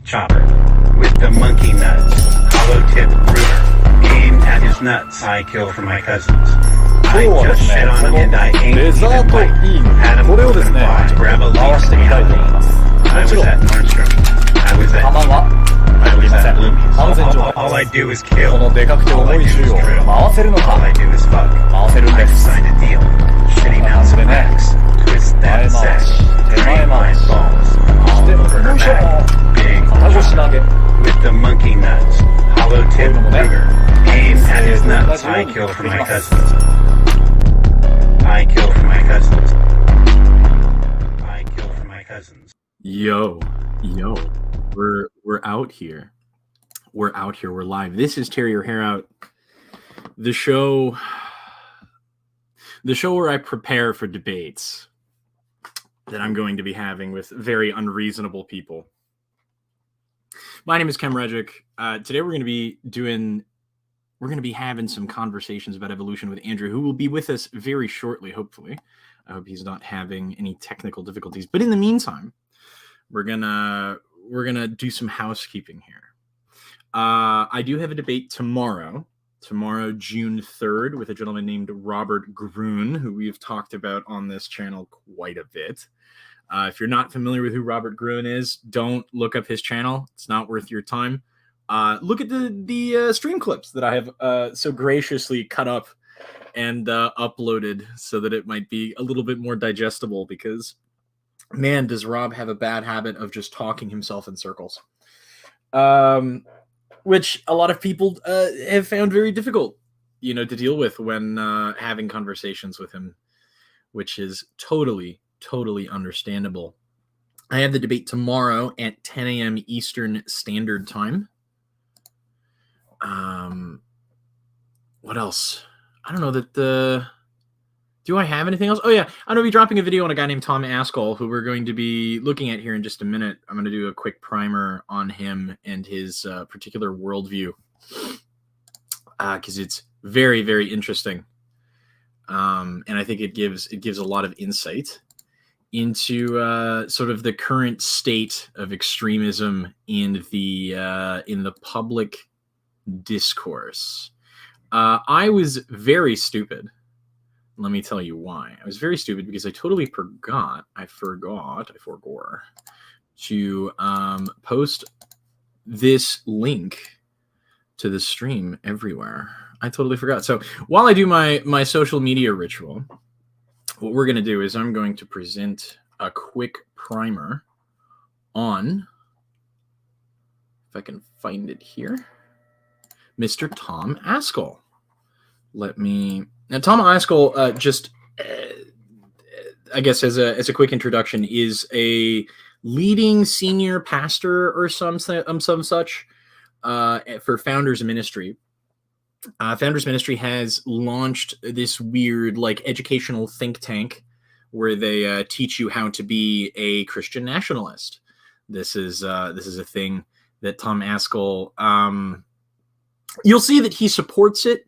chopper with the monkey nuts, hollow tip ruler. Aim at his nuts, I kill for my cousins. I just shit on him and I ain't デザ even ート white. イン Had him これをですね open wide, grab a 回 leaf してみたいと思います I もち was ろん at Nordstrom. I was at 玉は I was at 安 Bloomie's. 全状 All 態 I です do is kill. このでかくて All 重 I い do 銃 is を drill. 回せるの All か I do is fuck. 回せるん I です signed a deal. Shitting out some facts. Twist 前 that 回 sack. し手前 Drain 回 my し balls. そして All よ over her いしょ back. Big 肩越し投げ chopper with the monkey nuts. Hollow こうい tip うのもね ruler. Aim at his 同 nuts. じよう I に kill で for き my ます cousins. I kill for my cousins. I kill for my cousins. Yo, we're out here. We're out here. We're live. This is Tear Your Hair Out, the show where I prepare for debates that I'm going to be having with very unreasonable people. My name is Kem Regic. Today we're going to be having some conversations about evolution with Andrew, who will be with us very shortly, hopefully. I hope he's not having any technical difficulties. But in the meantime, we're gonna do some housekeeping here. I do have a debate tomorrow, June 3rd, with a gentleman named Robert Gruen, who we've talked about on this channel quite a bit. If you're not familiar with who Robert Gruen is, don't look up his channel. It's not worth your time. Look at the stream clips that I have so graciously cut up and uploaded so that it might be a little bit more digestible, because, man, does Rob have a bad habit of just talking himself in circles. Which a lot of people have found very difficult, to deal with when having conversations with him, which is totally understandable. I have the debate tomorrow at 10 a.m. Eastern Standard Time. What else? I don't know that do I have anything else? Oh yeah, I'm going to be dropping a video on a guy named Tom Askell, who we're going to be looking at here in just a minute. I'm going to do a quick primer on him and his particular worldview, because it's very, very interesting. And I think it gives a lot of insight into sort of the current state of extremism in the public discourse. I was very stupid. Let me tell you why. I was very stupid because I totally forgot. I forgot to post this link to the stream everywhere. I totally forgot. So while I do my social media ritual, what we're going to do is I'm going to present a quick primer on, if I can find it here, Mr. Tom Askell. Now, Tom Askell, I guess as a quick introduction, is a leading senior pastor or some such for Founders Ministry. Founders Ministry has launched this weird educational think tank where they teach you how to be a Christian nationalist. This is a thing that Tom Askell. You'll see that he supports it.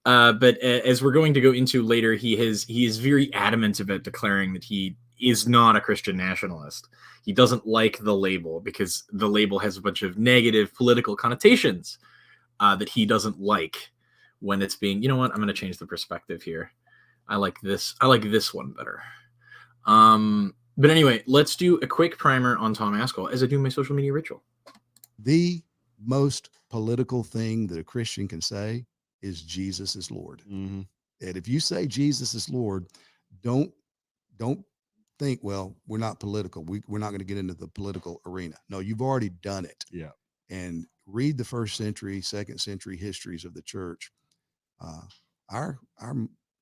But as we're going to go into later, he is very adamant about declaring that he is not a Christian nationalist. He doesn't like the label because the label has a bunch of negative political connotations that he doesn't like when it's being, you know what, I'm going to change the perspective here. I like this one better. But anyway, let's do a quick primer on Tom Askell as I do my social media ritual. The most political thing that a Christian can say is Jesus is Lord. Mm-hmm. And if you say Jesus is Lord, don't think, well, we're not political. We're not going to get into the political arena. No, you've already done it. Yeah. And read the first century, second century histories of the church. Our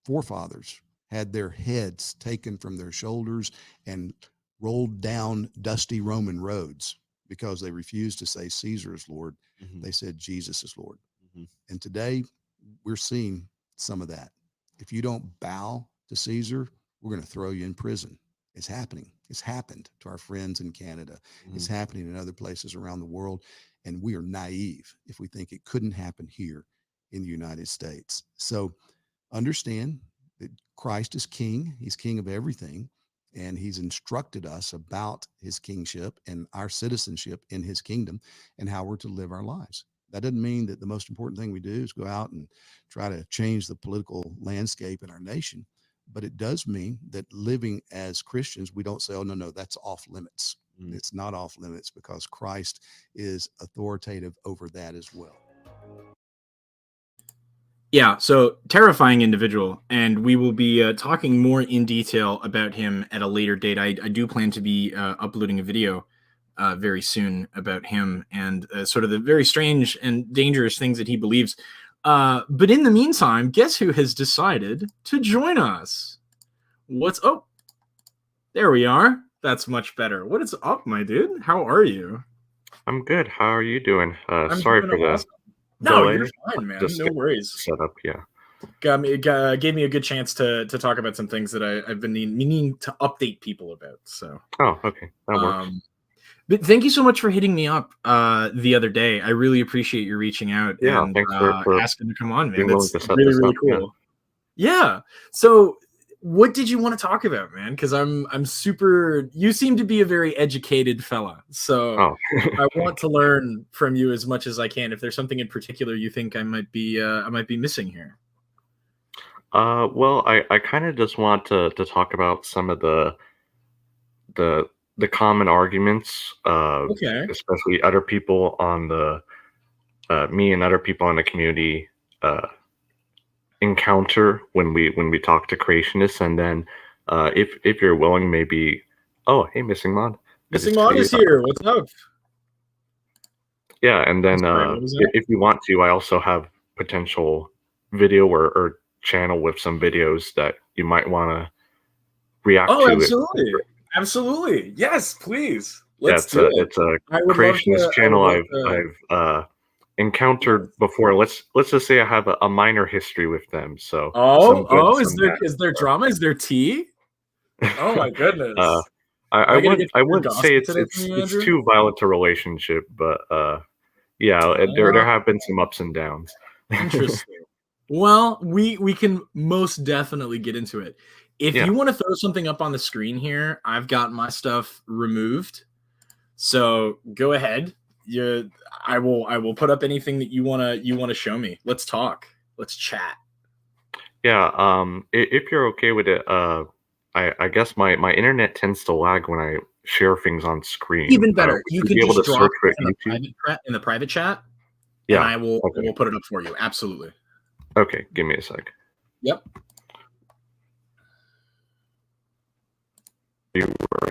forefathers had their heads taken from their shoulders and rolled down dusty Roman roads because they refused to say Caesar is Lord. Mm-hmm. They said Jesus is Lord. Mm-hmm. And today we're seeing some of that. If you don't bow to Caesar, we're going to throw you in prison. It's happening. It's happened to our friends in Canada. Mm-hmm. It's happening in other places around the world. And we are naive if we think it couldn't happen here in the United States. So understand that Christ is king. He's king of everything. and he's instructed us about his kingship and our citizenship in his kingdom and how we're to live our lives. That doesn't mean that the most important thing we do is go out and try to change the political landscape in our nation, but it does mean that living as Christians, we don't say, oh, no, that's off limits. It's not off limits, because Christ is authoritative over that as well. Yeah, so terrifying individual, and we will be talking more in detail about him at a later date. I do plan to be uploading a video very soon about him and sort of the very strange and dangerous things that he believes. But in the meantime, guess who has decided to join us? Oh, there we are. That's much better. What is up, my dude? How are you? I'm good. How are you doing? I'm Sorry doing for the awesome. No, delay. you're fine, man. Just No worries. Set up, yeah. Gave me a good chance to talk about some things that I've been meaning to update people about. So, oh, okay, that works. But thank you so much for hitting me up the other day. I really appreciate you reaching out and thanks for asking to come on, man. being willing That's to set really, this really up, cool. Yeah. So, what did you want to talk about, man? Because I'm super. You seem to be a very educated fella, so I want to learn from you as much as I can. If there's something in particular you think I might be missing here. Well, I kind of just want to talk about some of the common arguments, Okay. especially other people on the me and other people in the community encounter when we talk to creationists, and then if you're willing, maybe hey, Missing Mod. Missing Mod is here. What's up? Yeah, and then if you want to, I also have potential video or channel with some videos that you might want to react to. Absolutely. Absolutely. Yes, please. Let's do it. It's a creationist channel I've encountered before. Let's just say I have a minor history with them. So is there drama? Is there tea? Oh my goodness. I wouldn't say it's too violent a relationship, but there have been some ups and downs. Interesting. Well, we can most definitely get into it. If you want to throw something up on the screen here, I've got my stuff removed. So go ahead. I will put up anything that you wanna show me. Let's talk. Let's chat. Yeah. If you're okay with it, I guess my internet tends to lag when I share things on screen. Even better. You can just drop it in the private chat. Yeah. And I will put it up for you. Absolutely. Okay, give me a sec. Yep. You were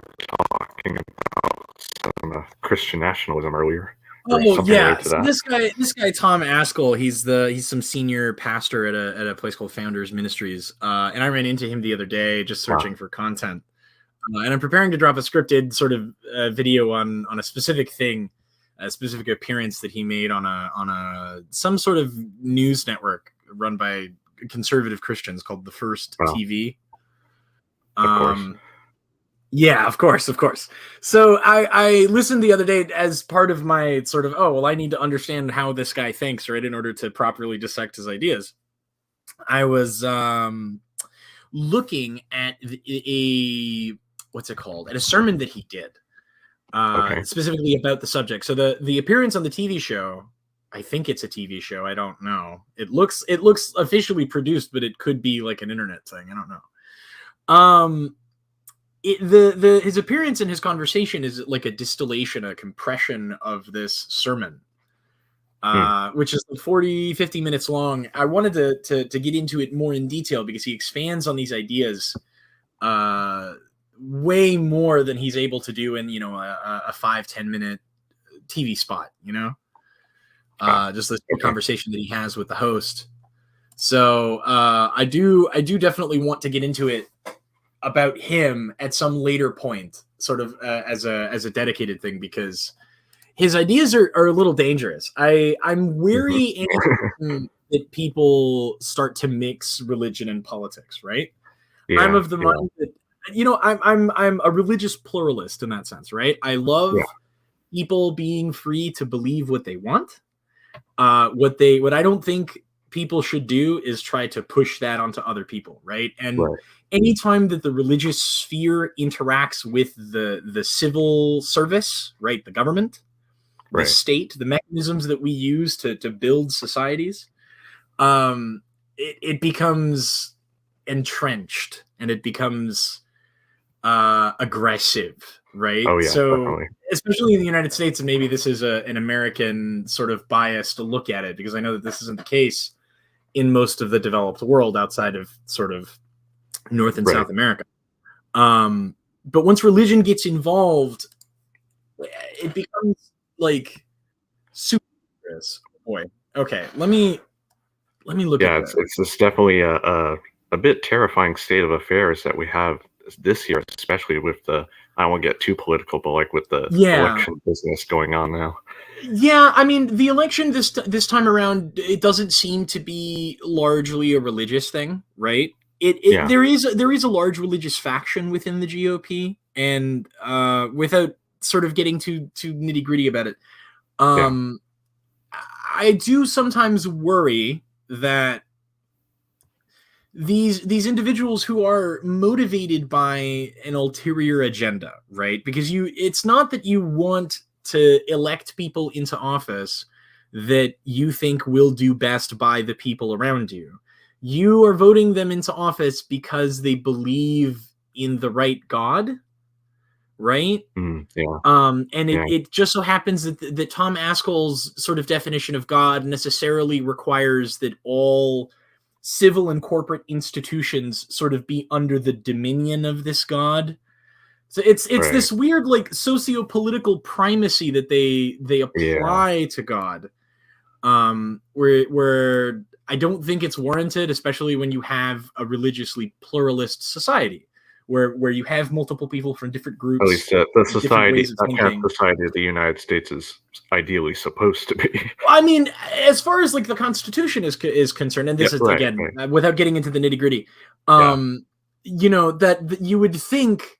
talking about some Christian nationalism earlier. Oh yeah, so this guy Tom Askell, he's some senior pastor at a place called Founders Ministries, and I ran into him the other day just searching for content, and I'm preparing to drop a scripted sort of video on a specific thing, a specific appearance that he made on some sort of news network run by conservative Christians called The First TV. Of course. Yeah, of course. So I listened the other day as part of my sort of, I need to understand how this guy thinks, right, in order to properly dissect his ideas. I was looking at what's it called? At a sermon that he did, specifically about the subject. So the appearance on the TV show, I think it's a TV show. I don't know. It looks officially produced, but it could be like an internet thing. I don't know. His appearance and his conversation is like a distillation, a compression of this sermon, which is 40, 50 minutes long. I wanted to get into it more in detail because he expands on these ideas way more than he's able to do in, a 5-10 minute TV spot, just this conversation that he has with the host. So I do definitely want to get into it about him at some later point, sort of as a dedicated thing, because his ideas are a little dangerous. I'm weary that people start to mix religion and politics, right? Yeah, I'm of the mind that I'm a religious pluralist in that sense, right? I love people being free to believe what they want. What I don't think people should do is try to push that onto other people, right? And Right. anytime that the religious sphere interacts with the civil service, right, the government, the Right. state, the mechanisms that we use to build societies, it becomes entrenched and it becomes aggressive, right? Oh yeah, So definitely. especially in the United States, and maybe this is an American sort of bias to look at it, because I know that this isn't the case in most of the developed world outside of sort of North and Right. South America. But once religion gets involved, it becomes like super dangerous. Boy, okay, let me look Yeah, at this. it's definitely a bit terrifying state of affairs that we have this year, especially with the, I don't want to get too political, but like with the election business going on now. Yeah, I mean, the election this time around, it doesn't seem to be largely a religious thing, right? Yeah. There is a large religious faction within the GOP, and without sort of getting too nitty gritty about it, I do sometimes worry that these individuals who are motivated by an ulterior agenda, right? Because it's not that you want to elect people into office that you think will do best by the people around you. You are voting them into office because they believe in the right God, right? Yeah. And it just so happens that Tom Askell's sort of definition of God necessarily requires that all civil and corporate institutions sort of be under the dominion of this God. So it's this weird like socio-political primacy that they apply to God, where I don't think it's warranted, especially when you have a religiously pluralist society where you have multiple people from different groups. At least the society, that kind of society of the United States is ideally supposed to be. Well, I mean, as far as like the Constitution is concerned, and this is again without getting into the nitty gritty, you know, that you would think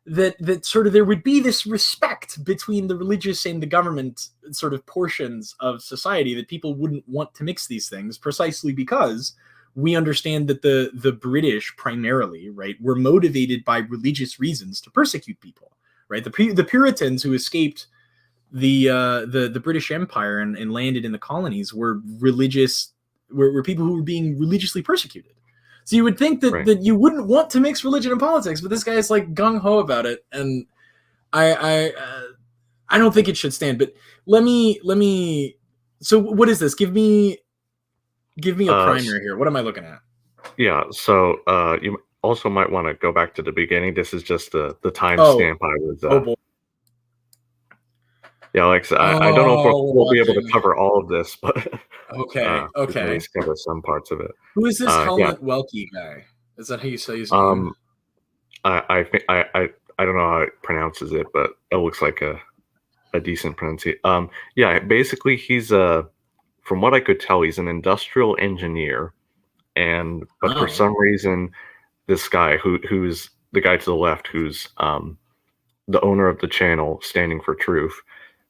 that sort of there would be this respect between the religious and the government sort of portions of society, that people wouldn't want to mix these things, precisely because we understand that the British primarily, right, were motivated by religious reasons to persecute people, right? The Puritans who escaped the British Empire and landed in the colonies were were people who were being religiously persecuted. So you would think that you wouldn't want to mix religion and politics, but this guy is like gung ho about it, and I don't think it should stand. But let me. So what is this? Give me a primer here. What am I looking at? Yeah. So you also might want to go back to the beginning. This is just the timestamp I was. Boy. Yeah, like I don't know if we'll be able to cover all of this, but okay. At least cover some parts of it. Who is this Helmut Welke guy? Is that how you say his name? I think I don't know how it pronounces it, but it looks like a decent pronunciation. Yeah, basically he's from what I could tell, he's an industrial engineer, but for some reason, this guy who's the guy to the left, who's the owner of the channel Standing for Truth,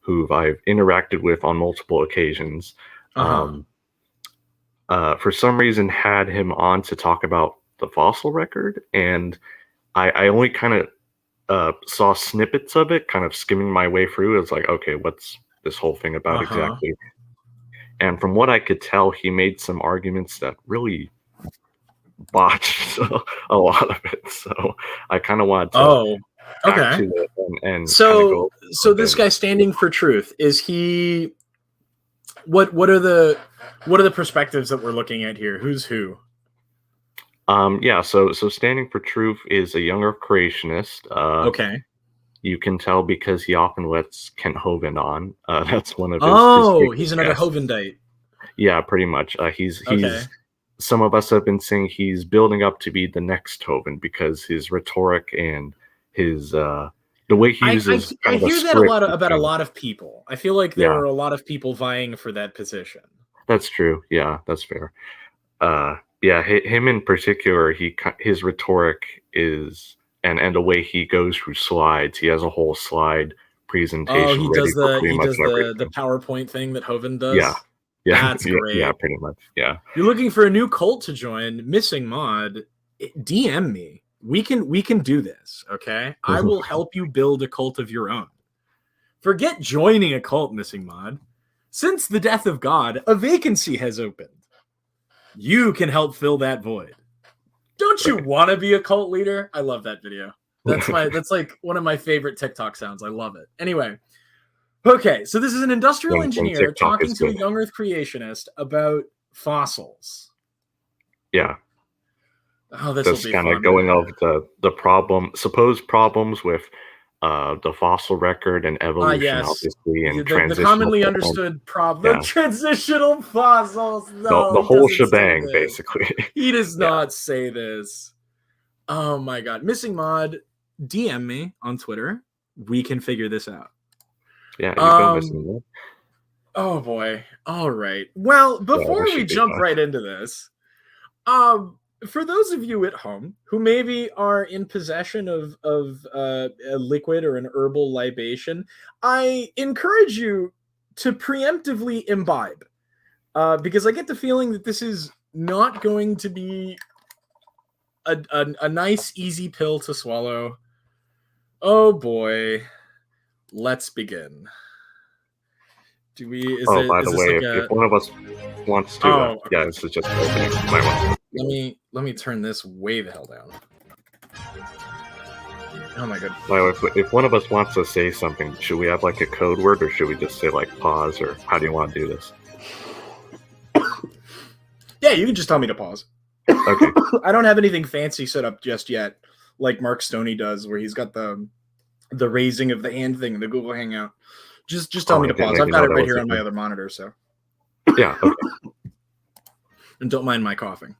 who I've interacted with on multiple occasions, for some reason had him on to talk about the fossil record, and I only kind of saw snippets of it, kind of skimming my way through. It's like, okay, what's this whole thing about exactly? And from what I could tell, he made some arguments that really botched a lot of it. So I kind of wanted to okay. And so this guy Standing for Truth, is he? What are the perspectives that we're looking at here? Who's who? Yeah. So Standing for Truth is a younger creationist. Okay. You can tell because he often lets Kent Hovind on. That's one of his he's another Hovindite. Yeah, pretty much. He's some of us have been saying he's building up to be the next Hovind because his rhetoric and his the way he uses. I hear that about a lot of people. I feel like there are a lot of people vying for that position. That's true. Yeah, that's fair. Yeah, him in particular, his rhetoric is. And the way he goes through slides, he has a whole slide presentation. Oh, he does the PowerPoint thing that Hovind does. Yeah, Yeah, That's yeah, great. yeah, pretty much. Yeah. You're looking for a new cult to join, missing mod, DM me. We can do this, okay? I will help you build a cult of your own. Forget joining a cult, missing mod. Since the death of God, a vacancy has opened. You can help fill that void. Don't you want to be a cult leader? I love that video. That's like one of my favorite TikTok sounds. I love it. Anyway, okay, so this is an industrial When engineer TikTok talking is to a good. young Earth creationist about fossils. Yeah. Oh, this will Just be kind fun. of going over the supposed problems with the fossil record and evolution, Yes. obviously, and The transitional commonly forms. understood problem. Yeah. The transitional fossils. No, The he whole doesn't say shebang, this. basically. He does Yeah. not say this. Oh my god. Missing mod, DM me on Twitter. We can figure this out. Yeah, you go missing. Man. Oh boy. All right. Well, before this we should be jump fun. right into this, for those of you at home who maybe are in possession of a liquid or an herbal libation, I encourage you to preemptively imbibe, because I get the feeling that this is not going to be a nice, easy pill to swallow. Oh boy. Let's begin. Do we? Is Oh, it? by Is the this way, like if one of us wants to, Oh, okay. yeah, this is just opening my one. Let me turn this way the hell down. Oh my god. By the way, if one of us wants to say something, should we have like a code word, or should we just say like pause, or how do you want to do this? Yeah, you can just tell me to pause. Okay. I don't have anything fancy set up just yet, like Mark Stoney does, where he's got the raising of the hand thing in the Google Hangout. Just tell me to pause. I've got it right here on my other monitor, so. Yeah, okay. And don't mind my coughing.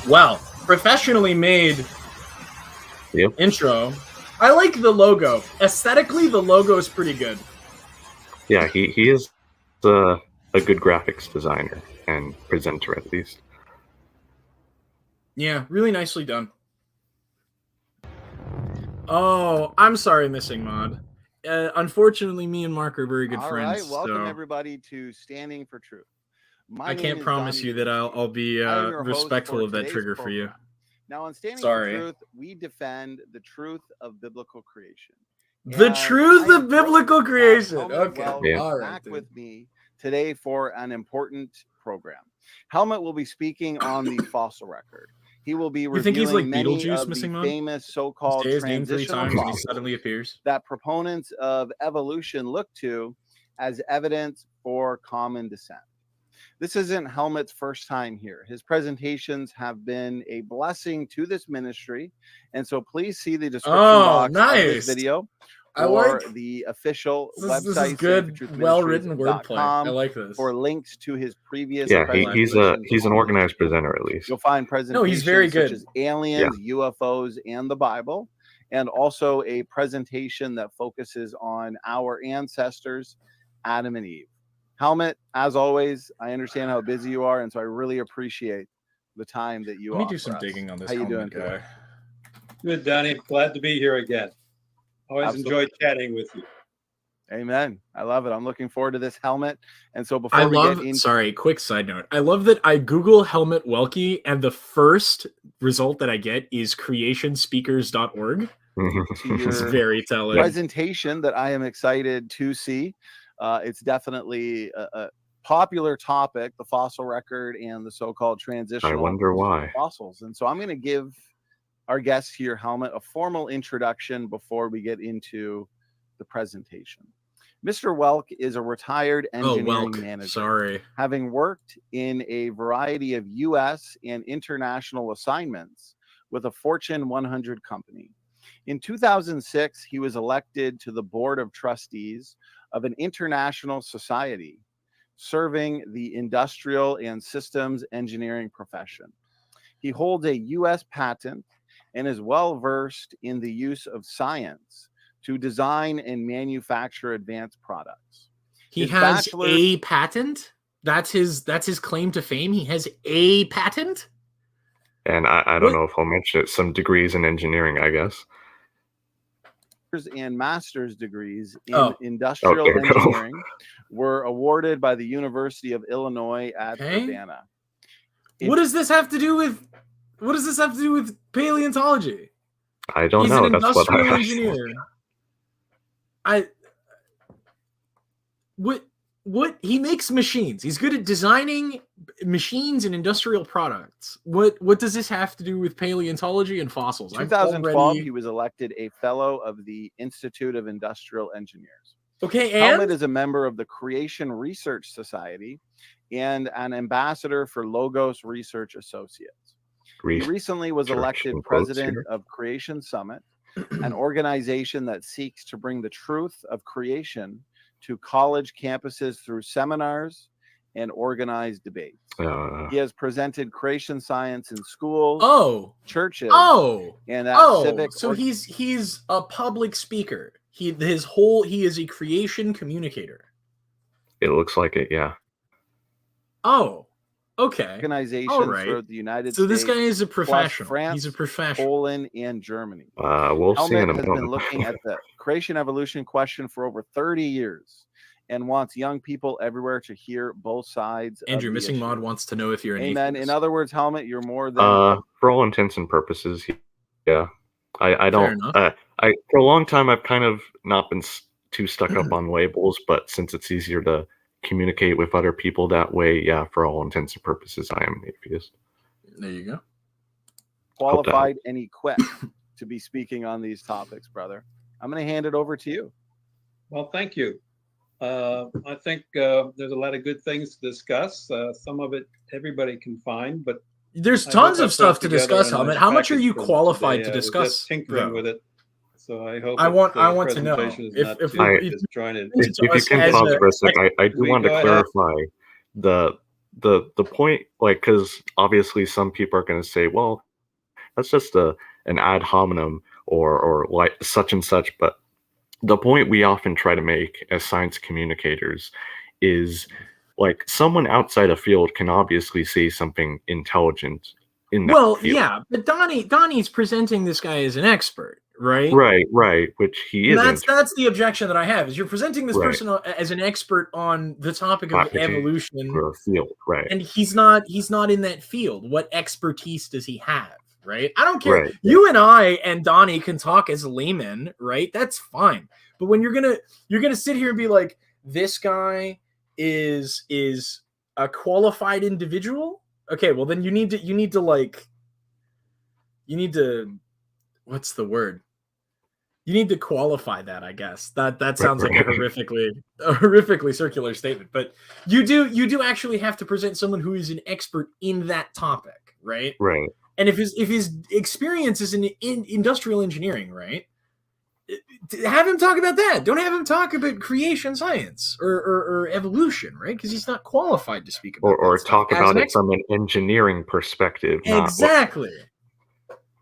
Well, professionally made intro. I like the logo. Aesthetically, the logo is pretty good. Yeah, he is a good graphics designer and presenter, at least. Yeah, really nicely done. Oh, I'm sorry, missing mod. Unfortunately, me and Mark are very good friends. All right, welcome everybody to Standing for Truth. I can't promise you that I'll be respectful of that trigger for you. Now, on Standing for Truth, we defend the truth of biblical creation. The truth of biblical creation. Okay, all right. Back with me today for an important program. Helmet will be speaking on the fossil record. He will be reviewing he's like many Beetlejuice of missing the mod? famous so-called transitional fossils he suddenly appears. That proponents of evolution look to as evidence for common descent. This isn't Helmet's first time here. His presentations have been a blessing to this ministry, and so please see the description box of this video or the official website. This is good, well-written wordplay. I like this. For links to his previous. Yeah, he's an organized presenter at least. You'll find presentations he's very good. such as aliens, UFOs, and the Bible, and also a presentation that focuses on our ancestors, Adam and Eve. Helmet, as always, I understand how busy you are, and so I really appreciate the time that you. Let me do some digging on this. How you doing today? Good, Donnie. Glad to be here again. Always enjoyed chatting with you. Amen. I love it. I'm looking forward to this Helmet. And so before we get into... Sorry, quick side note. I love that I Google Helmet Welke, and the first result that I get is creationspeakers.org. It's very telling. Presentation that I am excited to see. It's definitely a popular topic, the fossil record and the so-called transitional. I wonder why. Fossils. And so I'm going to give our guest here, Helmet, a formal introduction before we get into the presentation. Mr. Welk is a retired engineering manager, having worked in a variety of U.S. and international assignments with a Fortune 100 company. In 2006, he was elected to the board of trustees of an international society serving the industrial and systems engineering profession. He holds a U.S. patent and is well versed in the use of science to design and manufacture advanced products. He has a patent? That's his claim to fame? He has a patent? And I don't know if I'll mention it, some degrees in engineering, I guess. and master's degrees in industrial engineering were awarded by the University of Illinois at Urbana. What does this have to do with paleontology? I don't know. He's an That's what industrial engineer. What he makes machines. He's good at designing machines and industrial products. What does this have to do with paleontology and fossils? 2012, he was elected a fellow of the Institute of Industrial Engineers. Okay, Helmut is a member of the Creation Research Society and an ambassador for Logos Research Associates. He recently was elected president of Creation Summit, an organization that seeks to bring the truth of creation to college campuses through seminars and organized debates. He has presented creation science in schools, churches, and at civic. So he's a public speaker. He is a creation communicator. It looks like it, yeah. Oh, okay. Organizations throughout the United States. So this guy is a professional. France, he's a professional. Poland, and Germany. We'll see in a has moment. been looking at the creation evolution question for over 30 years and wants young people everywhere to hear both sides. Andrew, Missing Mod wants to know if you're an Amen. atheist. In other words, Helmut, you're more than for all intents and purposes, yeah. I don't for a long time I've kind of not been too stuck up on labels, but since it's easier to communicate with other people that way, yeah, for all intents and purposes, I am an atheist. There you go. Qualified and equipped to be speaking on these topics, brother. I'm going to hand it over to you. Well, thank you. I think there's a lot of good things to discuss. Some of it everybody can find, but there's tons of stuff to discuss, Helmut. How much are you qualified to discuss? Just tinkering with it. So I hope I want to know if you can pause for a sec. I do want to clarify the point, like, because obviously some people are going to say, well, that's just an ad hominem or like such and such, but the point we often try to make as science communicators is, like, someone outside a field can obviously say something intelligent in that field. Yeah, but Donnie's presenting this guy as an expert, right? Right, which he isn't. That's the objection that I have, is you're presenting this person as an expert on the topic of evolution for a field, right? And he's not in that field. What expertise does he have? Right? I don't care. You and I and Donnie can talk as laymen, right? That's fine. But when you're gonna sit here and be like, this guy is a qualified individual, okay, well then you need to what's the word? You need to qualify that, I guess. That sounds like a horrifically circular statement, but you do actually have to present someone who is an expert in that topic, right? Right. And if his experience is in industrial engineering, right? Have him talk about that. Don't have him talk about creation science or evolution, right? Because he's not qualified to speak about or talk about it from an engineering perspective. Exactly.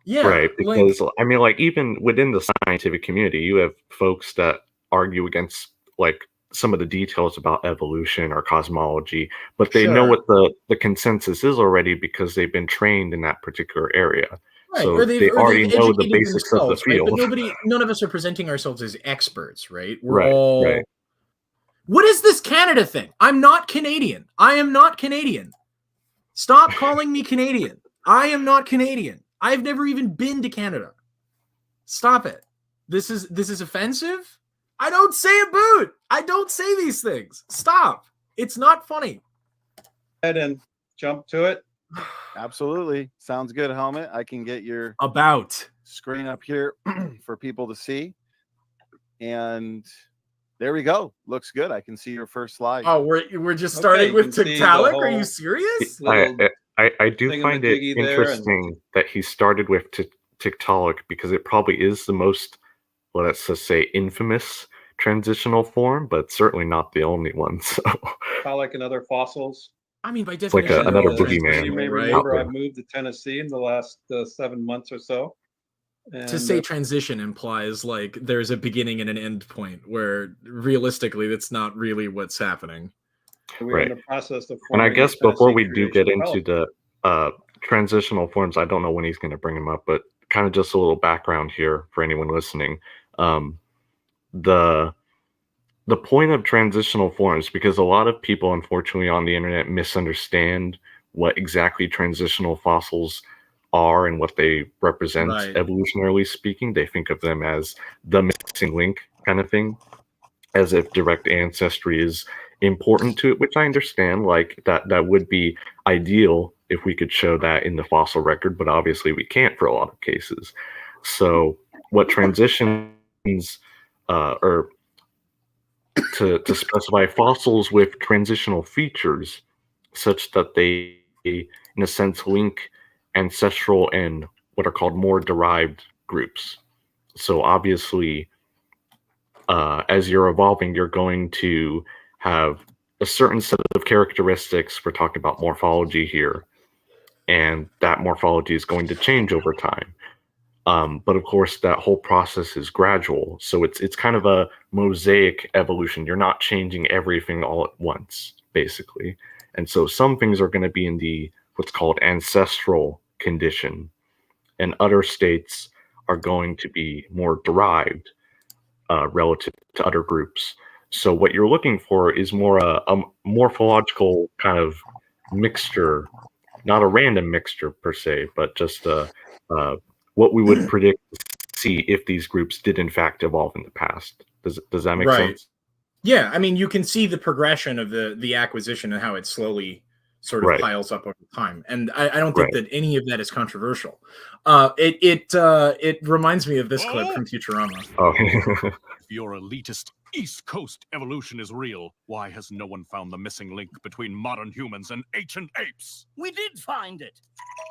Yeah. Right. Because I mean, like, even within the scientific community, you have folks that argue against, like, some of the details about evolution or cosmology, but they know what the consensus is already because they've been trained in that particular area. Right. So they already know the basics of the field. Right? But none of us are presenting ourselves as experts, right? We're all. What is this Canada thing? I'm not Canadian. I am not Canadian. Stop calling me Canadian. I am not Canadian. I've never even been to Canada. Stop it. This is offensive. I don't say a boot. I don't say these things. Stop. It's not funny. Head and jump to it. Absolutely. Sounds good, Helmut. I can get your screen up here for people to see. And there we go. Looks good. I can see your first slide. Oh, we're just starting with Tiktaalik? Are you serious? I do find it interesting that he started with Tiktaalik because it probably is the most, let's just say, infamous transitional form, but certainly not the only one. So, Tiktaalik and other fossils. I mean, by definition, like another boogeyman. You may remember I've moved to Tennessee in the last 7 months or so. And to say transition implies like there's a beginning and an end point, where realistically that's not really what's happening. We're in the process of. And I guess before we do get into the transitional forms, I don't know when he's going to bring them up, but kind of just a little background here for anyone listening. the point of transitional forms, because a lot of people, unfortunately, on the internet misunderstand what exactly transitional fossils are and what they represent, Right. evolutionarily speaking. They think of them as the missing link kind of thing, as if direct ancestry is important to it, which I understand. Like that would be ideal if we could show that in the fossil record, but obviously we can't for a lot of cases. So what transitions or to specify fossils with transitional features such that they, in a sense, link ancestral and what are called more derived groups. So obviously, as you're evolving, you're going to have a certain set of characteristics. We're talking about morphology here, and that morphology is going to change over time. But of course, that whole process is gradual. So it's kind of a mosaic evolution. You're not changing everything all at once, basically. And so some things are going to be in the what's called ancestral condition, and other states are going to be more derived relative to other groups. So what you're looking for is more a morphological kind of mixture, not a random mixture per se, but just what we would predict to see if these groups did in fact evolve in the past. Does that make sense? Yeah, I mean, you can see the progression of the acquisition and how it slowly sort of piles up over time, and I don't think that any of that is controversial. It reminds me of this clip from Futurama. Oh. If your elitist East Coast evolution is real, why has no one found the missing link between modern humans and ancient apes? We did find it.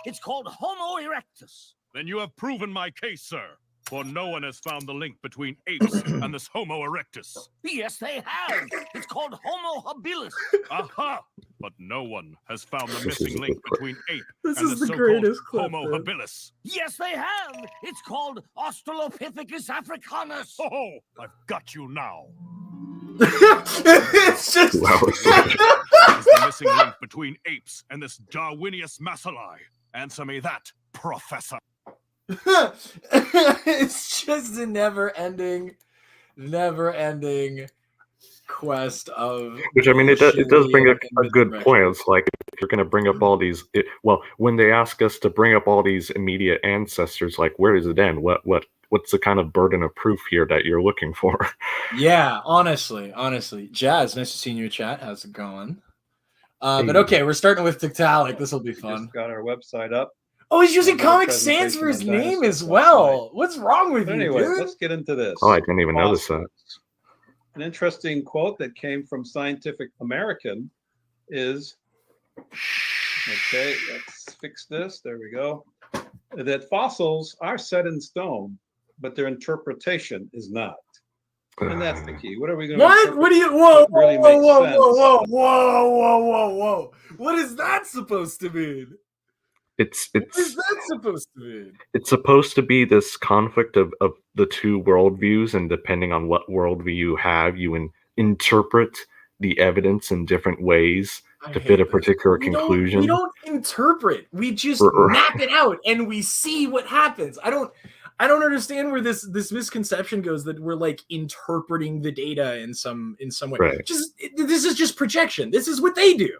It's called Homo erectus. Then you have proven my case, sir. For no one has found the link between apes and this Homo erectus. Yes, they have. It's called Homo habilis. Aha! But no one has found the missing link between ape This and is the the so-called greatest clip, Homo man. habilis. Yes, they have. It's called Australopithecus africanus. Oh, I've got you now. It's just What is the missing link between apes and this Darwinius macilli? Answer me that, Professor. It's just a never-ending quest of. Which, I mean, it does bring a good point. It's like, if you're going to bring up all these, when they ask us to bring up all these immediate ancestors, like, where does it end? What's the kind of burden of proof here that you're looking for? Yeah, honestly, Jazz, nice to see you in chat. How's it going? But okay, we're starting with Tiktaalik. This will be fun. Just got our website up. Oh, he's using Comic Sans for his name as well. What's wrong with you, anyway, dude? let's get into this. Oh, I didn't even notice that. An interesting quote that came from Scientific American is, okay, let's fix this. There we go. That fossils are set in stone, but their interpretation is not. And that's the key. What are we going to What? What do you? Whoa! Whoa! What is that supposed to mean? What is that supposed to mean? It's supposed to be this conflict of the two worldviews, and depending on what worldview you have, you interpret the evidence in different ways to fit a particular conclusion. We don't interpret. We just map it out, and we see what happens. I don't understand where this misconception goes that we're like interpreting the data in some way. Right. This is just projection. This is what they do.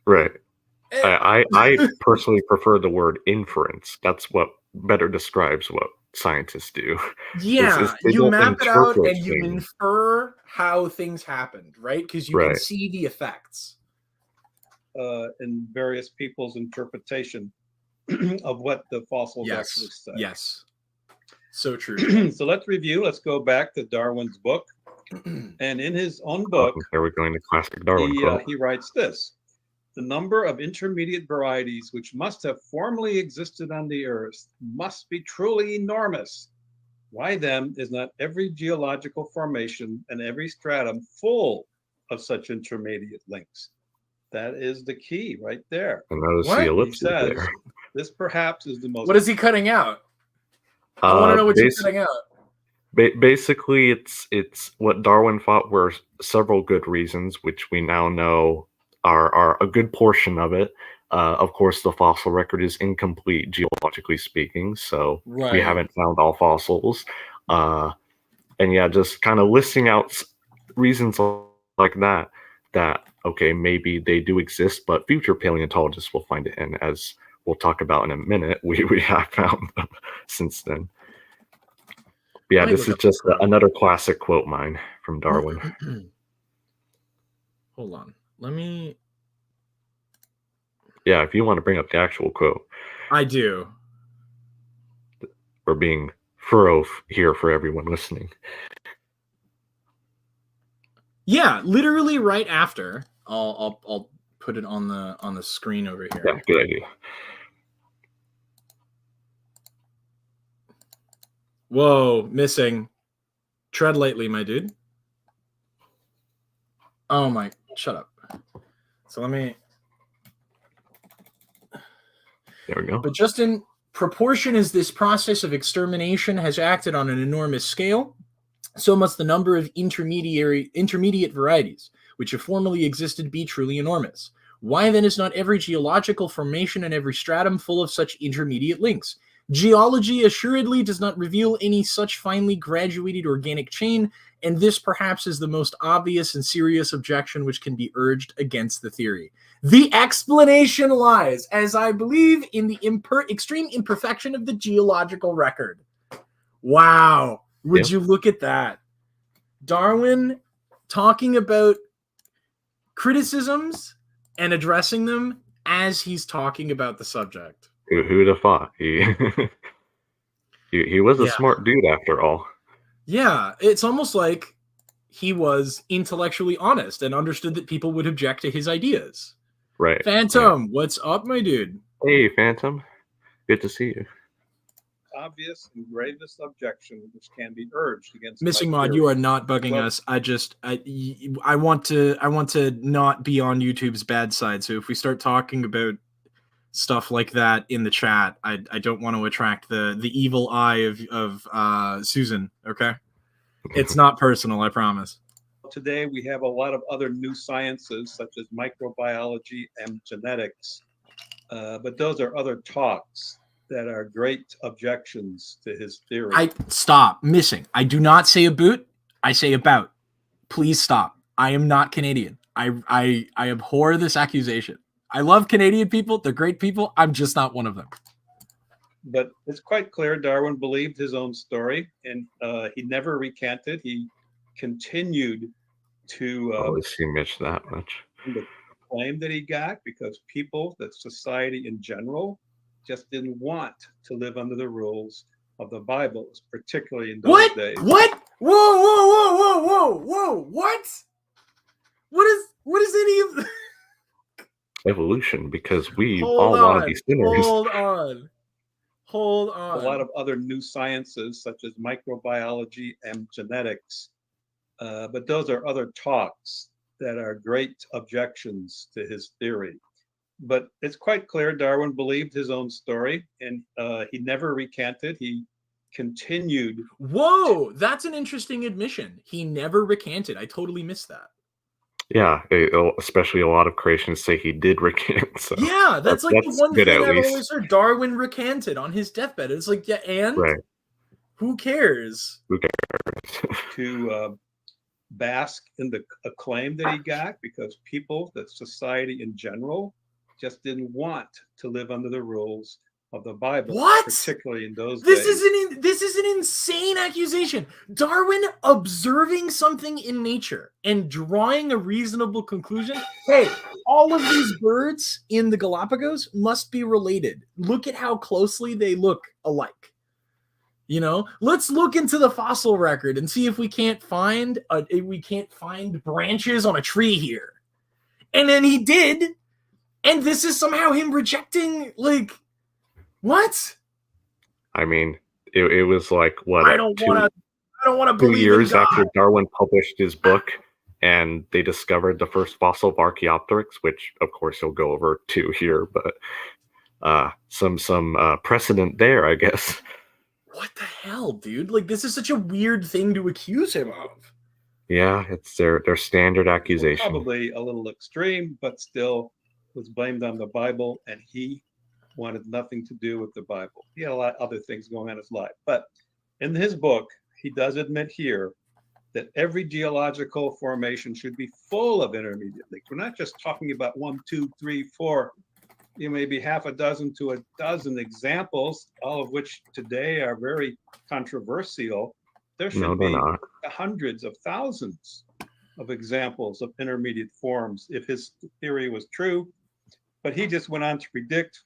Right. I personally prefer the word inference. That's what better describes what scientists do. Yeah, you map it out and you infer how things happened, right? Because you can see the effects. In various people's interpretation of what the fossils actually say. Yes. So true. So let's review. Let's go back to Darwin's book. And in his own book, here we're going to classic Darwin quote. He writes this: the number of intermediate varieties which must have formerly existed on the earth must be truly enormous. Why then is not every geological formation and every stratum full of such intermediate links? That is the key right there. And notice the ellipses there. This perhaps is the most. What is he cutting out? I want to know what you're cutting out. Basically, it's what Darwin thought were several good reasons, which we now know are a good portion of it. Of course, the fossil record is incomplete, geologically speaking, so we haven't found all fossils. And yeah, just kind of listing out reasons like that, okay, maybe they do exist, but future paleontologists will find it. And as we'll talk about in a minute, we have found them since then. But yeah, this is just another classic quote mine from Darwin. Hold on. Let me... Yeah, if you want to bring up the actual quote. I do. We're being thorough here for everyone listening. Yeah, literally right after. I'll put it on the screen over here. Yeah, good idea. Whoa, missing. Tread lightly, my dude. Oh my, shut up. So let me... There we go. But just in proportion as this process of extermination has acted on an enormous scale, so must the number of intermediate varieties, which have formerly existed, be truly enormous. Why then is not every geological formation and every stratum full of such intermediate links? Geology assuredly does not reveal any such finely graduated organic chain, and this perhaps is the most obvious and serious objection which can be urged against the theory. The explanation lies, as I believe, in the extreme imperfection of the geological record. Wow. Would you look at that? Darwin talking about criticisms and addressing them as he's talking about the subject. Who'd have thought? He was a smart dude after all. Yeah, it's almost like he was intellectually honest and understood that people would object to his ideas. Right. Phantom, what's up, my dude? Hey, Phantom. Good to see you. Obvious and gravest objection which can be urged against Missing Mod, you are not bugging us. I want to not be on YouTube's bad side. So if we start talking about stuff like that in the chat, I don't want to attract the evil eye of Susan. Okay, it's not personal, I promise. Today we have a lot of other new sciences such as microbiology and genetics, but those are other talks that are great objections to his theory. Stop. Missing. I do not say about. I say about. Please stop. I am not Canadian. I abhor this accusation. I love Canadian people. They're great people. I'm just not one of them. But it's quite clear Darwin believed his own story, and he never recanted. He continued to Always Mitch that much. The claim that he got, because people, that society in general, just didn't want to live under the rules of the Bible, particularly in those days. What? Whoa! What? What is any of evolution? Because we all want to be sinners. Hold on. A lot of other new sciences such as microbiology and genetics, but those are other talks that are great objections to his theory. But it's quite clear Darwin believed his own story, and he never recanted. He continued. Whoa, that's an interesting admission. He never recanted. I totally missed that. Yeah, especially a lot of creationists say he did recant. So yeah, that's like the one thing I've always heard. Darwin recanted on his deathbed. It's like, yeah, and who cares? Who cares? To bask in the acclaim that he got, because people, that society in general, just didn't want to live under the rules of the Bible. What? Particularly in those days. This is an insane accusation. Darwin observing something in nature and drawing a reasonable conclusion. Hey, all of these birds in the Galapagos must be related. Look at how closely they look alike. You know, let's look into the fossil record and see if we can't find branches on a tree here. And then he did. And this is somehow him rejecting, like, what? I mean, it was like, what? I don't want to believe 2 years in God. after Darwin published his book, and they discovered the first fossil of Archaeopteryx, which, of course, he'll go over to here, but some precedent there, I guess. What the hell, dude? Like, this is such a weird thing to accuse him of. Yeah, it's their standard accusation. Probably a little extreme, but still was blamed on the Bible, and he wanted nothing to do with the Bible. He had a lot of other things going on in his life. But in his book, he does admit here that every geological formation should be full of intermediate links. We're not just talking about 1, 2, 3, 4, maybe half a dozen to a dozen examples, all of which today are very controversial. There should be hundreds of thousands of examples of intermediate forms if his theory was true. But he just went on to predict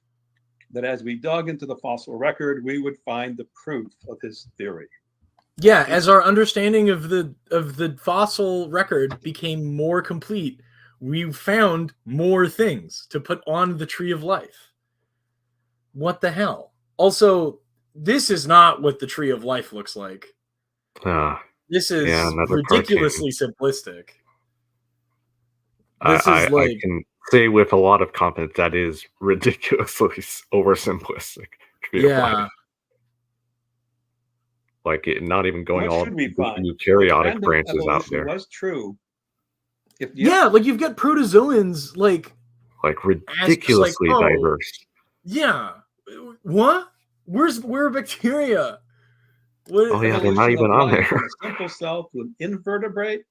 that as we dug into the fossil record, we would find the proof of his theory. Yeah, as our understanding of the fossil record became more complete, we found more things to put on the tree of life. What the hell? Also, this is not what the tree of life looks like. This is ridiculously simplistic. This is like, I can say with a lot of confidence that is ridiculously oversimplistic. Yeah. Like it not even going all the eukaryotic branches out there. Was true. Like you've got protozoans like ridiculously diverse. Yeah. What? Where are bacteria? They're not even on there. A simple cell to an invertebrate.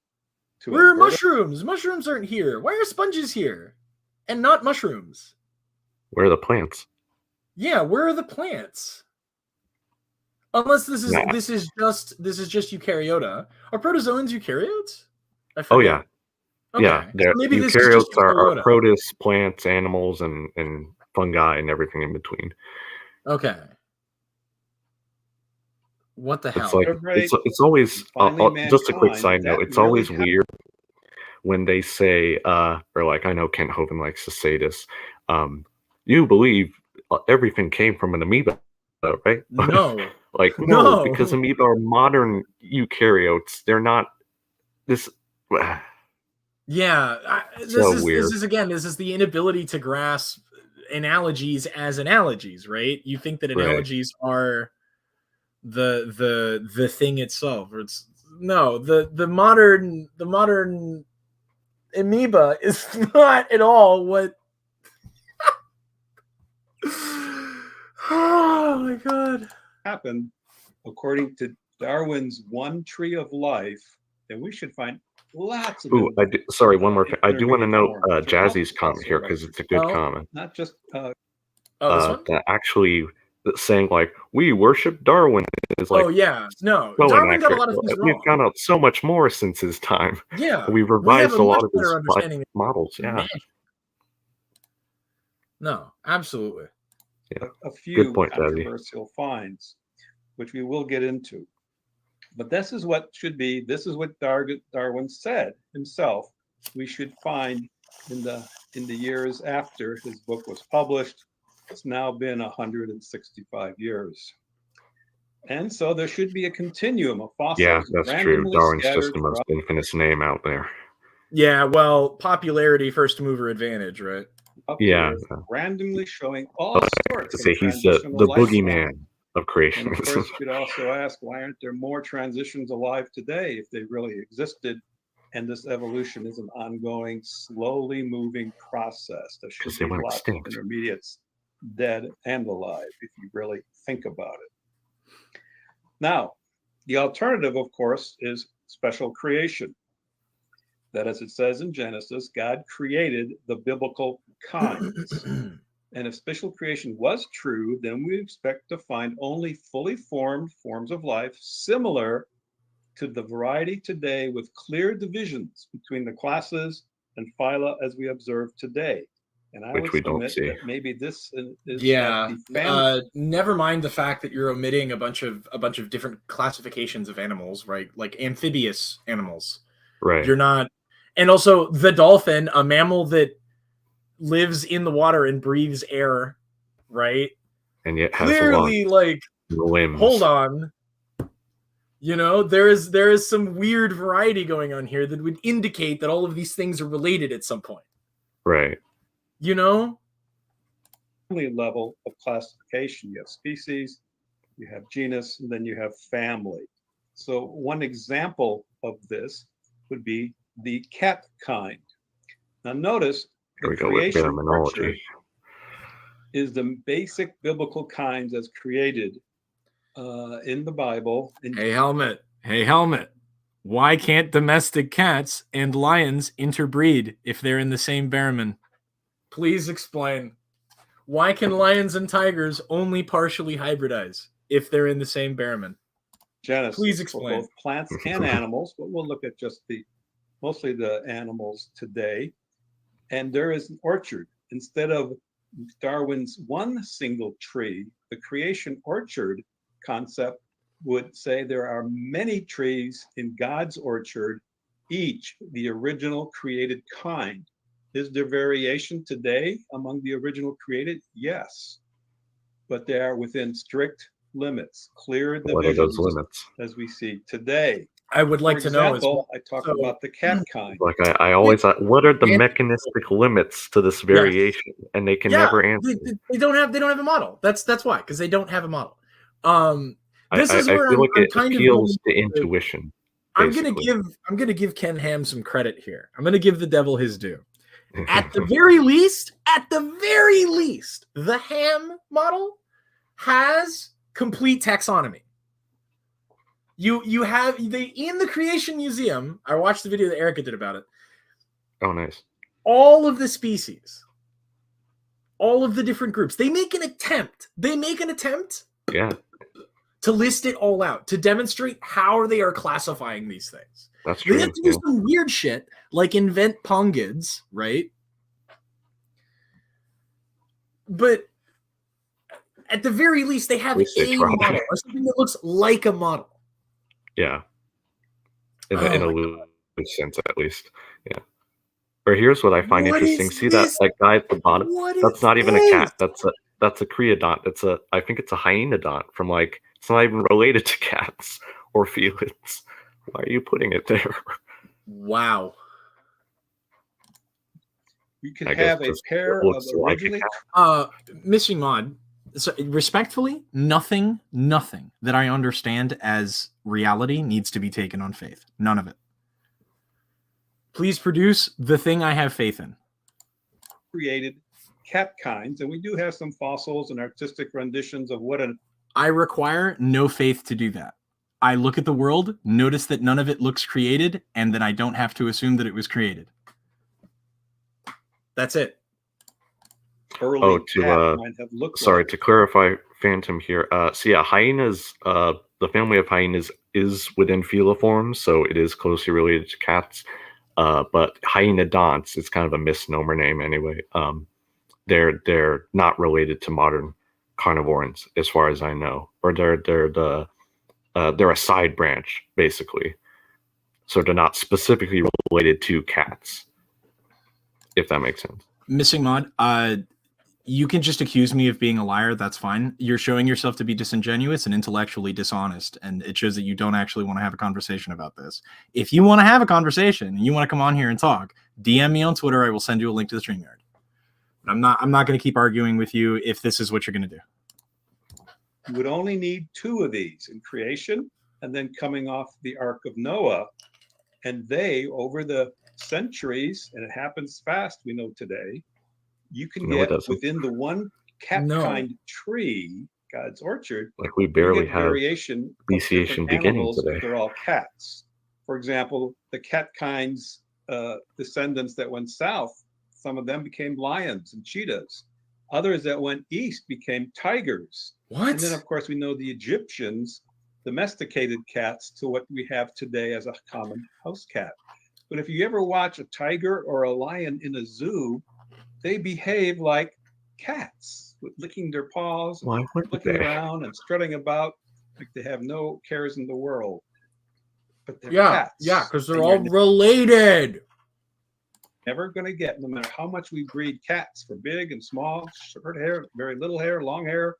Where are mushrooms? Mushrooms aren't here. Why are sponges here? And not mushrooms? Where are the plants? Yeah, where are the plants? Unless this is just eukaryota. Are protozoans eukaryotes? Oh yeah. Okay. Yeah, so maybe eukaryotes are protists, plants, animals, and fungi and everything in between. Okay. What the hell? It's like it's always just a quick side note. It's always weird when they say, or like I know Kent Hovind likes to say this. You believe everything came from an amoeba, right? No. No, because amoeba are modern eukaryotes. They're not this. Yeah, this is the inability to grasp analogies as analogies, right? You think that analogies are the thing itself, or it's the modern amoeba is not at all what. Oh my god! Happened according to Darwin's one tree of life, then we should find lots of. Sorry, one more thing. I do want to note Jazzy's comment here because it's a good comment. Not just actually saying like we worship Darwin is like Darwin got a lot of things wrong. We've found out so much more since his time. Yeah, we've revised a lot of his models. Yeah. No, absolutely. Yeah. A few controversial finds, which we will get into. But this is what should be. This is what Darwin said himself. We should find in the years after his book was published. It's now been 165 years, and so there should be a continuum of fossils. Yeah, that's true. Darwin's just the most infamous name out there. Yeah, well, popularity, first mover advantage, right? Yeah, randomly showing all sorts. To say he's the boogeyman of creation. And of course, you could also ask, why aren't there more transitions alive today if they really existed? And this evolution is an ongoing, slowly moving process. There should be lots of intermediates dead and alive if you really think about it. Now, the alternative, of course, is special creation. That, as it says in Genesis, God created the biblical kinds. And if special creation was true, then we expect to find only fully formed forms of life similar to the variety today, with clear divisions between the classes and phyla as we observe today. And I which we don't see. Maybe this is never mind the fact that you're omitting a bunch of different classifications of animals, right? Like amphibious animals. Right. You're not. And also the dolphin, a mammal that lives in the water and breathes air, right? And yet has clearly like limbs. Hold on. You know, there is some weird variety going on here that would indicate that all of these things are related at some point. Right. You know? Level of classification. You have species, you have genus, and then you have family. So one example of this would be the cat kind. Now notice the creation structure is the basic biblical kinds as created in the Bible. Hey, Helmet. Hey, Helmet. Why can't domestic cats and lions interbreed if they're in the same Behrman? Please explain. Why can lions and tigers only partially hybridize if they're in the same Behrman? Genesis Please for explain. both plants and animals, but we'll look at just mostly the animals today. And there is an orchard. Instead of Darwin's one single tree, the creation orchard concept would say there are many trees in God's orchard, each the original created kind. Is there variation today among the original created? Yes, but they are within strict limits, clear divisions. What are those limits? As we see today. I would like to know. Example, I talked about the cat kind. Like I always thought, what are the mechanistic limits to this variation? And they can never answer. They don't have a model. That's why, because they don't have a model. This is where I feel like I'm it kind appeals of to intuition. I'm gonna give Ken Ham some credit here. I'm gonna give the devil his due. At the very least, the Ham model has complete taxonomy. You have in the Creation Museum. I watched the video that Erica did about it. Oh, nice. All of the species, all of the different groups, they make an attempt. Yeah. To list it all out, to demonstrate how they are classifying these things. That's true. They have to do some weird shit, like invent pongids, right? But at the very least, they have a model, or something that looks like a model. Yeah. In a loose sense, at least. Yeah. Or here's what I find interesting. See that guy at the bottom? That's not even a cat. That's a creodont. I think it's a hyenodont from like, it's not even related to cats or felids. Why are you putting it there? Wow. We could have a pair of originally Missing Mod. So respectfully, nothing that I understand as reality needs to be taken on faith. None of it. Please produce the thing I have faith in. Created cat kinds, and we do have some fossils and artistic renditions of what I require no faith to do that. I look at the world, notice that none of it looks created, and then I don't have to assume that it was created. That's it. To clarify, Phantom here. So yeah, hyenas. The family of hyenas is within feliforms, so it is closely related to cats. But hyenodonts is kind of a misnomer name anyway. They're not related to modern carnivores, as far as I know, or they're a side branch basically. So they're not specifically related to cats, if that makes sense. Missing Mod. You can just accuse me of being a liar. That's fine. You're showing yourself to be disingenuous and intellectually dishonest, and it shows that you don't actually want to have a conversation about this. If you want to have a conversation and you want to come on here and talk, DM me on Twitter. I will send you a link to the StreamYard. I'm not going to keep arguing with you if this is what you're going to do. You would only need 2 of these in creation, and then coming off the Ark of Noah, and they, over the centuries, and it happens fast, we know today, you can get within the one cat kind tree, God's orchard, like we barely have variation speciation beginning today. They're all cats. For example, the cat kinds descendants that went south, some of them became lions and cheetahs. Others that went east became tigers. What? And then, of course, we know the Egyptians domesticated cats to what we have today as a common house cat. But if you ever watch a tiger or a lion in a zoo, they behave like cats, with licking their paws, looking around and strutting about like they have no cares in the world. But they're cats. Yeah, because they're all related. Never going to get, no matter how much we breed cats for big and small, short hair, very little hair, long hair,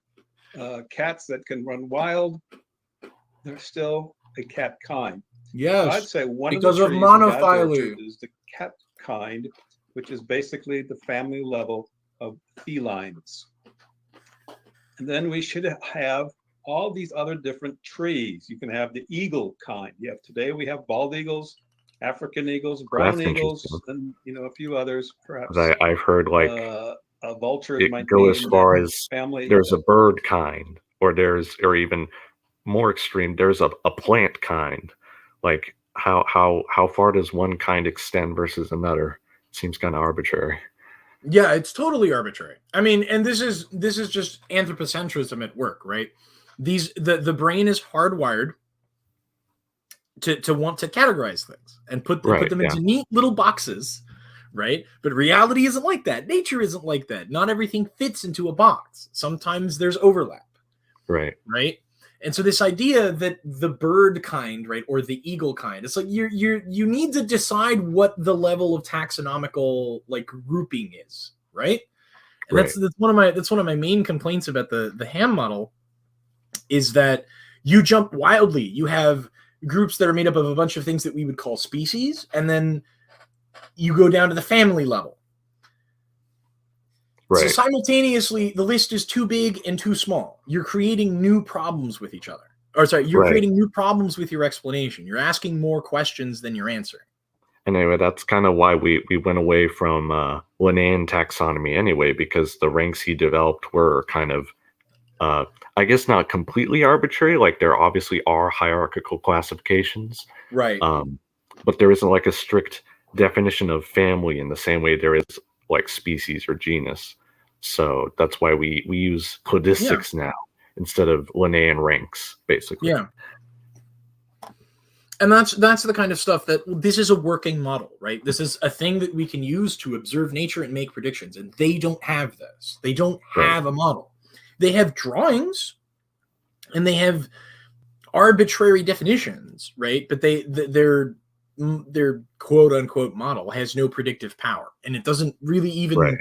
cats that can run wild, they're still a cat kind. Yes, so I'd say one because of the of monophyly is the cat kind, which is basically the family level of felines. And then we should have all these other different trees. You can have the eagle kind. Today we have bald eagles, African eagles, brown eagles, and a few others. Perhaps I've heard like vultures it might go be as far as family. There's a bird kind, or even more extreme, there's a plant kind. Like how far does one kind extend versus another? Seems kind of arbitrary. Yeah, it's totally arbitrary. I mean, and this is just anthropocentrism at work, right? The brain is hardwired to want to categorize things and put them into neat little boxes, right? But reality isn't like that. Nature isn't like that. Not everything fits into a box. Sometimes there's overlap. Right. And so this idea that the bird kind, right, or the eagle kind, it's like you need to decide what the level of taxonomical like grouping is, right? And that's one of my main complaints about the Ham model is that you jump wildly. You have groups that are made up of a bunch of things that we would call species, and then you go down to the family level. So simultaneously, the list is too big and too small. You're creating new problems with each other. Or sorry, you're creating new problems with your explanation. You're asking more questions than you're answering. And anyway, that's kind of why we went away from Linnaean taxonomy anyway, because the ranks he developed were kind of, I guess, not completely arbitrary. Like there obviously are hierarchical classifications. Right. But there isn't like a strict definition of family in the same way there is like species or genus. So that's why we use cladistics now instead of Linnaean ranks, basically. Yeah. And that's the kind of stuff that this is a working model, right? This is a thing that we can use to observe nature and make predictions. And they don't have this. They don't have a model. They have drawings and they have arbitrary definitions, right? But their quote unquote model has no predictive power. And it doesn't really even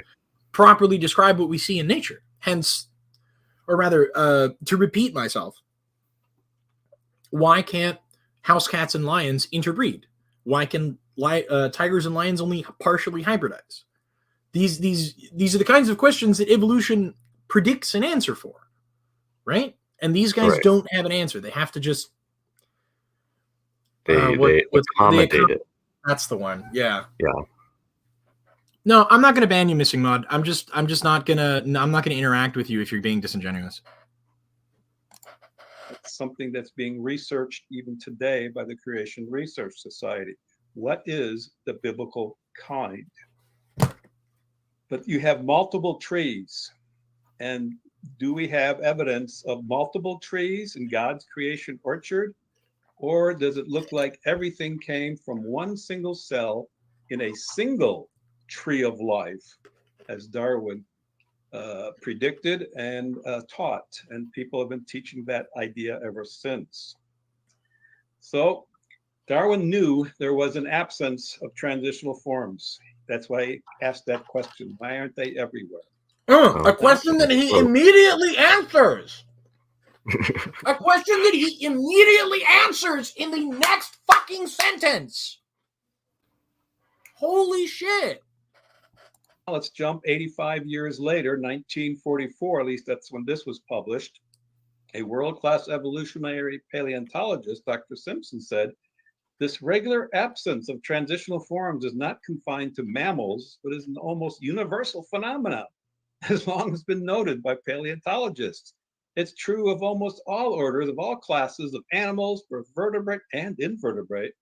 properly describe what we see in nature. Hence, or rather, to repeat myself, why can't house cats and lions interbreed? Why can tigers and lions only partially hybridize? These are the kinds of questions that evolution predicts an answer for, right? And these guys don't have an answer. They have to just they accommodate it. That's the one. Yeah. Yeah. No, I'm not going to ban you, Missing Mod. I'm not going to interact with you if you're being disingenuous. It's something that's being researched even today by the Creation Research Society. What is the biblical kind? But you have multiple trees. And do we have evidence of multiple trees in God's creation orchard? Or does it look like everything came from one single cell in a single tree of life, as Darwin predicted and taught? And people have been teaching that idea ever since. So Darwin knew there was an absence of transitional forms. That's why he asked that question. Why aren't they everywhere? A question that he immediately answers. A question that he immediately answers in the next fucking sentence. Holy shit. Let's jump 85 years later, 1944, at least that's when this was published. A world-class evolutionary paleontologist, Dr. Simpson, said, this regular absence of transitional forms is not confined to mammals, but is an almost universal phenomenon, as long as been noted by paleontologists. It's true of almost all orders, of all classes of animals, both vertebrate and invertebrate.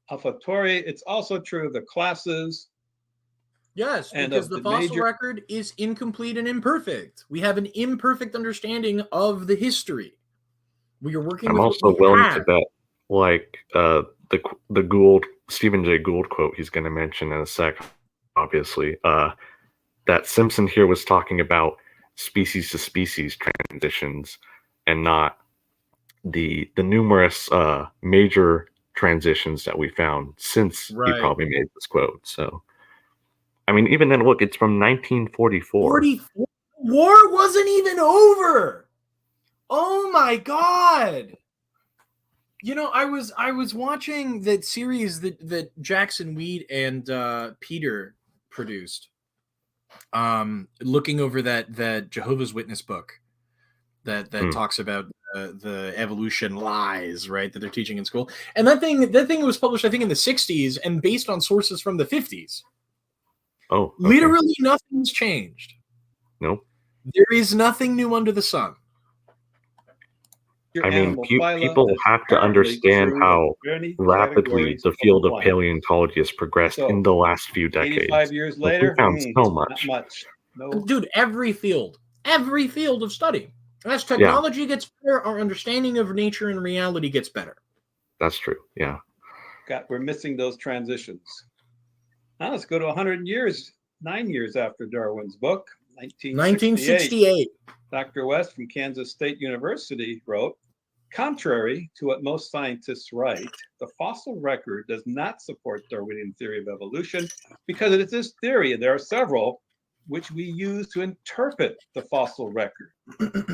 Alphatori, it's also true of the classes. Yes, because the fossil record is incomplete and imperfect. We have an imperfect understanding of the history. We are working with also willing to bet, like the Gould, Stephen Jay Gould quote he's going to mention in a sec, obviously, that Simpson here was talking about species to species transitions and not the numerous major transitions that we found since he probably made this quote. So, I mean, even then, look, it's from 1944. War wasn't even over. Oh my God. You know, I was watching that series that Jackson Weed and Peter produced. Looking over that Jehovah's Witness book that talks about the evolution lies, right, that they're teaching in school. And that thing was published, I think, in the 60s and based on sources from the 50s. Oh, okay. Literally nothing's changed. Nope. There is nothing new under the sun. Your I mean, animal phyla people is have to apparently understand true how of many rapidly categories the of field of life. paleontology has progressed in So, the last few 85 decades. years Like, we later, found so not much. much. No. Dude, every field of study. As Yeah, technology gets better, our understanding of nature and reality gets better. that's true. Yeah. We're missing those transitions. Now let's go to 100 years, 9 years after Darwin's book, 1968. Dr. West from Kansas State University wrote, contrary to what most scientists write, the fossil record does not support Darwinian theory of evolution because it is this theory, and there are several, which we use to interpret the fossil record.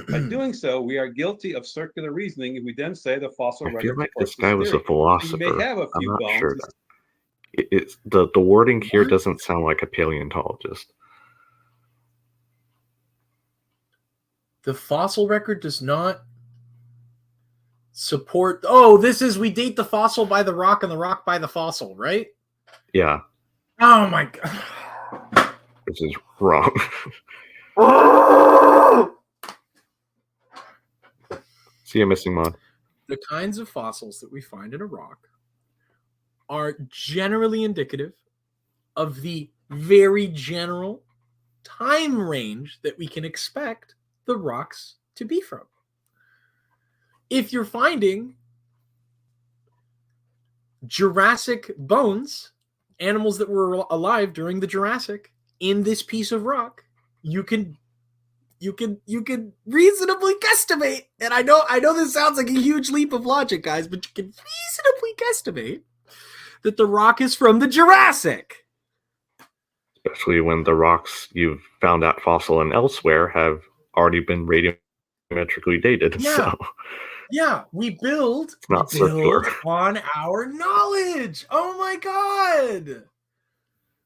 By doing so, we are guilty of circular reasoning if we then say the fossil I record feel like supports this guy was a theory. So philosopher. you may have a I'm few not bones. sure. It's the wording here What? doesn't sound like a paleontologist. The fossil record does not support. Oh, this is we date the fossil by the rock and the rock by the fossil, right? Yeah, Oh my god. this is wrong. See a missing mod. The kinds of fossils that we find in a rock are generally indicative of the very general time range that we can expect the rocks to be from. If you're finding Jurassic bones, animals that were alive during the Jurassic, in this piece of rock, you can reasonably guesstimate, and I know this sounds like a huge leap of logic, guys, but you can reasonably guesstimate that the rock is from the Jurassic. Especially when the rocks you've found that fossil and elsewhere have already been radiometrically dated. Yeah. So Yeah, we build circular. on our knowledge. Oh my god.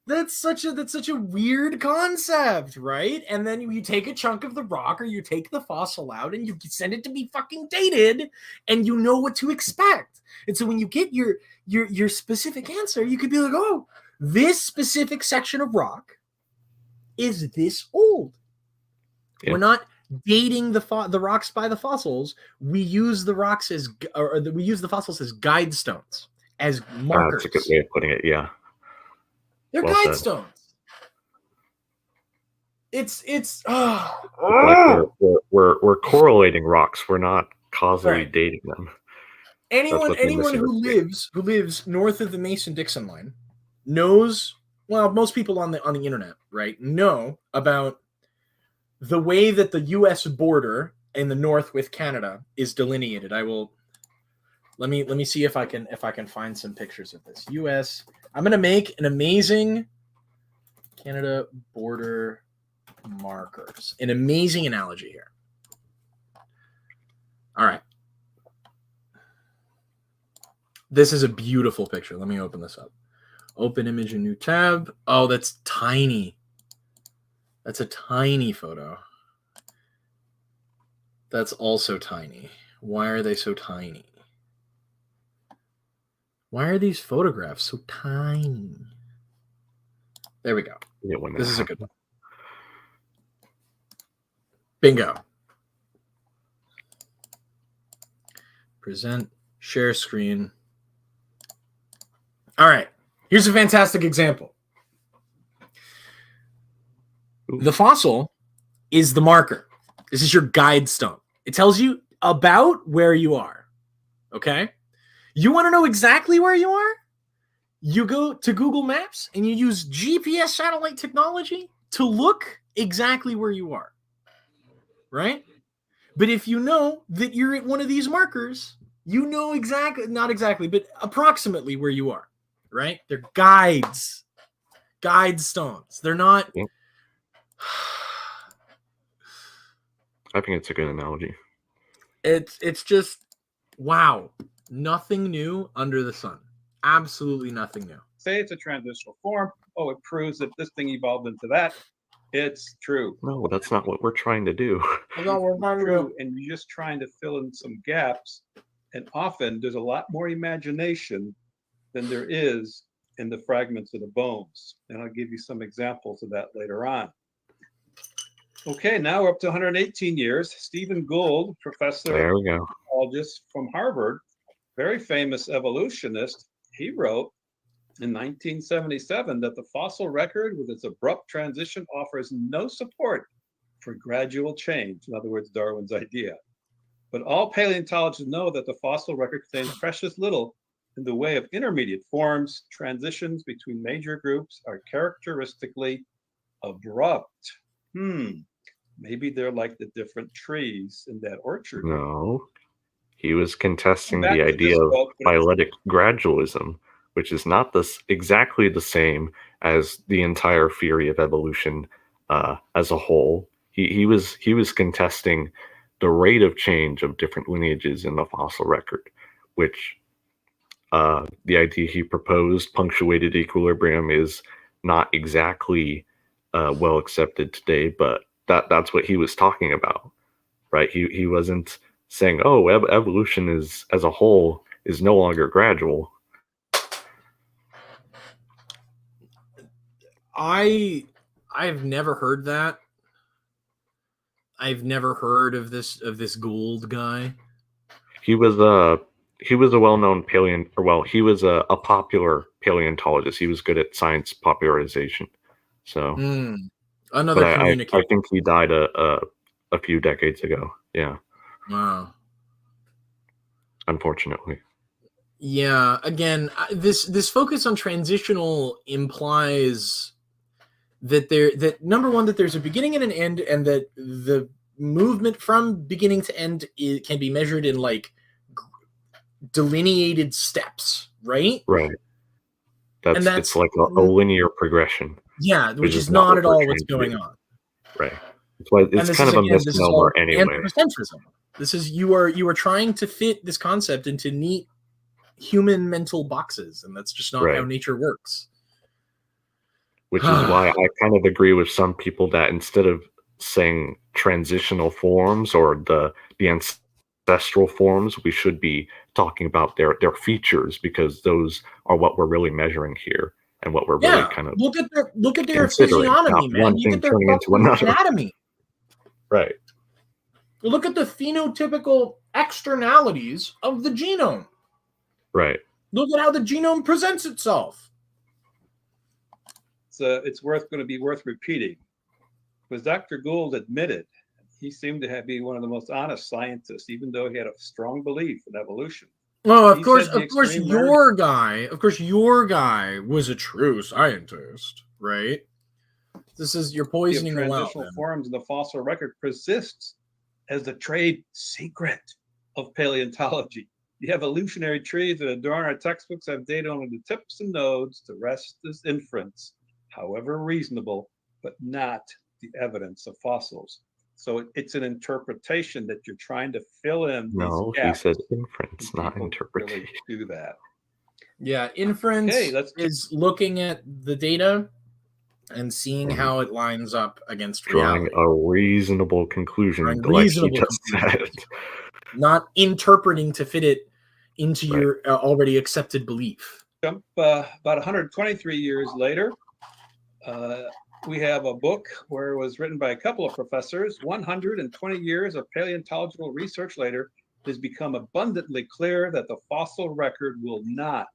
That's such a weird concept, right? And then you take a chunk of the rock or you take the fossil out and you send it to be fucking dated and you know what to expect. And so when you get your specific answer, you could be like, "Oh, this specific section of rock is this old." Yeah. We're not dating the rocks by the fossils. We use the rocks we use the fossils as guide stones, as markers. That's a good way of putting it. Yeah. They're Well guide said. stones. It's like we're correlating rocks. We're not causally right. dating them. Anyone who lives north of the Mason-Dixon line knows. Well, most people on the internet, right, know about the way that the U.S. border in the north with Canada is delineated. I will. Let me see if I can find some pictures of this. U.S. I'm going to make an amazing Canada border markers. An amazing analogy here. All right. This is a beautiful picture. Let me open this up. Open image in new tab. Oh, that's tiny. That's a tiny photo. That's also tiny. Why are they so tiny? Why are these photographs so tiny? There we go. Yeah, this is a good one. Bingo. Present, share screen. All right. Here's a fantastic example. The fossil is the marker. This is your guide stone. It tells you about where you are. Okay? You want to know exactly where you are? You go to Google Maps and you use GPS satellite technology to look exactly where you are. Right? But if you know that you're at one of these markers, you know not exactly, but approximately where you are. Right? They're guides. Guide stones. They're not. Yep. I think it's a good analogy. It's just wow. Nothing new under the sun. Absolutely nothing new. Say it's a transitional form. Oh, it proves that this thing evolved into that. It's true. No, that's not what we're trying to do. It's true, and you're just trying to fill in some gaps. And often there's a lot more imagination than there is in the fragments of the bones. And I'll give you some examples of that later on. Okay, now we're up to 118 years. Stephen Gould, professor There we go. biologist from Harvard, very famous evolutionist, he wrote in 1977 that the fossil record with its abrupt transition offers no support for gradual change. In other words, Darwin's idea. But all paleontologists know that the fossil record contains precious little in the way of intermediate forms. Transitions between major groups are characteristically abrupt. Maybe they're like the different trees in that orchard. No, he was contesting Back the to idea this of quote, but phyletic gradualism, which is not exactly the same as the entire theory of evolution as a whole. He was contesting the rate of change of different lineages in the fossil record, which the idea he proposed, punctuated equilibrium, is not exactly well accepted today, but that's what he was talking about, right? He wasn't saying, oh, evolution is as a whole is no longer gradual. I've never heard that. I've never heard of this Gould guy. He was a well-known he was a popular paleontologist. He was good at science popularization. So another communicator. I think he died a few decades ago. Yeah. Wow. Unfortunately. Yeah. Again, this focus on transitional implies that number one, that there's a beginning and an end, and that the movement from beginning to end can be measured in like delineated steps, right? Right. It's like a linear progression. Yeah, which is not at all what's going on. Right. That's why it's kind of a misnomer anyway. Anthropocentrism. This is you are trying to fit this concept into neat human mental boxes, and that's just not how nature works. Which is why I kind of agree with some people that instead of saying transitional forms or the ancestral forms, we should be talking about their features, because those are what we're really measuring here and what we're really kind of look at their physiognomy, man. Look at their anatomy. Right. Look at the phenotypical externalities of the genome. Right. Look at how the genome presents itself. It's going to be worth repeating, because Dr. Gould admitted he seemed to be one of the most honest scientists, even though he had a strong belief in evolution. Well, of course, your guy was a true scientist, right? You're poisoning the well. Transitional forms in the fossil record persists as the trade secret of paleontology. The evolutionary trees that adorn our textbooks have data on the tips and nodes to rest as inference, however reasonable, but not the evidence of fossils. So it's an interpretation that you're trying to fill in. No, he said inference, not interpretation. Really do that. Yeah, inference is looking at the data and seeing how it lines up against drawing reality. A reasonable conclusion, like he just said. Not interpreting to fit it into your already accepted belief. Jump about 123 years later. We have a book where it was written by a couple of professors. 120 years of paleontological research later, it has become abundantly clear that the fossil record will not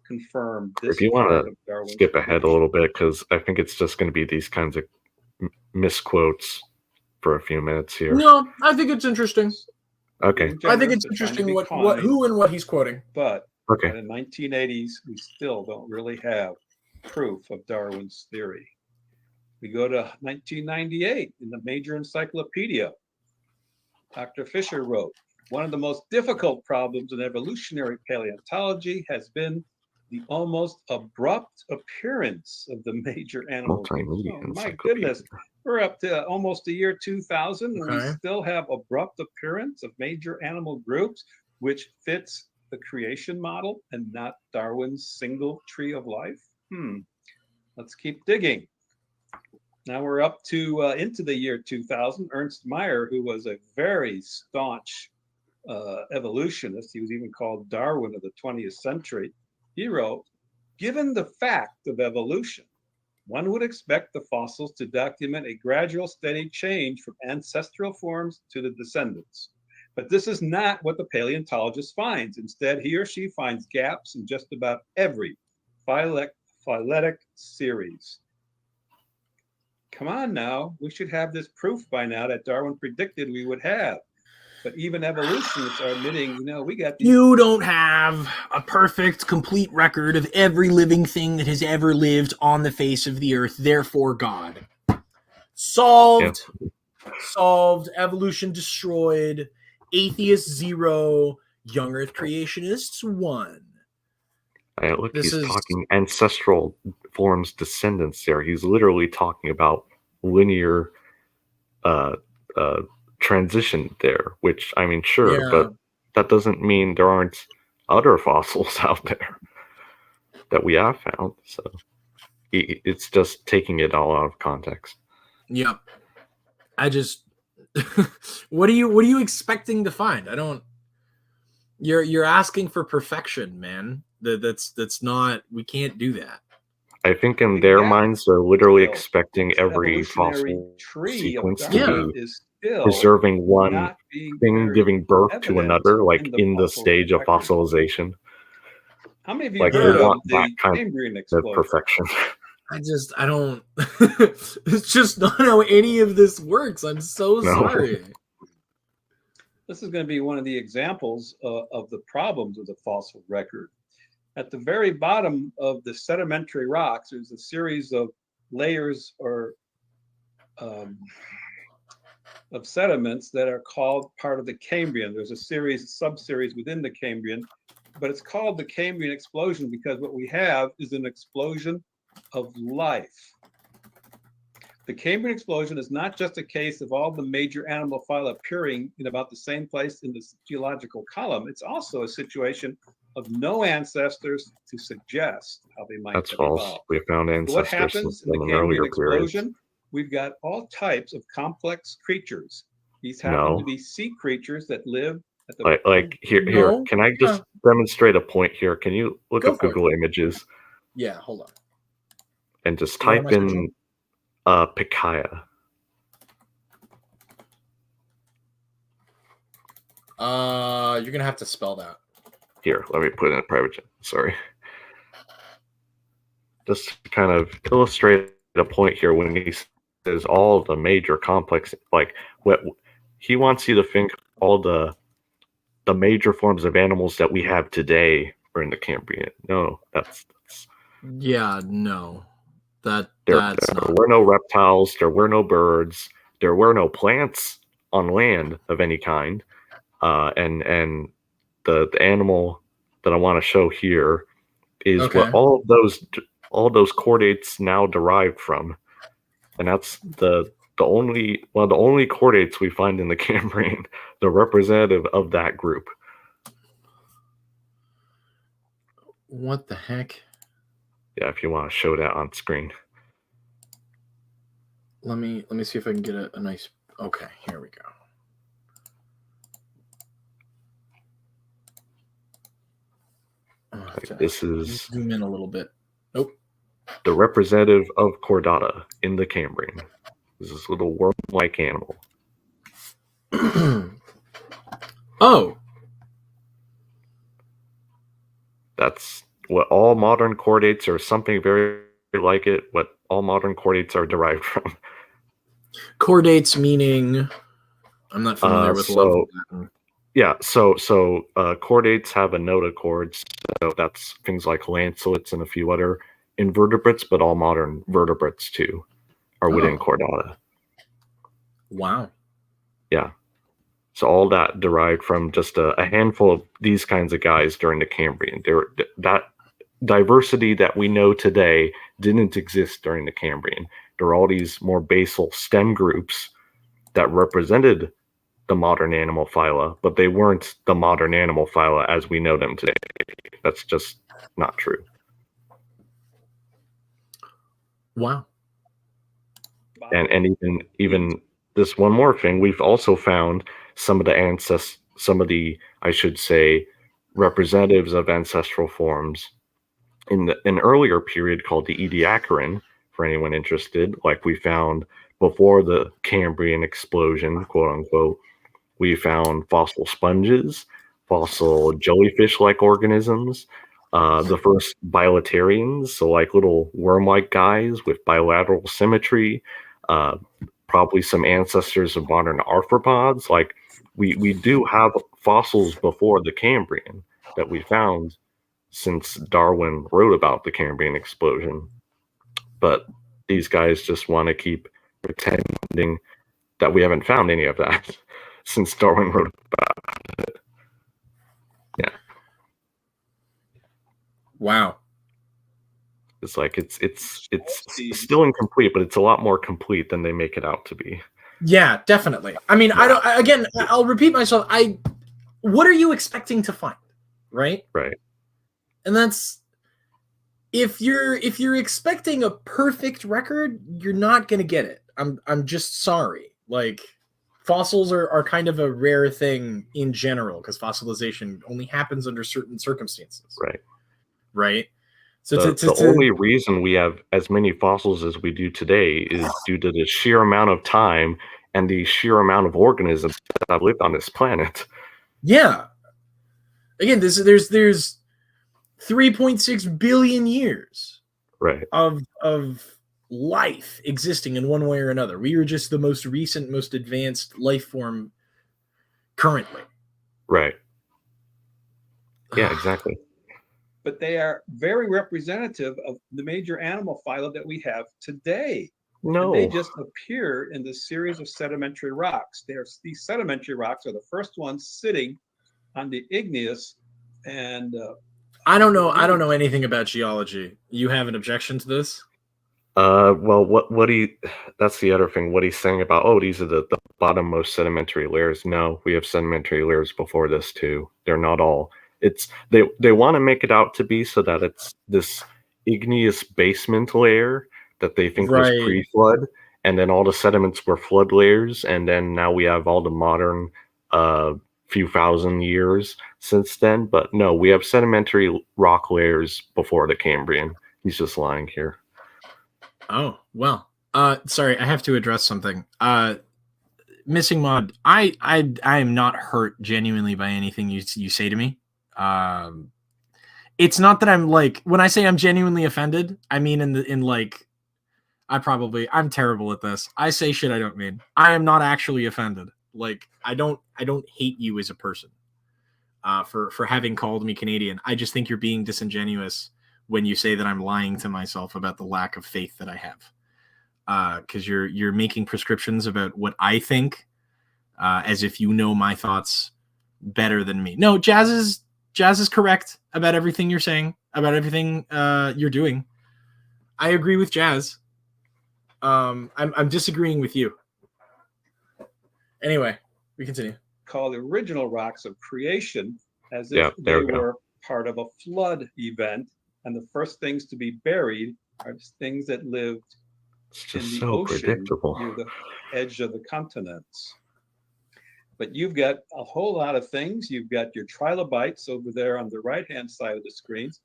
confirm this. If you want to skip ahead a little bit, because I think it's just going to be these kinds of misquotes for a few minutes here. No, I think it's interesting. Okay. I think it's interesting who and what he's quoting. But in the 1980s, we still don't really have proof of Darwin's theory. We go to 1998 in the major encyclopedia. Dr. Fisher wrote, one of the most difficult problems in evolutionary paleontology has been the almost abrupt appearance of the major animal groups. Oh, my goodness, we're up to almost the year 2000, and we still have abrupt appearance of major animal groups, which fits the creation model and not Darwin's single tree of life. Let's keep digging. Now we're up to into the year 2000. Ernst Mayr, who was a very staunch evolutionist, he was even called Darwin of the 20th century, he wrote, given the fact of evolution, One would expect the fossils to document a gradual, steady change from ancestral forms to the descendants. But this is not what the paleontologist finds. Instead, he or she finds gaps in just about every phyletic series. Come on now, we should have this proof by now that Darwin predicted we would have. But even evolutionists are admitting, we got these. You don't have a perfect, complete record of every living thing that has ever lived on the face of the earth. Therefore, God. Solved. Yeah. Solved. Evolution destroyed. Atheists 0. Young Earth creationists 1. Look, he's talking ancestral forms, descendants there. He's literally talking about linear transition there, which, I mean, sure, yeah. But that doesn't mean there aren't other fossils out there that we have found. So it's just taking it all out of context. Yep. I just what are you expecting to find? I don't. You're asking for perfection, man. That's not. We can't do that. I think in their minds, they're literally expecting every fossil sequence to be preserving one thing, giving birth to another, like in the stage of fossilization. How many of you heard of the Cambrian explosion? Perfection. I don't. It's just not how any of this works. I'm so sorry. This is going to be one of the examples of the problems of the fossil record. At the very bottom of the sedimentary rocks, there's a series of layers or of sediments that are called part of the Cambrian. There's a sub-series within the Cambrian, but it's called the Cambrian explosion because what we have is an explosion of life. The Cambrian explosion is not just a case of all the major animal phyla appearing in about the same place in the geological column. It's also a situation of no ancestors to suggest how they might That's false. Evolved. We found ancestors. So what happens in the Cambrian explosion? We've got all types of complex creatures. These happen to be sea creatures that live at the like here. Can I just demonstrate a point here? Can you look up Google Images? Yeah, hold on. And just type in Pikaia. You're gonna have to spell that. Here, let me put it in a private chat. Sorry. Just to kind of illustrate a point here when he says all the major complex, like what he wants you to think all the major forms of animals that we have today are in the Cambrian. No, that's yeah, no. There were no reptiles, there were no birds, there were no plants on land of any kind, and the animal that I want to show here is what all those chordates now derived from, and that's the only chordates we find in the Cambrian, the representative of that group. What the heck? Yeah, if you want to show that on screen. Let me see if I can get a nice. Okay, here we go. This is zoom in a little bit. Nope. The representative of chordata in the Cambrian. This is a little worm-like animal. Oh. That's what all modern chordates, or something very like it, what all modern chordates are derived from. Chordates meaning, I'm not familiar with Latin. Yeah, so chordates have a notochord, so that's things like lancelets and a few other invertebrates, but all modern vertebrates too are within chordata. Wow. Yeah. So all that derived from just a handful of these kinds of guys during the Cambrian. That diversity that we know today didn't exist during the Cambrian. There are all these more basal stem groups that represented the modern animal phyla, but they weren't the modern animal phyla as we know them today. That's just not true. Wow. And even this one more thing, we've also found some of the I should say representatives of ancestral forms in an earlier period called the Ediacaran for anyone interested. Like we found before the Cambrian explosion, quote unquote, we found fossil sponges, fossil jellyfish-like organisms, the first bilaterians, so like little worm-like guys with bilateral symmetry, probably some ancestors of modern arthropods. Like we do have fossils before the Cambrian that we found since Darwin wrote about the Cambrian explosion. But these guys just want to keep pretending that we haven't found any of that since Darwin wrote about it. Yeah. Wow. It's like it's still incomplete, but it's a lot more complete than they make it out to be. Yeah, definitely. I mean, I'll repeat myself. What are you expecting to find? Right? Right. And that's if you're expecting a perfect record, you're not going to get it. I'm just sorry. Like fossils are kind of a rare thing in general because fossilization only happens under certain circumstances. Right. Right. So the only reason we have as many fossils as we do today is due to the sheer amount of time and the sheer amount of organisms that have lived on this planet. Yeah. Again, there's 3.6 billion years of life existing in one way or another. We are just the most recent, most advanced life form currently. Right. Yeah, exactly. But they are very representative of the major animal phyla that we have today. No. And they just appear in this series of sedimentary rocks. These sedimentary rocks are the first ones sitting on the igneous and I don't know anything about geology. You have an objection to this? Well, that's the other thing. What he's saying about, these are the bottommost sedimentary layers. No, we have sedimentary layers before this too. They're not all. They want to make it out to be so that it's this igneous basement layer that they think was pre-flood, and then all the sediments were flood layers, and then now we have all the modern few thousand years since then. But no, we have sedimentary rock layers before the Cambrian. He's just lying here. Oh, well. Sorry, I have to address something. Missing Mod, I am not hurt genuinely by anything you say to me. It's not that I'm like, when I say I'm genuinely offended, I mean I'm terrible at this. I say shit I don't mean. I am not actually offended. Like I don't hate you as a person for having called me Canadian. I just think you're being disingenuous when you say that I'm lying to myself about the lack of faith that I have. Because you're making prescriptions about what I think as if you know my thoughts better than me. No, Jazz is correct about everything you're saying, about everything you're doing. I agree with Jazz. I'm disagreeing with you. Anyway, we continue. Called the original rocks of creation, as if they were part of a flood event, and the first things to be buried are things that lived in the ocean near the edge of the continents. But you've got a whole lot of things. You've got your trilobites over there on the right-hand side of the screens.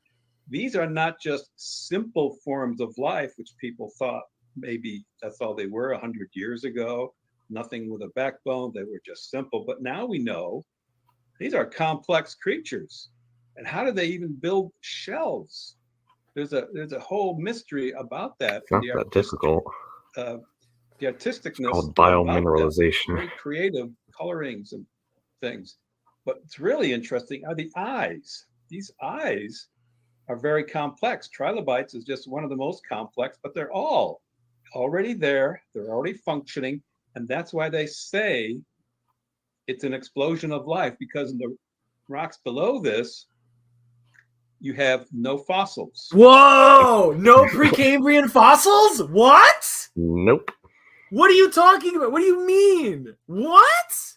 These are not just simple forms of life, which people thought maybe that's all they were 100 years ago. Nothing with a backbone. They were just simple. But now we know these are complex creatures. And how do they even build shells? There's a whole mystery about that. It's not that difficult. The artisticness. It's called biomineralization. Very creative colorings and things. But it's really interesting are the eyes. These eyes are very complex. Trilobites is just one of the most complex, but they're all already there. They're already functioning. And that's why they say it's an explosion of life, because in the rocks below this, you have no fossils. Whoa! No Precambrian fossils? What? Nope. What are you talking about? What do you mean? What?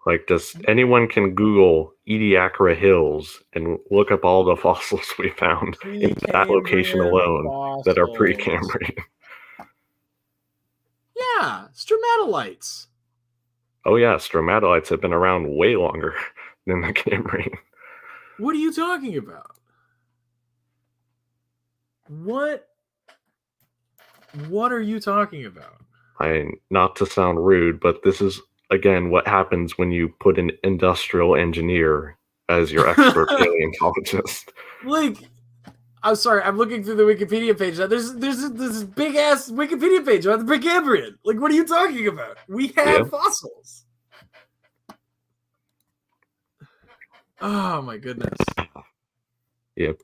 Like, anyone can Google Ediacara Hills and look up all the fossils we found in that location alone that are Precambrian. Yeah, stromatolites. Oh yeah, stromatolites have been around way longer than the Cambrian. What are you talking about? What What are you talking about? Not to sound rude, but this is again what happens when you put an industrial engineer as your expert paleontologist. Like, I'm sorry, I'm looking through the Wikipedia page now. There's this big ass Wikipedia page about the Precambrian. Like, what are you talking about? We have fossils. Oh my goodness. Yep.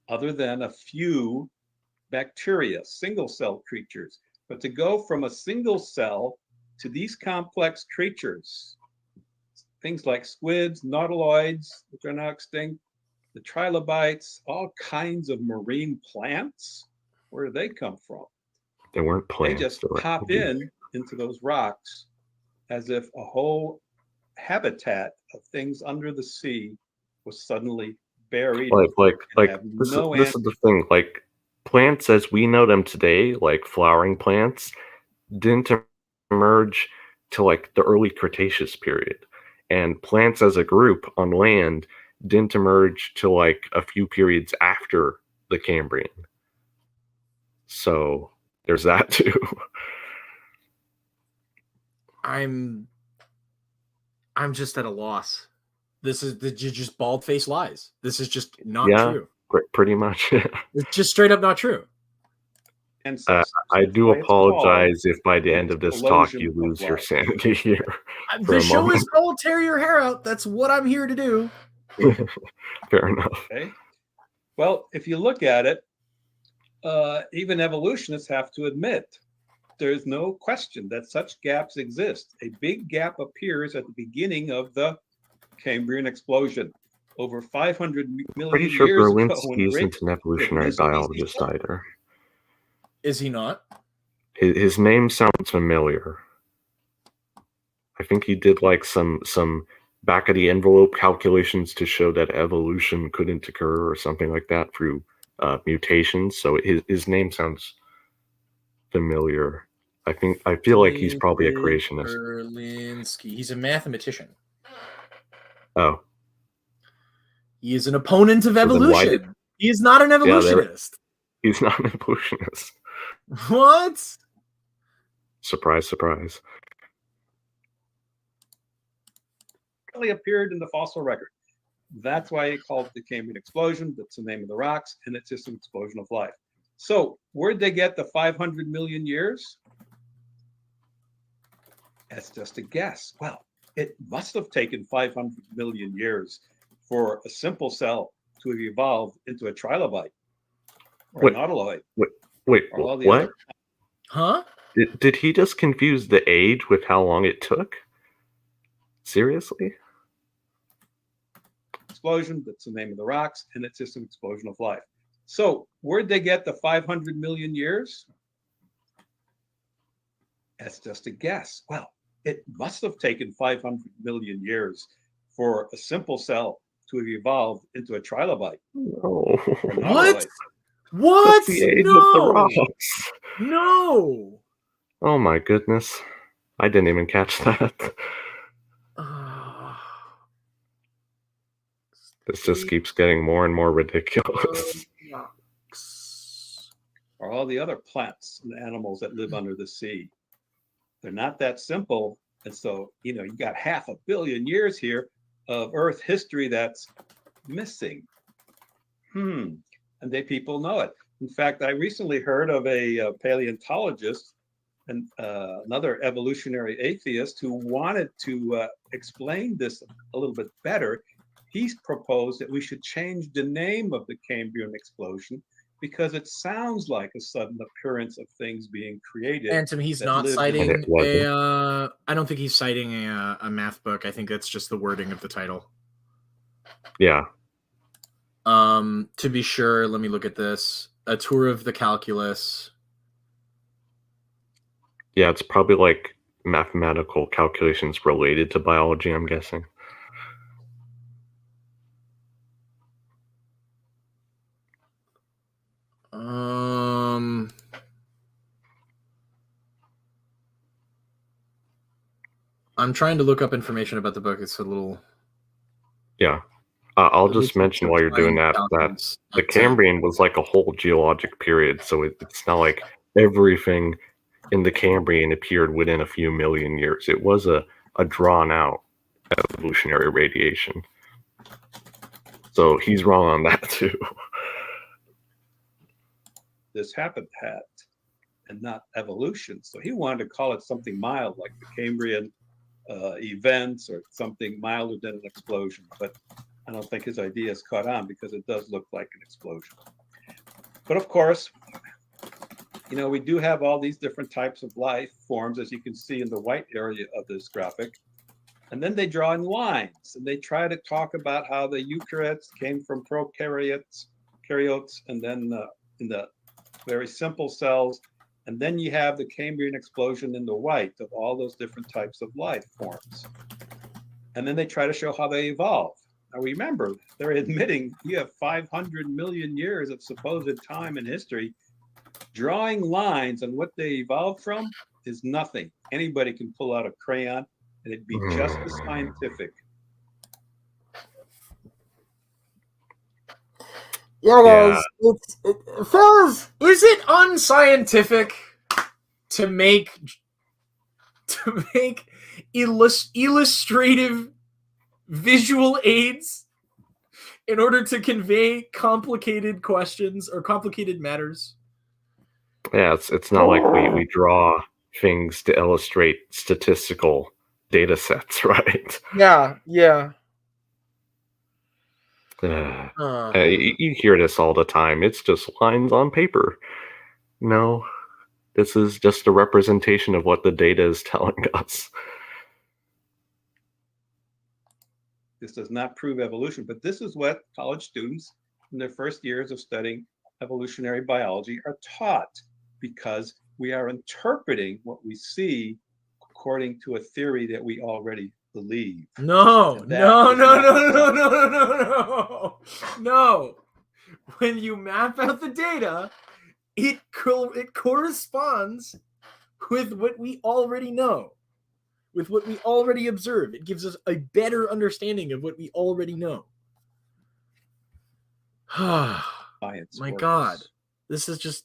Other than a few bacteria, single cell creatures. But to go from a single cell to these complex creatures, things like squids, nautiloids, which are now extinct, the trilobites, all kinds of marine plants, where do they come from? They weren't plants. They just pop into those rocks as if a whole habitat of things under the sea was suddenly buried. This is the thing. Like, plants as we know them today, like flowering plants, didn't emerge till like the early Cretaceous period, and plants as a group on land didn't emerge till like a few periods after the Cambrian. So there's that too. I'm just at a loss. This is just bald-faced lies. This is just not true. Pretty much. It's just straight up not true. And I do apologize if by the end of this talk you lose your sanity here. The show is called Tear Your Hair Out. That's what I'm here to do. Fair enough. Okay. Well, if you look at it, even evolutionists have to admit there's no question that such gaps exist. A big gap appears at the beginning of the Cambrian explosion. Over 500 million Pretty sure years Berlinski isn't an evolutionary biologist either. Is he not? His name sounds familiar. I think he did like some back of the envelope calculations to show that evolution couldn't occur or something like that through mutations. So his name sounds familiar. I feel like he's probably a creationist. Berlinski. He's a mathematician. Oh. He is an opponent of evolution. He is not an evolutionist. He's not an evolutionist. What? Surprise, surprise. It appeared in the fossil record. That's why it called it the Cambrian explosion. That's the name of the rocks, and it's just an explosion of life. So where'd they get the 500 million years? That's just a guess. Well, it must have taken 500 million years for a simple cell to have evolved into a trilobite or a nautiloid. Wait, what? Huh? Did he just confuse the age with how long it took? Seriously? Explosion, that's the name of the rocks, and it's just an explosion of life. So where'd they get the 500 million years? That's just a guess. Well, it must have taken 500 million years for a simple cell to have evolved into a trilobite. No. What? What? That's the age of the rocks. No. Oh my goodness. I didn't even catch that. This just keeps getting more and more ridiculous. Or all the other plants and animals that live under the sea. They're not that simple. And so, you got 500 million years here of Earth history that's missing. And people know it. In fact, I recently heard of a paleontologist and another evolutionary atheist who wanted to explain this a little bit better. He's proposed that we should change the name of the Cambrian explosion because it sounds like a sudden appearance of things being created. And to me, he's not citing I don't think he's citing a math book. I think that's just the wording of the title. Yeah. To be sure, let me look at this. A tour of the calculus. Yeah, it's probably like mathematical calculations related to biology, I'm guessing. I'm trying to look up information about the book. It's a little... Yeah. I'll just mention while you're doing that the Cambrian was like a whole geologic period, so it's not like everything in the Cambrian appeared within a few million years. It was a drawn out evolutionary radiation. So he's wrong on that too. This habitat and not evolution. So he wanted to call it something mild, like the Cambrian events or something milder than an explosion. But I don't think his idea is caught on because it does look like an explosion. But of course, you know, we do have all these different types of life forms, as you can see in the white area of this graphic. And then they draw in lines and they try to talk about how the eukaryotes came from prokaryotes, and then in the very simple cells. And then you have the Cambrian explosion in the white of all those different types of life forms. And then they try to show how they evolve. Now remember, they're admitting you have 500 million years of supposed time in history. Drawing lines on what they evolved from is nothing. Anybody can pull out a crayon and it'd be just as scientific. Yeah, guys, fellas, is it unscientific to make illustrative visual aids in order to convey complicated questions or complicated matters? Yeah, it's not like we draw things to illustrate statistical data sets, right? Yeah. You hear this all the time. It's just lines on paper. No, this is just a representation of what the data is telling us. This does not prove evolution, but this is what college students in their first years of studying evolutionary biology are taught, because we are interpreting what we see according to a theory that we already believe. No. When you map out the data, it corresponds with what we already know, with what we already observe. It gives us a better understanding of what we already know. My God, this is just...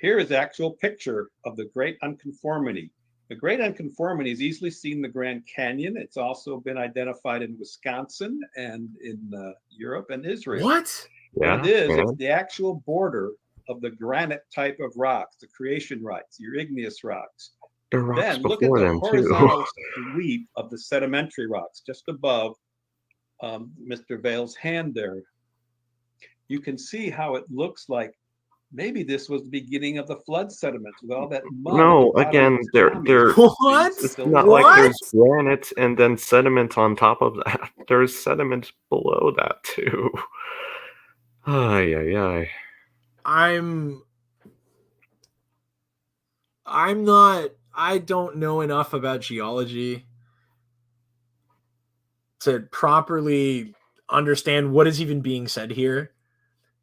Here is actual picture of the Great Unconformity. The Great Unconformity is easily seen in the Grand Canyon. It's also been identified in Wisconsin and in Europe and Israel. What? What it is, it's the actual border of the granite type of rocks, the creation rocks, your igneous rocks. The rocks then look at before the them, horizontal too. sweep of the sedimentary rocks just above Mr. Vale's hand there. You can see how it looks like maybe this was the beginning of the flood sediments with all that mud. No, again, what? It's not like there's granite and then sediment on top of that. There's sediment below that too. Ay. I don't know enough about geology to properly understand what is even being said here.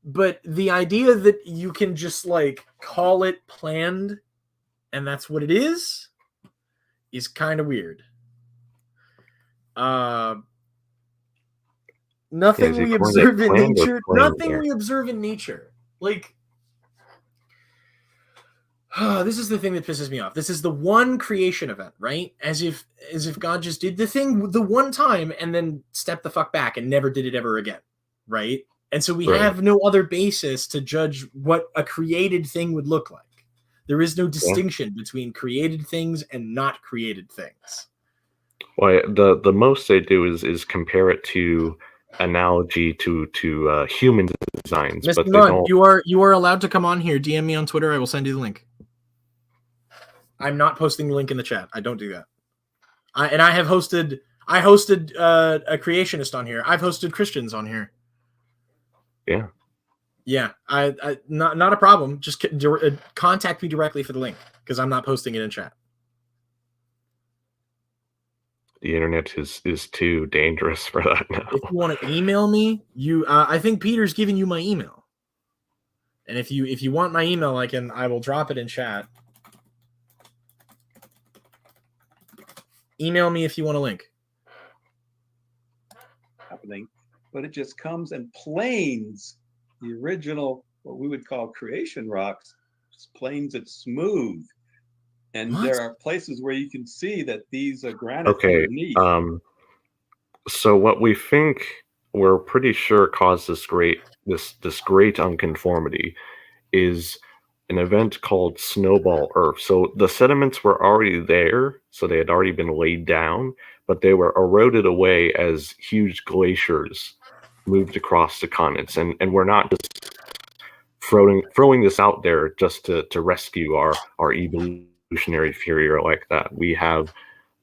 But the idea that you can just like call it planned and that's what it is kind of weird. Nothing we observe in nature. Nothing we observe in nature. Like, this is the thing that pisses me off. This is the one creation event, right? As if God just did the thing the one time and then stepped the fuck back and never did it ever again, right? And so we have no other basis to judge what a created thing would look like. There is no distinction between created things and not created things. Well, the most they do is compare it to analogy to human designs. Mr. But Munn, you are allowed to come on here. DM me on Twitter. I will send you the link. I'm not posting the link in the chat. I don't do that. I hosted a creationist on here. I've hosted Christians on here. Yeah. I not a problem. Just contact me directly for the link because I'm not posting it in chat. The internet is too dangerous for that now. If you want to email me, I think Peter's giving you my email. And if you want my email, I will drop it in chat. Email me if you want a link. Happening. but it just comes and planes the original, what we would call creation rocks, just planes it smooth. And there are places where you can see that these are granite underneath. So what we think, we're pretty sure caused this great unconformity is an event called snowball Earth. So the sediments were already there, so they had already been laid down, but they were eroded away as huge glaciers moved across the continents. And we're not just throwing this out there just to rescue our evolutionary theory or like that. We have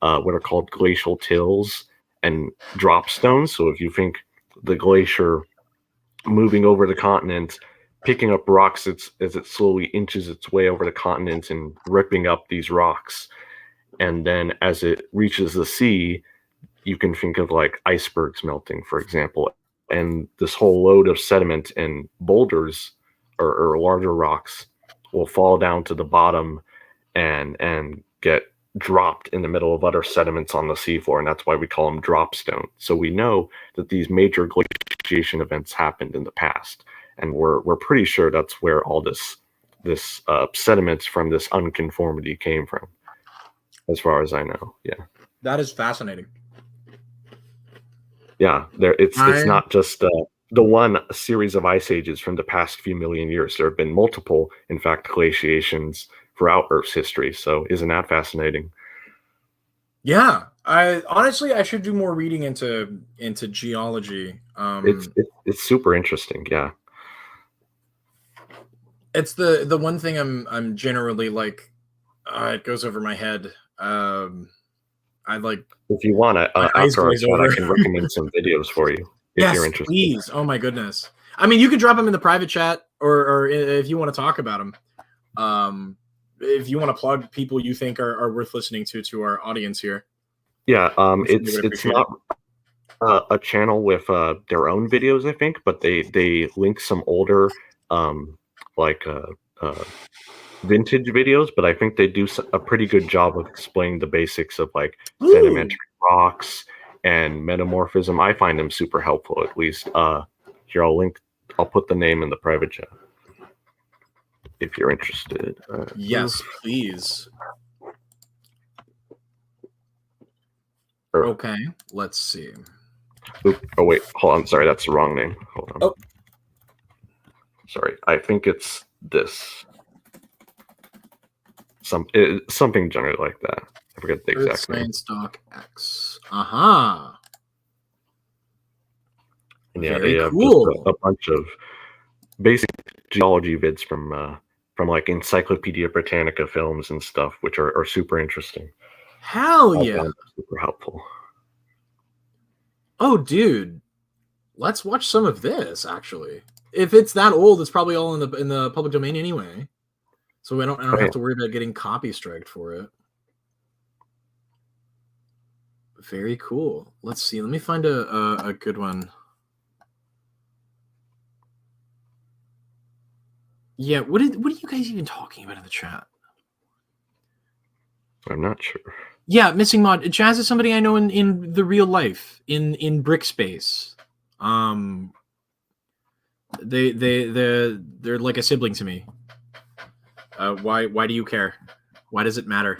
what are called glacial tills and drop stones. So if you think the glacier moving over the continent, picking up rocks as it slowly inches its way over the continent and ripping up these rocks. And then as it reaches the sea, you can think of like icebergs melting, for example. And this whole load of sediment and boulders or larger rocks will fall down to the bottom and get dropped in the middle of other sediments on the seafloor, and that's why we call them drop stones. So we know that these major glaciation events happened in the past, and we're pretty sure that's where all this sediments from this unconformity came from, as far as I know. Yeah, that is fascinating. Yeah, it's not just the one series of ice ages from the past few million years. There have been multiple, in fact, glaciations throughout Earth's history. So isn't that fascinating? Yeah, I should do more reading into geology. It's super interesting. Yeah, it's the one thing I'm generally like, it goes over my head. I like. If you want to, after our chat, I can recommend some videos for you if you're interested. Please. Oh my goodness. I mean, you can drop them in the private chat, or if you want to talk about them. If you want to plug people you think are worth listening to our audience here. Yeah, it's not a channel with their own videos, I think, but they link some older vintage videos, but I think they do a pretty good job of explaining the basics of like sedimentary rocks and metamorphism. I find them super helpful, at least. Here, I'll put the name in the private chat if you're interested. Yes, please. Okay, let's see. Oh wait, hold on. Sorry, that's the wrong name. Hold on. Oh. Sorry, I think it's this. Something generally like that. I forget the exact name. Science Doc X. Aha. And yeah, they have just a bunch of basic geology vids from like Encyclopedia Britannica films and stuff, which are super interesting. Hell yeah. Super helpful. Oh, dude. Let's watch some of this, actually. If it's that old, it's probably all in the public domain anyway. So I don't have to worry about getting copy striked for it. Very cool. Let's see. Let me find a good one. Yeah, what are you guys even talking about in the chat? I'm not sure. Yeah, Missing Mod. Chaz is somebody I know in the real life, in brick space. They're like a sibling to me. Why do you care? Why does it matter?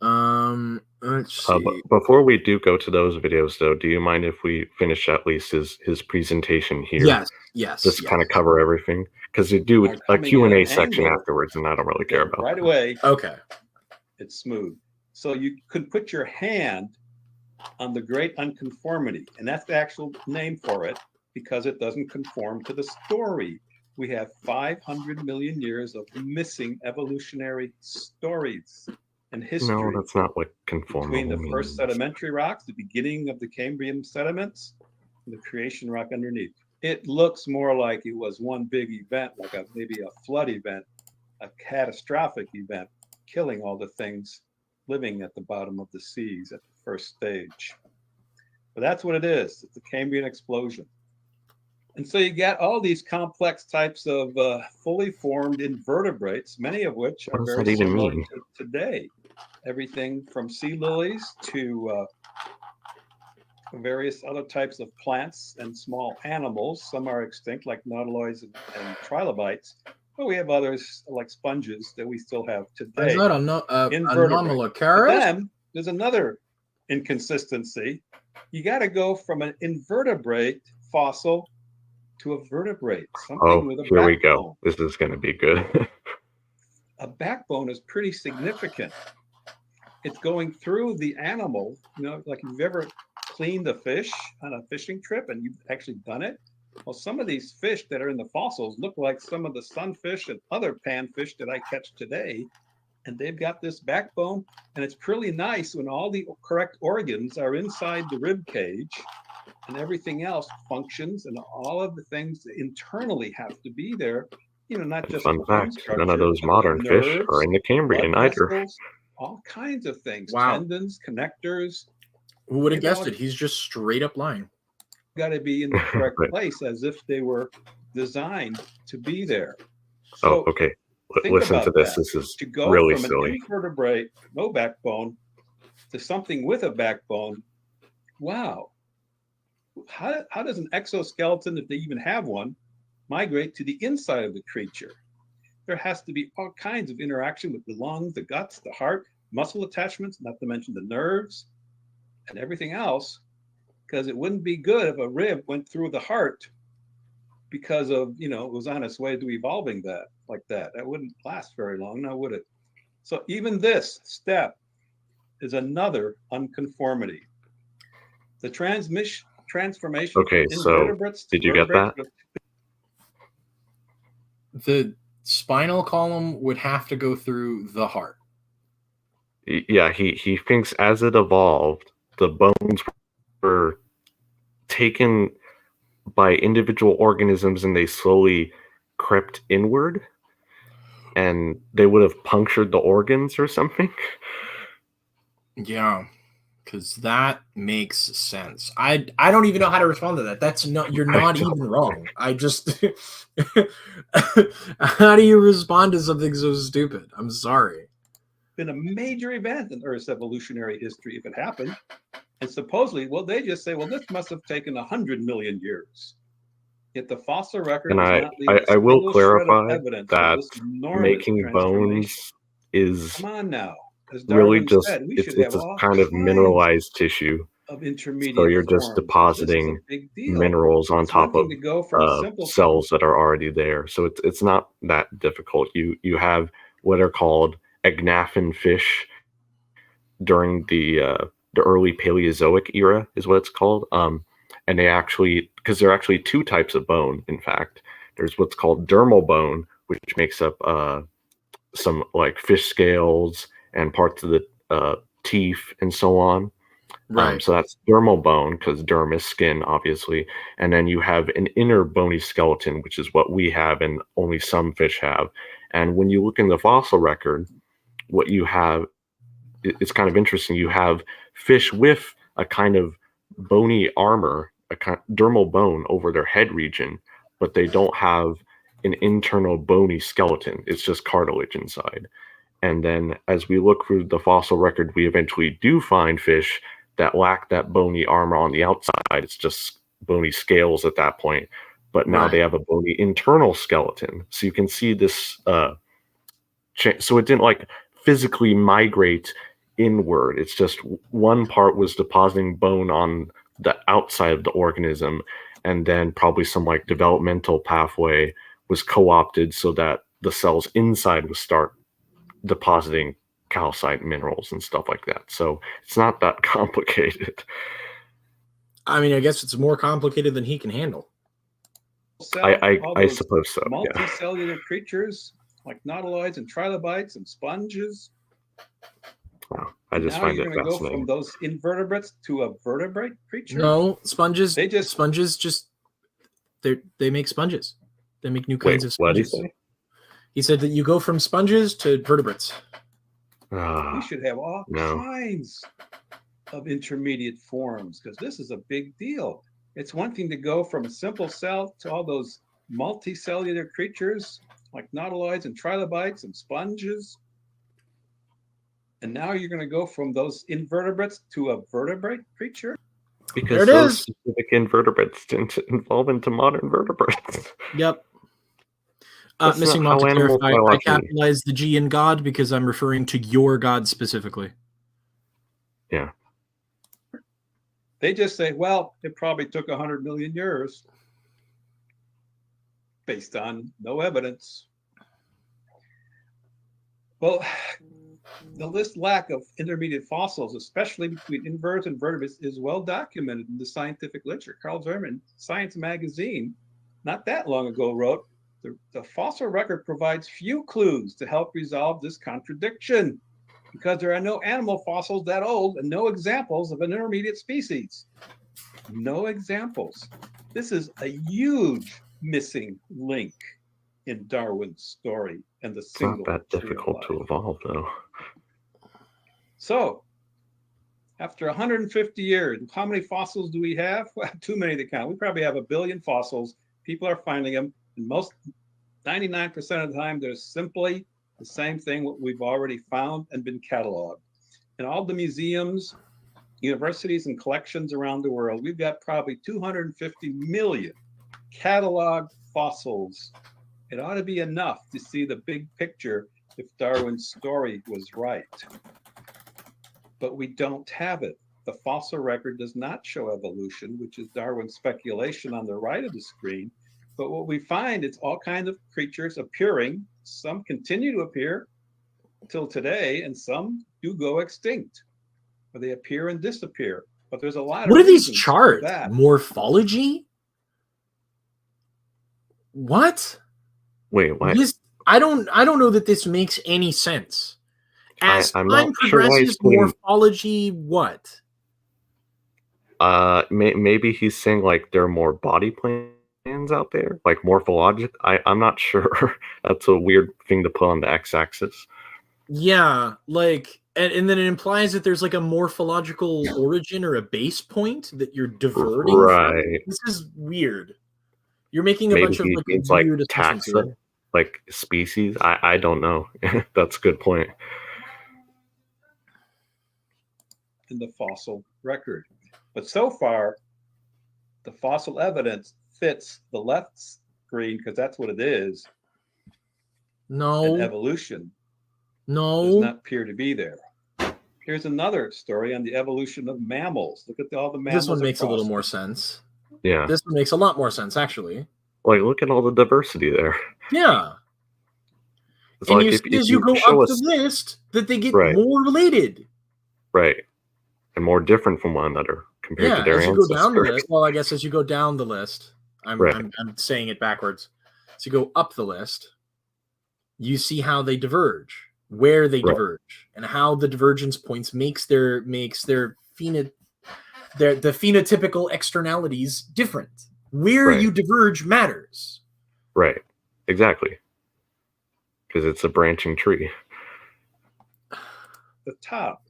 Let's see. Before we do go to those videos, though, do you mind if we finish at least his presentation here? Yes. Just kind of cover everything, because they do a Q&A section afterwards, and I don't really care about right that. away. Okay. It's smooth. So you could put your hand on the great unconformity, and that's the actual name for it, because it doesn't conform to the story. We have 500 million years of missing evolutionary stories and history. No, that's not what conformal between the means. First sedimentary rocks, the beginning of the Cambrian sediments, and the creation rock underneath. It looks more like it was one big event, like maybe a flood event, a catastrophic event, killing all the things living at the bottom of the seas at the first stage. But that's what it is. It's a Cambrian explosion. And so you get all these complex types of fully formed invertebrates, many of which are very similar to today. Everything from sea lilies to various other types of plants and small animals. Some are extinct, like nautiloids and trilobites, but we have others like sponges that we still have today. Is that But then there's another inconsistency. You got to go from an invertebrate fossil to a vertebrate, something with a here backbone. We go. This is going to be good. A backbone is pretty significant. It's going through the animal, like if you've ever cleaned a fish on a fishing trip and you've actually done it. Well, some of these fish that are in the fossils look like some of the sunfish and other panfish that I catch today. And they've got this backbone, and it's pretty nice when all the correct organs are inside the rib cage and everything else functions, and all of the things that internally have to be there, not just fun fact, none of those modern fish are in the Cambrian either. All kinds of things, wow. Tendons, connectors. Who would have guessed it? He's just straight up lying. Got to be in the correct place, as if they were designed to be there. So, okay. Listen to this. This is to go really from silly. An invertebrate, no backbone, to something with a backbone. Wow. How does an exoskeleton, if they even have one, migrate to the inside of the creature? There has to be all kinds of interaction with the lungs, the guts, the heart, muscle attachments, not to mention the nerves and everything else, because it wouldn't be good if a rib went through the heart because of, it was on its way to evolving that like that. That wouldn't last very long, now would it? So even this step is another unconformity. The transformation. Okay, so did you get that? The spinal column would have to go through the heart. Yeah, he thinks as it evolved, the bones were taken by individual organisms and they slowly crept inward, and they would have punctured the organs or something. Yeah, because that makes sense. I don't even know how to respond to that. That's not, you're not even wrong. I just how do you respond to something so stupid? I'm sorry. Been a major event in Earth's evolutionary history if it happened. And supposedly, they just say, this must have taken 100 million years. Yet the fossil record does not leave I will clarify that making bones is come on now. really just it's a kind of mineralized tissue. Of intermediate so you're just depositing minerals on top of cells that are already there. So it's not that difficult. You have what are called agnathan fish during the early Paleozoic era is what it's called. And they actually, because there are actually two types of bone, in fact. There's what's called dermal bone, which makes up some like fish scales and parts of the teeth and so on. Right. So that's dermal bone, because derm is skin, obviously. And then you have an inner bony skeleton, which is what we have and only some fish have. And when you look in the fossil record, what you have, it's kind of interesting. You have fish with a kind of bony armor, a kind of dermal bone over their head region, but they don't have an internal bony skeleton. It's just cartilage inside. And then as we look through the fossil record, we eventually do find fish that lack that bony armor on the outside. It's just bony scales at that point. But now they have a bony internal skeleton. So you can see this. So it didn't like physically migrate inward. It's just one part was depositing bone on the outside of the organism, and then probably some like developmental pathway was co-opted so that the cells inside would start depositing calcite minerals and stuff like that. So it's not that complicated. I mean, I guess it's more complicated than he can handle. I suppose so. Multicellular creatures like nautiloids and trilobites and sponges. Wow, I just find it fascinating. Go from those invertebrates to a vertebrate creature? No, sponges. They make sponges. They make new kinds of sponges. What did he say? He said that you go from sponges to vertebrates. We should have all kinds of intermediate forms, because this is a big deal. It's one thing to go from a simple cell to all those multicellular creatures like nautiloids and trilobites and sponges. And now you're going to go from those invertebrates to a vertebrate creature? Because those specific invertebrates didn't evolve into modern vertebrates. Yep. Missing Moth to clarify, I capitalized the G in God because I'm referring to your God specifically. Yeah. They just say, well, it probably took 100 million years based on no evidence. Well, this lack of intermediate fossils, especially between invertebrates and vertebrates, is well documented in the scientific literature. Carl Zimmerman, Science magazine, not that long ago, wrote, the fossil record provides few clues to help resolve this contradiction because there are no animal fossils that old and no examples of an intermediate species. No examples. This is a huge missing link in Darwin's story and the single. It's not that difficult to evolve, though. So, after 150 years, how many fossils do we have? Well, too many to count. We probably have 1 billion fossils. People are finding them. And 99% of the time, they're simply the same thing what we've already found and been cataloged. In all the museums, universities, and collections around the world, we've got probably 250 million cataloged fossils. It ought to be enough to see the big picture if Darwin's story was right. But we don't have it. The fossil record does not show evolution, which is Darwin's speculation on the right of the screen. But what we find, it's all kinds of creatures appearing. Some continue to appear until today, and some do go extinct, or they appear and disappear. But there's a lot of what are these reasons charts? for that. Morphology? What? Wait, what? I don't know that this makes any sense. As I'm time not sure progresses, morphology, what? Maybe he's saying like there are more body plans out there, like morphologic. I'm not sure. That's a weird thing to put on the x-axis. Yeah, like, and then it implies that there's like a morphological origin or a base point that you're diverting. Right. From. This is weird. You're making a Maybe bunch of like it's weird like assumptions taxa, here. like species. I don't know. That's a good point. In the fossil record. But so far, the fossil evidence fits the left screen because that's what it is. No. And evolution does not appear to be there. Here's another story on the evolution of mammals. Look at all the mammals. This one makes a little more sense. Yeah. This one makes a lot more sense, actually. Like, look at all the diversity there. Yeah. It's and like you see as you go up the list that they get more related. Right. And more different from one another compared to their as ancestors. You go down the list, well, I guess as you go down the list, I'm saying it backwards. So you go up the list, you see how they diverge, where they diverge, and how the divergence points makes their the phenotypical externalities different. Where you diverge matters. Right. Exactly. Because it's a branching tree. The top.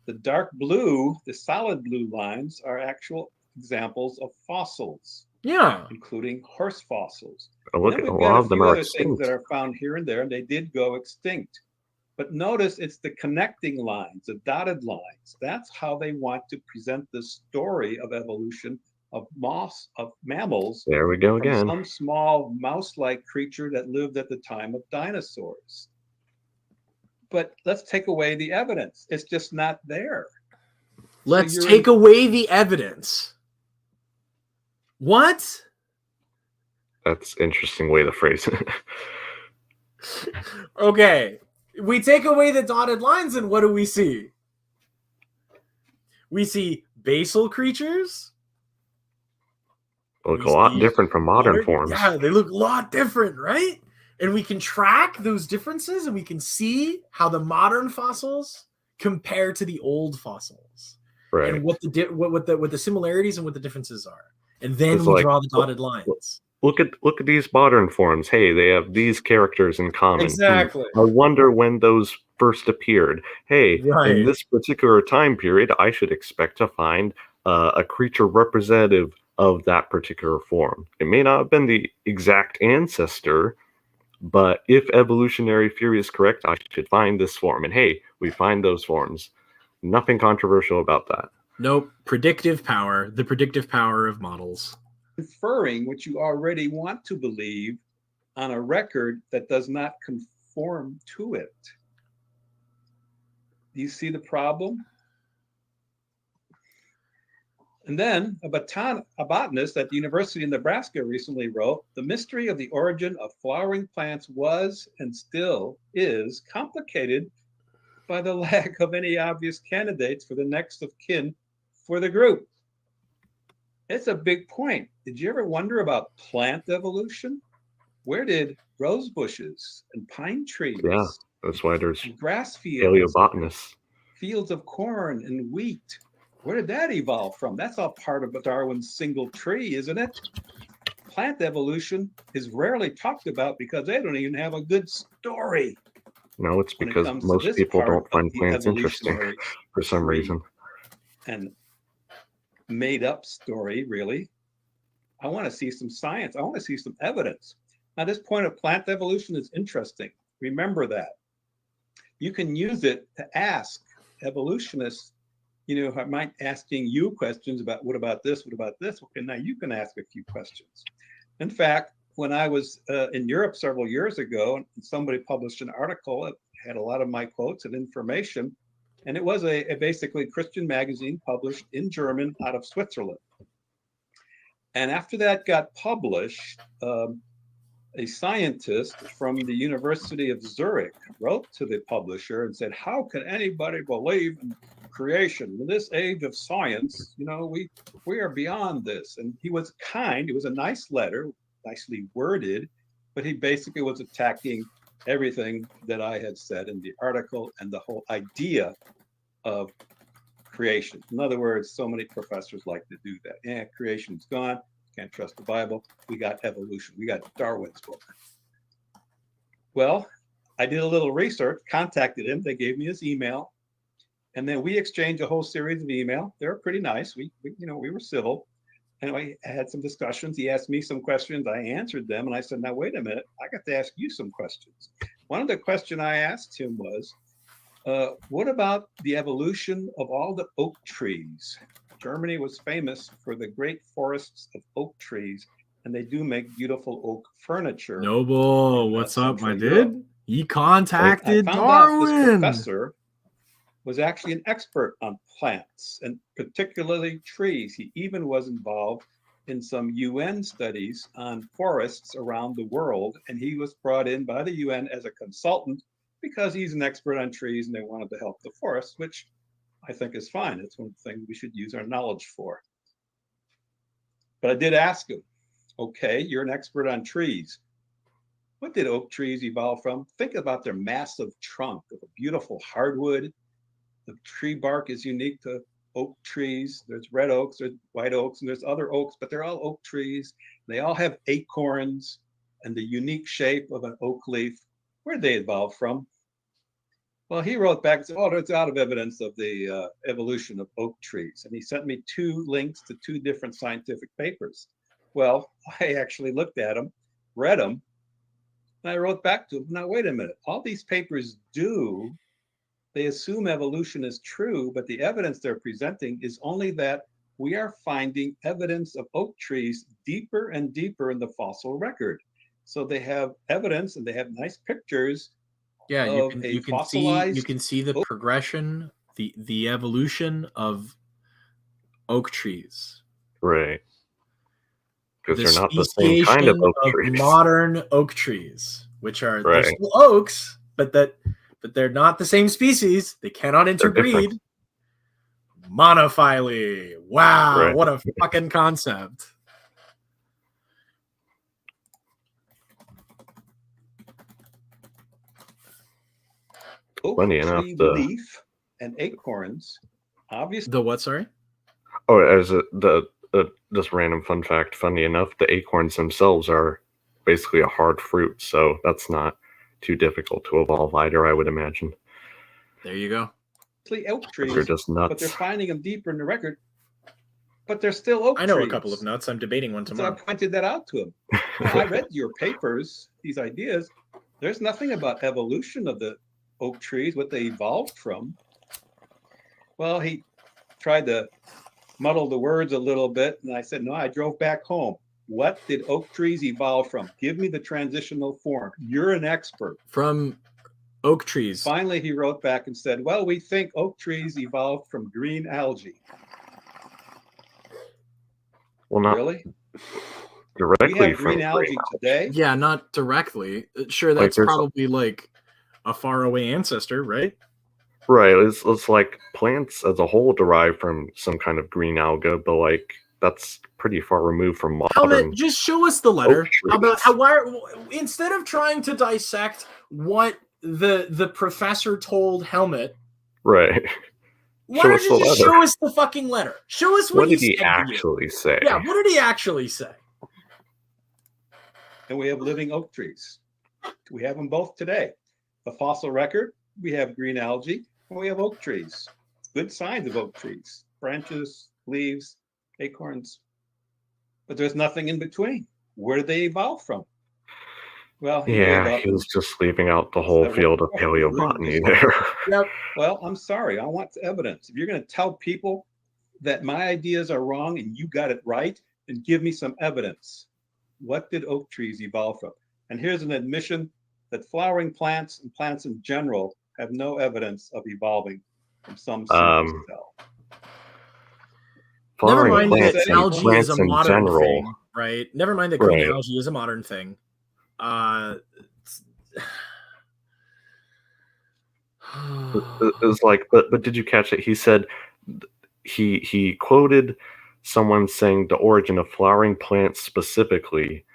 The dark blue, the solid blue lines are actual examples of fossils. Yeah. Including horse fossils. Oh, look, a lot of them are extinct. Things that are found here and there, and they did go extinct. But notice it's the connecting lines, the dotted lines. That's how they want to present the story of evolution of mammals. There we go again. Some small mouse-like creature that lived at the time of dinosaurs. But let's take away the evidence. It's just not there. Let's take away the evidence. What? That's an interesting way to phrase it. Okay. We take away the dotted lines, and what do we see? We see basal creatures. Look a lot different from modern forms. Yeah, they look a lot different, right? And we can track those differences, and we can see how the modern fossils compare to the old fossils, right? And what the similarities and what the differences are, and then we draw the dotted lines. Look at these modern forms. Hey, they have these characters in common. Exactly. I wonder when those first appeared. Hey, in this particular time period, I should expect to find a creature representative of that particular form. It may not have been the exact ancestor, but if evolutionary theory is correct, I should find this form. And hey, we find those forms. Nothing controversial about that. Nope. Predictive power. The predictive power of models. Inferring what you already want to believe on a record that does not conform to it. Do you see the problem? And then a botanist at the University of Nebraska recently wrote, the mystery of the origin of flowering plants was and still is complicated by the lack of any obvious candidates for the next of kin for the group. It's a big point. Did you ever wonder about plant evolution? Where did rose bushes and pine trees? Yeah, that's why there's grass fields, paleobotanists, fields of corn and wheat. Where did that evolve from? That's all part of Darwin's single tree, isn't it? Plant evolution is rarely talked about because they don't even have a good story. No, it's because most people don't find plants interesting for some reason. And made up story, really. I want to see some science. I want to see some evidence. Now, this point of plant evolution is interesting. Remember that. You can use it to ask evolutionists, I might asking you questions about what about this, what about this? Okay, now you can ask a few questions. In fact, when I was in Europe several years ago, somebody published an article that had a lot of my quotes and information, and it was a basically Christian magazine published in German out of Switzerland. And after that got published, a scientist from the University of Zurich wrote to the publisher and said, how can anybody believe in creation? In this age of science, we are beyond this. And he was kind. It was a nice letter, nicely worded, but he basically was attacking everything that I had said in the article and the whole idea of creation. In other words, so many professors like to do that. Yeah, creation's gone. Can't trust the Bible. We got evolution. We got Darwin's book. Well, I did a little research, contacted him. They gave me his email. And then we exchanged a whole series of email. They were pretty nice. We were civil. And I had some discussions. He asked me some questions. I answered them. And I said, now, wait a minute. I got to ask you some questions. One of the questions I asked him was, what about the evolution of all the oak trees? Germany was famous for the great forests of oak trees, and they do make beautiful oak furniture. Noble, what's up, my dude? He contacted I found Darwin. Out this professor was actually an expert on plants and particularly trees. He even was involved in some UN studies on forests around the world, and he was brought in by the UN as a consultant because he's an expert on trees and they wanted to help the forests, which I think is fine. It's one thing we should use our knowledge for. But I did ask him, okay, you're an expert on trees. What did oak trees evolve from? Think about their massive trunk of a beautiful hardwood. The tree bark is unique to oak trees. There's red oaks, there's white oaks, and there's other oaks, but they're all oak trees. They all have acorns and the unique shape of an oak leaf. Where did they evolve from? Well, he wrote back and said, oh, there's a lot of evidence of the evolution of oak trees. And he sent me 2 links to 2 different scientific papers. Well, I actually looked at them, read them, and I wrote back to him, now, wait a minute. All these papers they assume evolution is true, but the evidence they're presenting is only that we are finding evidence of oak trees deeper and deeper in the fossil record. So they have evidence and they have nice pictures. Yeah, you can see the progression, the evolution of oak trees. Right. Because they're not the same kind of oak trees. Modern oak trees, which are they're still oaks, but they're not the same species. They cannot interbreed. Monophyly. Wow, what a fucking concept. Funny enough, the leaf and acorns, obviously. The what? Sorry. Oh, as this random fun fact. Funny enough, the acorns themselves are basically a hard fruit, so that's not too difficult to evolve either, I would imagine. There you go. Oak trees, they're just nuts. But they're finding them deeper in the record. But they're still oak trees. I know a couple of nuts. I'm debating one tomorrow. So I pointed that out to him. I read your papers, these ideas. There's nothing about evolution of the oak trees, what they evolved from. Well, he tried to muddle the words a little bit, and I said, no, I drove back home. What did oak trees evolve from? Give me the transitional form. You're an expert. From oak trees. Finally, he wrote back and said, well, we think oak trees evolved from green algae. Well, not really? Directly we have from green algae today. Yeah, not directly. Sure, Like, that's probably like a faraway ancestor, right? Right. It's like plants as a whole derive from some kind of green alga, but like that's pretty far removed from modern. Helmet, just show us the letter. How about instead of trying to dissect what the professor told Helmet, right? Why don't you just show us the fucking letter? Show us what did he actually say? Yeah, what did he actually say? And we have living oak trees. We have them both today. The fossil record, we have green algae, and we have oak trees. Good signs of oak trees. Branches, leaves, acorns. But there's nothing in between. Where did they evolve from? Well, he was just leaving out the whole field of paleobotany there. Yep. Well, I'm sorry. I want evidence. If you're going to tell people that my ideas are wrong and you got it right, then give me some evidence. What did oak trees evolve from? And here's an admission that flowering plants and plants in general have no evidence of evolving from some single cell. Never mind that algae is a modern thing, right? Never mind that green algae is a modern thing. It was like, but did you catch it? He said he quoted someone saying the origin of flowering plants specifically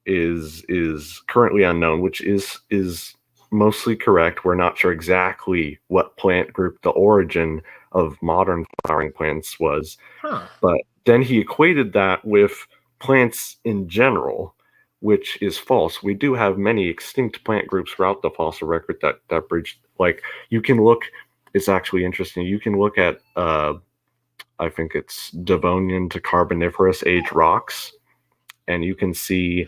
is currently unknown, which is mostly correct. We're not sure exactly what plant group the origin of modern flowering plants was, but then he equated that with plants in general, which is false. We do have many extinct plant groups throughout the fossil record that bridge. Like, you can look, it's actually interesting. You can look at, I think it's Devonian to Carboniferous age rocks, and you can see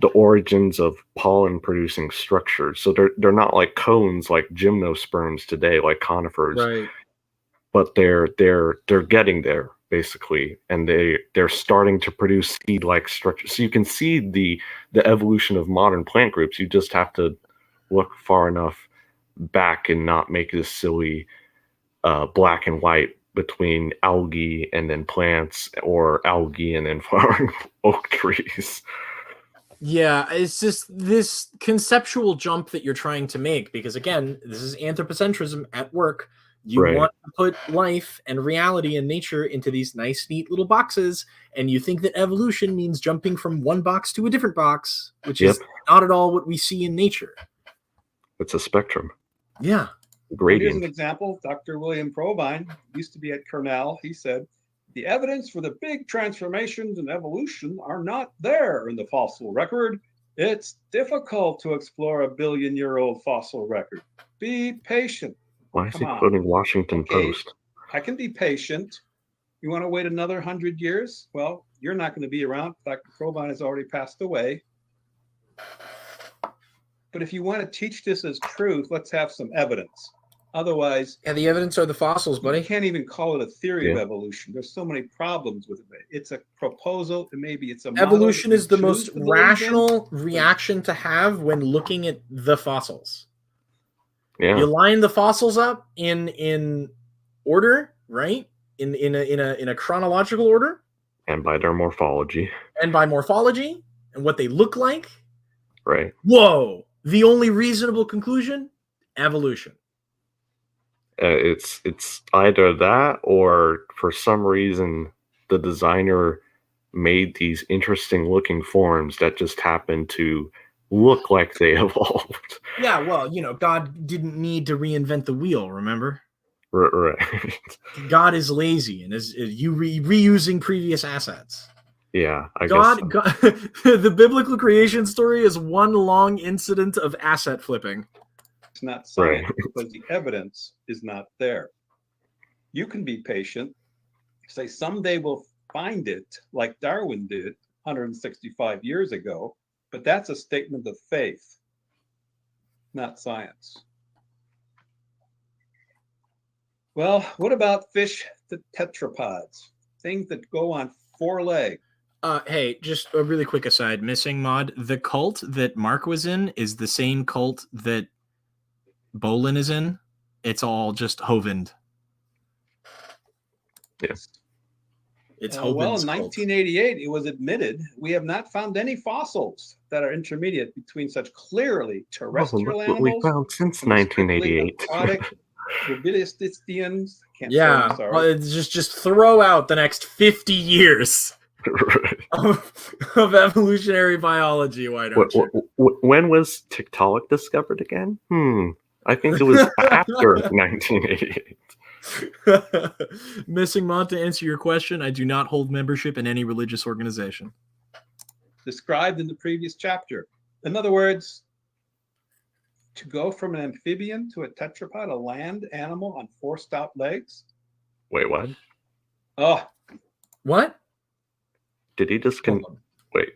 the origins of pollen-producing structures. So they're not like cones like gymnosperms today, like conifers, right? But they're getting there basically, and they're starting to produce seed-like structures. So you can see the evolution of modern plant groups. You just have to look far enough back and not make this silly black and white between algae and then plants, or algae and then flowering oak trees. Yeah, it's just this conceptual jump that you're trying to make, because again, this is anthropocentrism at work. You want to put life and reality and nature into these nice, neat little boxes, and you think that evolution means jumping from one box to a different box, which is not at all what we see in nature. It's a spectrum. Yeah. Here's an example. Dr. William Provine used to be at Cornell. He said, the evidence for the big transformations in evolution are not there in the fossil record. It's difficult to explore a billion-year-old fossil record. Be patient. Why is he quoting Washington Post? I can be patient. You want to wait another 100 years? Well, you're not going to be around. Dr. Provine has already passed away. But if you want to teach this as truth, let's have some evidence. Otherwise, the evidence are the fossils, buddy. You can't even call it a theory of evolution. There's so many problems with it. It's a proposal, and maybe it's a evolution is the most rational reaction to have when looking at the fossils. Yeah. You line the fossils up in order, right? In a chronological order, and by their morphology, and what they look like. Right. Whoa! The only reasonable conclusion: evolution. It's either that, or for some reason the designer made these interesting looking forms that just happen to look like they evolved. Yeah, well, God didn't need to reinvent the wheel, remember? Right. God is lazy and is reusing previous assets. Yeah, I guess so. The biblical creation story is one long incident of asset flipping. It's not science because the evidence is not there. You can be patient, say someday we'll find it, like Darwin did 165 years ago, but that's a statement of faith, not science. Well, what about fish the tetrapods, things that go on 4 legs. Hey, just a really quick aside, missing mod. The cult that Mark was in is the same cult that Bolin is in. It's all just Hovind. Yes. It's Well, in Hovind's cult. 1988, it was admitted we have not found any fossils that are intermediate between such clearly terrestrial Look what we animals. found since and strictly 1988. aquatic Rubidicidians. Can't say, Yeah, I'm sorry. just throw out the next 50 years of evolutionary biology. Why don't you? When was Tiktaalik discovered again? I think it was after 1988. Missing mod, to answer your question, I do not hold membership in any religious organization. Described in the previous chapter. In other words, to go from an amphibian to a tetrapod, a land animal on 4 stout legs. Wait, what? Oh, what? Did he just wait?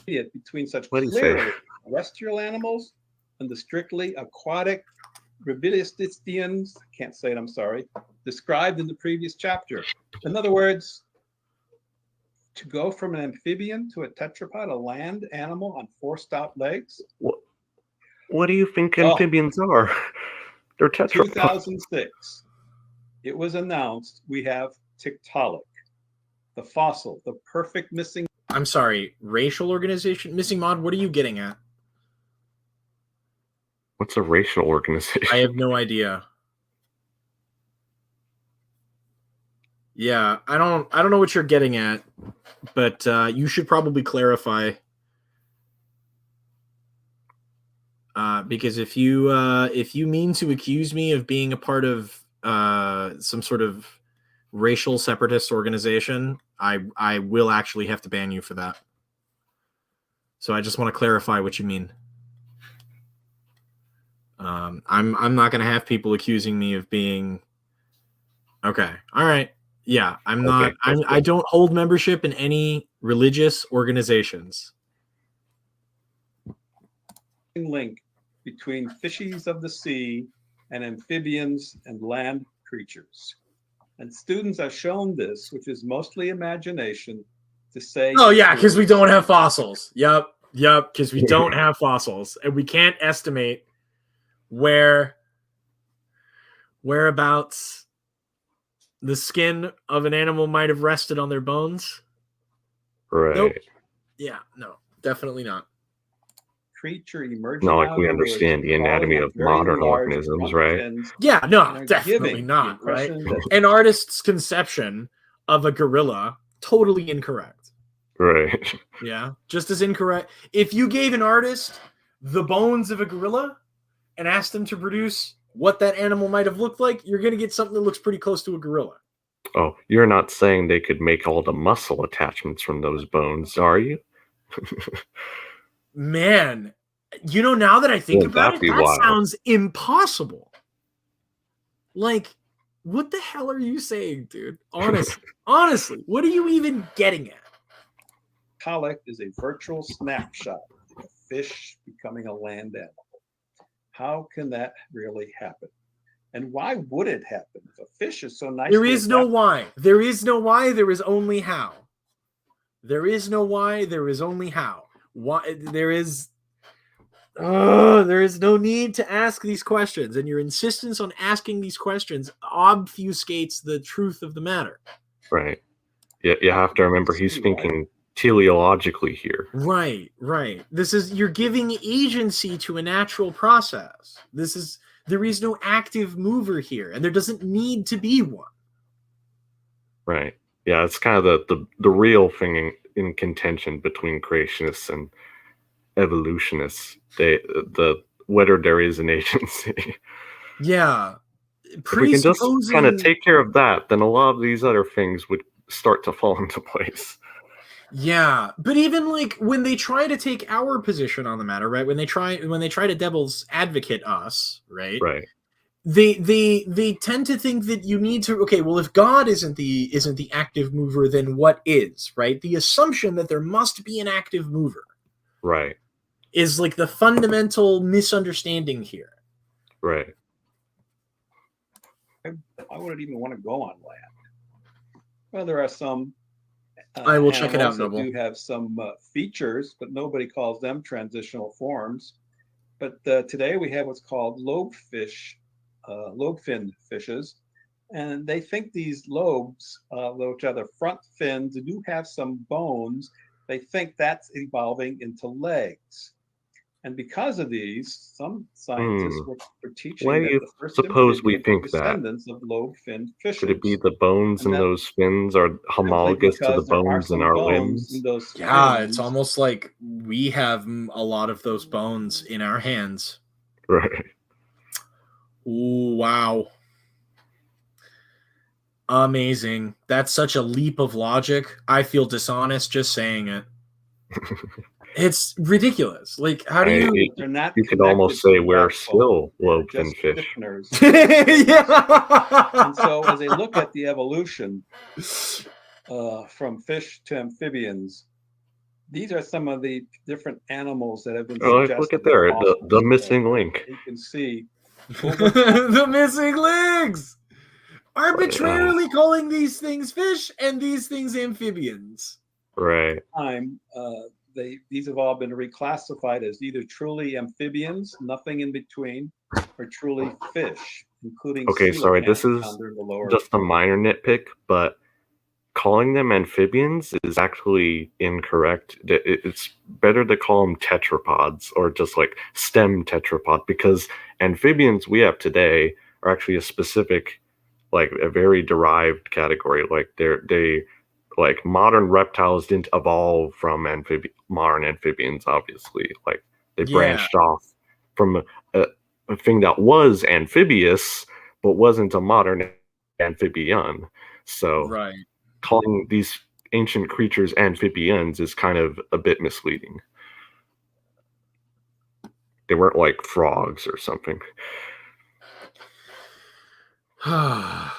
Between such What did he clearly say? terrestrial animals and the strictly aquatic Rubidicidians, can't say it, I'm sorry, described in the previous chapter. In other words, to go from an amphibian to a tetrapod, a land animal on 4 stout legs. What do you think amphibians are? They're tetrapods. 2006, it was announced we have Tiktaalik, the fossil, the perfect missing. I'm sorry, racial organization? Missing mod, what are you getting at? What's a racial organization? I have no idea. Yeah, I don't know what you're getting at, but you should probably clarify. Because if you mean to accuse me of being a part of some sort of racial separatist organization, I will actually have to ban you for that. So I just want to clarify what you mean. I'm not going to have people accusing me of being. Okay. All right. Yeah, I'm not. I don't hold membership in any religious organizations. Link between fishes of the sea and amphibians and land creatures. And students are shown this, which is mostly imagination, to say. Oh yeah, because we don't have fossils. Yep, because we don't have fossils, and we can't estimate whereabouts the skin of an animal might have rested on their bones. Right. Nope. Yeah, no, definitely not. Creature emerging. Not like we understand the anatomy of modern organisms, right? Yeah, no, definitely not, right? An artist's conception of a gorilla, totally incorrect. Right. Yeah, just as incorrect. If you gave an artist the bones of a gorilla and asked them to produce what that animal might have looked like, you're going to get something that looks pretty close to a gorilla. Oh, you're not saying they could make all the muscle attachments from those bones, are you? Man, you know, now that I think about it, that sounds impossible. Like, what the hell are you saying, dude? Honestly, what are you even getting at? Tiktaalik is a virtual snapshot of a fish becoming a land animal. How can that really happen? And why would it happen? If a fish is so nice. There is no why. There is no why. There is only how. There is no why. There is only how. Why there is no need to ask these questions, and your insistence on asking these questions obfuscates the truth of the matter. Right. Yeah, you have to remember he's thinking teleologically here. Right. You're giving agency to a natural process. There is no active mover here, and there doesn't need to be one. Right. Yeah, it's kind of the real thing in contention between creationists and evolutionists. The whether there is an agency. Yeah. If we can just kind of take care of that, then a lot of these other things would start to fall into place. Yeah, but even like when they try to take our position on the matter, right? When they try to devil's advocate us, right? Right. They tend to think that you need to, okay, well, if God isn't the active mover, then what is, right? The assumption that there must be an active mover, right, is like the fundamental misunderstanding here. Right. Why would it even want to go on land? Well, there are some I will check it out, animals that Noble. do have some features, but nobody calls them transitional forms. But today we have what's called lobe-finned fishes. And they think these lobes, which are the front fins, do have some bones. They think that's evolving into legs. And because of these, some scientists were teaching Why do that you the first suppose we amphibians were think that? descendants of lobe-finned fishes. Could it be the bones in those fins are homologous to the bones in our limbs? Yeah, it's almost like we have a lot of those bones in our hands. Right. Ooh, wow. Amazing. That's such a leap of logic. I feel dishonest just saying it. It's ridiculous. Like, how do you... They're not you could almost say we're still lobe-finned fish. Yeah. And so as they look at the evolution from fish to amphibians, these are some of the different animals that have been suggested. Look at there, the missing link. You can see the missing links. Arbitrarily calling these things fish and these things amphibians. Right. Time, these have all been reclassified as either truly amphibians, nothing in between, or truly fish, including. Okay, sorry, this is just a minor nitpick, but calling them amphibians is actually incorrect. It's better to call them tetrapods or just like stem tetrapod, because amphibians we have today are actually a specific, like a very derived category. Like they like modern reptiles didn't evolve from modern amphibians, obviously. Like they branched off from a thing that was amphibious but wasn't a modern amphibian. So right. Calling these ancient creatures amphibians is kind of a bit misleading. They weren't like frogs or something.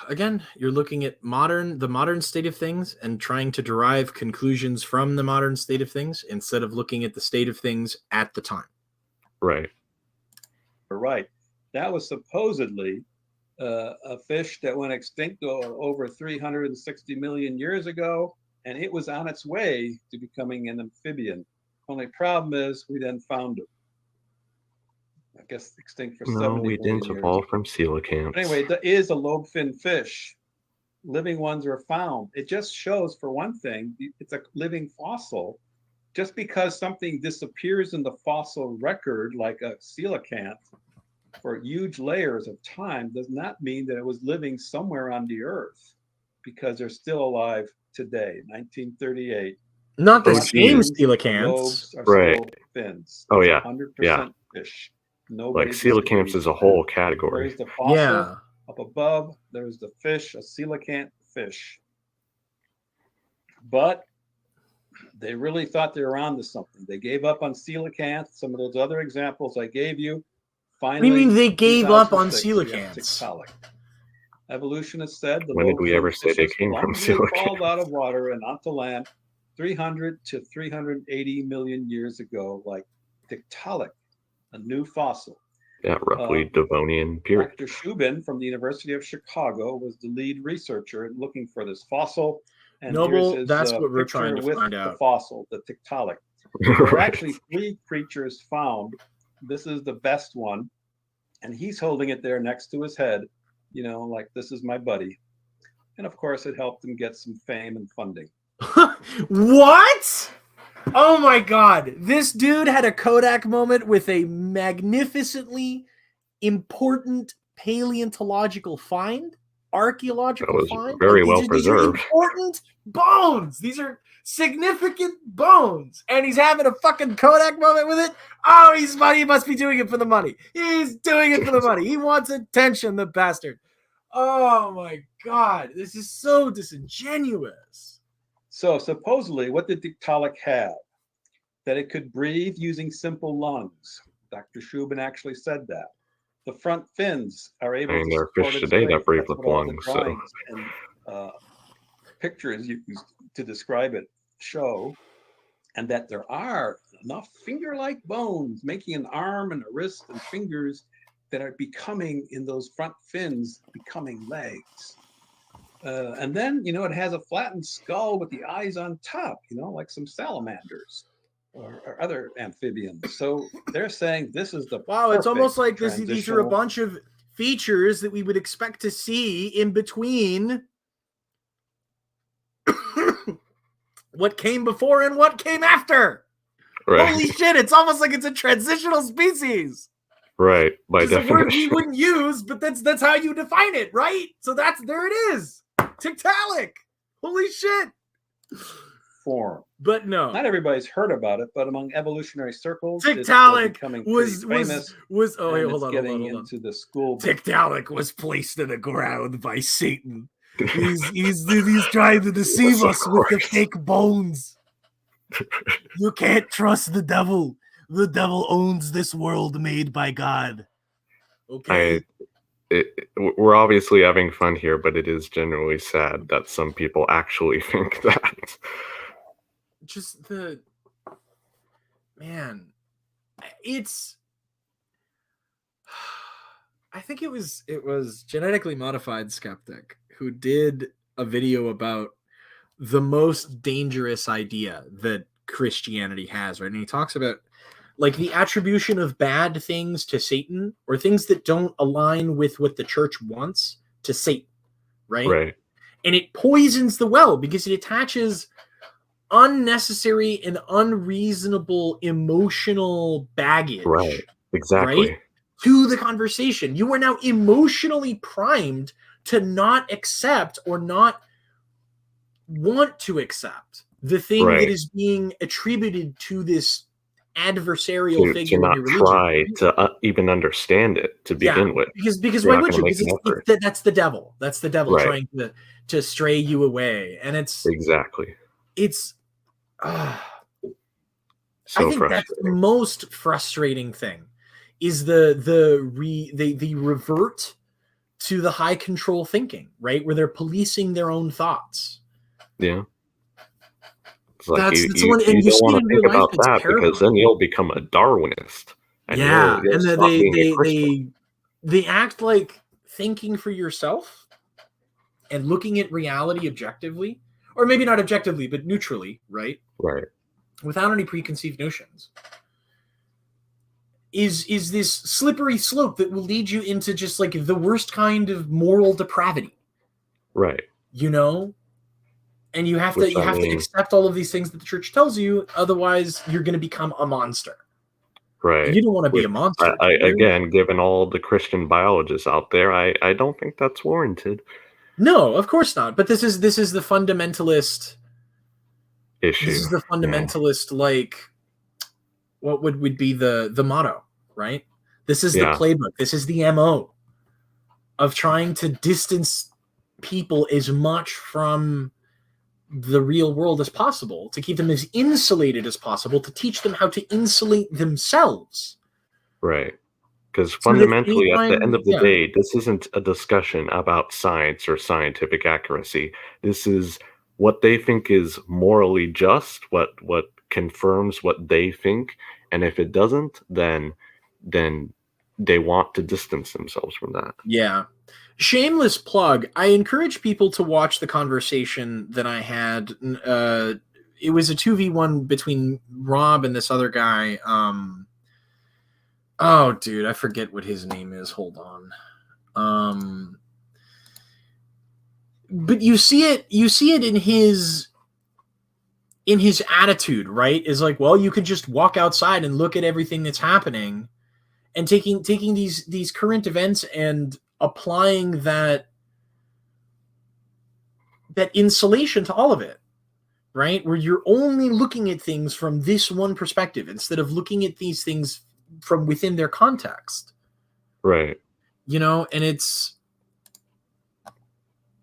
Again, you're looking at the modern state of things and trying to derive conclusions from the modern state of things instead of looking at the state of things at the time. Right. Right. That was supposedly a fish that went extinct over 360 million years ago, and it was on its way to becoming an amphibian. Only problem is we then found it. I guess extinct for 70 million years. No, we didn't evolve from coelacanths. But anyway, there is a lobe-finned fish. Living ones are found. It just shows, for one thing, it's a living fossil. Just because something disappears in the fossil record, like a coelacanth, for huge layers of time, does not mean that it was living somewhere on the earth, because they're still alive today, 1938. Not the same coelacanths. Right. Still fins. Oh, yeah. 100% fish. Like coelacanths is a whole category. There's the fossil up above. There's the fish, a coelacanth fish. But they really thought they were onto something. They gave up on coelacanth. Some of those other examples I gave you. Finally, what do you mean they gave up on coelacanths? Evolutionists said the when did we ever say they came from coelacanths? Crawled out of water and onto land 300 to 380 million years ago, like Tiktaalik, a new fossil. Yeah, roughly Devonian period. Dr. Shubin from the University of Chicago was the lead researcher looking for this fossil. And Noble, that's what we're trying to find out. The fossil, the Tiktaalik. There are actually 3 creatures found. This is the best one, and he's holding it there next to his head, you know, like, this is my buddy. And of course, it helped him get some fame and funding. What? Oh my God. This dude had a Kodak moment with a magnificently important paleontological find, archaeological find. Very well preserved. These are important bones. These are significant bones. And he's having a fucking Kodak moment with it. Oh, he must be doing it for the money. He's doing it for the money. He wants attention, the bastard. Oh my God. This is so disingenuous. So supposedly, what did Tiktaalik have? That it could breathe using simple lungs. Dr. Shubin actually said that. The front fins are able to there are fish today that breathe with lungs. So. And pictures used to describe it show, and that there are enough finger-like bones making an arm and a wrist and fingers that are becoming in those front fins, becoming legs. And then, it has a flattened skull with the eyes on top, like some salamanders or other amphibians. So they're saying this is the wow. It's almost like these are a transitional- bunch of features that we would expect to see in between what came before and what came after. Right. Holy shit! It's almost like it's a transitional species. Right. By It's a word we definition. wouldn't use, but that's how you define it, right? So there it is. Tiktaalik. Holy shit. form. But no, Not everybody's heard about it, but among evolutionary circles, Tiktaalik it's becoming was famous. oh wait, and hold it's on, getting hold on. into the school. Tiktaalik was placed in the ground by Satan. He's trying to deceive us with the fake bones. You can't trust the devil. The devil owns this world made by God. Okay. We're obviously having fun here, but it is generally sad that some people actually think that. Just I think it was Genetically Modified Skeptic who did a video about the most dangerous idea that Christianity has, right? And he talks about like the attribution of bad things to Satan or things that don't align with what the church wants to Satan, right? Right. And it poisons the well because it attaches unnecessary and unreasonable emotional baggage. Right. Exactly. Right? To the conversation. You are now emotionally primed to not accept or not want to accept the thing that is being attributed to this adversarial figure to not in your religion. try to even understand it to begin with. Because why would you? Because that's the devil. That's the devil trying to stray you away. And it's I think that's the most frustrating thing is the revert to the high control thinking, right? Where they're policing their own thoughts. Yeah. It's like you don't want to think about that because then you'll become a Darwinist. And and they act like thinking for yourself and looking at reality objectively, or maybe not objectively, but neutrally, right? Right. Without any preconceived notions. Is this slippery slope that will lead you into just like the worst kind of moral depravity. Right. And you have to accept all of these things that the church tells you, otherwise you're going to become a monster. Right. You don't want to be a monster. Again, given all the Christian biologists out there, I don't think that's warranted. No, of course not. But this is the fundamentalist issue. This is the fundamentalist, like what would be the motto, right? This is the playbook. This is the MO of trying to distance people as much from the real world as possible, to keep them as insulated as possible, to teach them how to insulate themselves. Right. Because fundamentally, at the end of the day, this isn't a discussion about science or scientific accuracy. This is what they think is morally just, what confirms what they think. And if it doesn't, then they want to distance themselves from that. Yeah. Shameless plug. I encourage people to watch the conversation that I had. It was a 2v1 between Rob and this other guy. Oh, dude, I forget what his name is. Hold on. But you see it in his attitude, right? Is like, well, you could just walk outside and look at everything that's happening, and taking these current events and applying that insulation to all of it, right? Where you're only looking at things from this one perspective instead of looking at these things from within their context. Right. And it's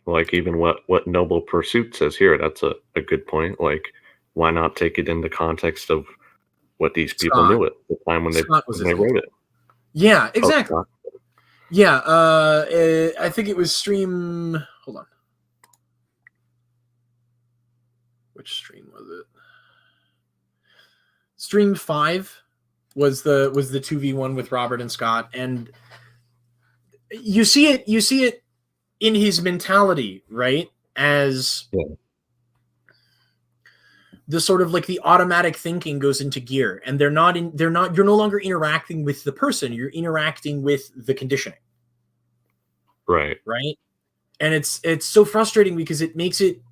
like even what Noble Pursuit says here, that's a good point. Like, why not take it in the context of what these people knew at the time when they wrote it? Yeah, exactly. Yeah, I think it was stream. Hold on, which stream was it? Stream 5 was the 2v1 with Robert and Scott, and you see it in his mentality, right? As the sort of like the automatic thinking goes into gear, and you're no longer interacting with the person, you're interacting with the conditioning. Right. And it's so frustrating because it makes it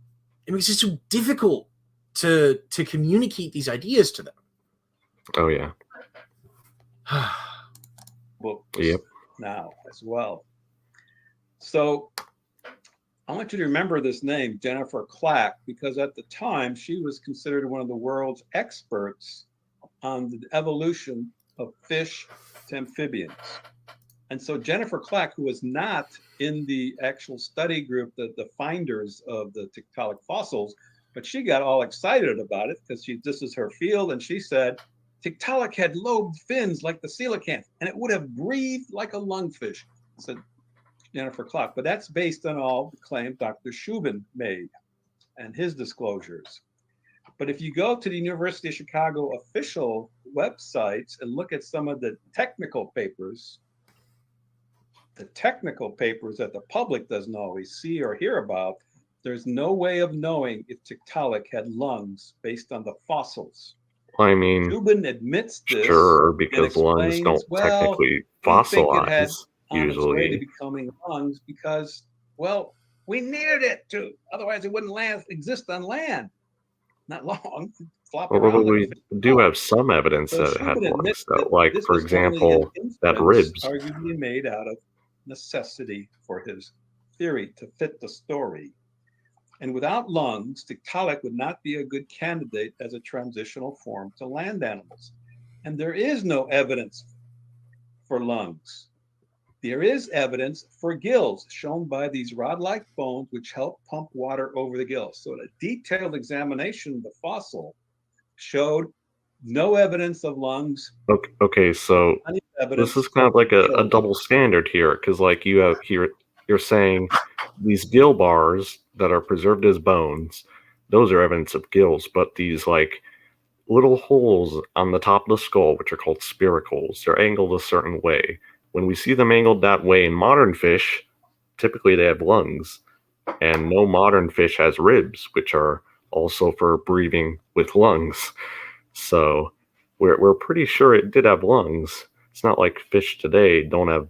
so difficult to communicate these ideas to them. Oh yeah. Books Yep. now as well. So I want you to remember this name, Jennifer Clack, because at the time she was considered one of the world's experts on the evolution of fish to amphibians. And so Jennifer Clack, who was not in the actual study group, the finders of the Tiktaalik fossils, but she got all excited about it because this is her field, and she said Tiktaalik had lobed fins like the coelacanth, and it would have breathed like a lungfish, said Jennifer Clack. But that's based on all the claims Dr. Shubin made and his disclosures. But if you go to the University of Chicago official websites and look at some of the technical papers that the public doesn't always see or hear about, there's no way of knowing if Tiktaalik had lungs based on the fossils. I mean, Shubin admits this. Sure, because lungs don't technically fossilize on its way to usually. becoming lungs because, well, we needed it to, otherwise it wouldn't exist on land. Not long. Flop Well, around we like do have some evidence So that it had Shubin lungs, admits though. that Like, this for was only an example, that inference ribs. arguably made out of necessity for his theory to fit the story. And without lungs, Tiktaalik would not be a good candidate as a transitional form to land animals. And there is no evidence for lungs. There is evidence for gills, shown by these rod-like bones, which help pump water over the gills. So a detailed examination of the fossil showed no evidence of lungs. Okay, so this is kind of like a double standard here, because like you have here, you're saying these gill bars that are preserved as bones, those are evidence of gills, but these like little holes on the top of the skull, which are called spiracles, they're angled a certain way. When we see them angled that way in modern fish, typically they have lungs, and no modern fish has ribs, which are also for breathing with lungs. So we're pretty sure it did have lungs. It's not like fish today don't have,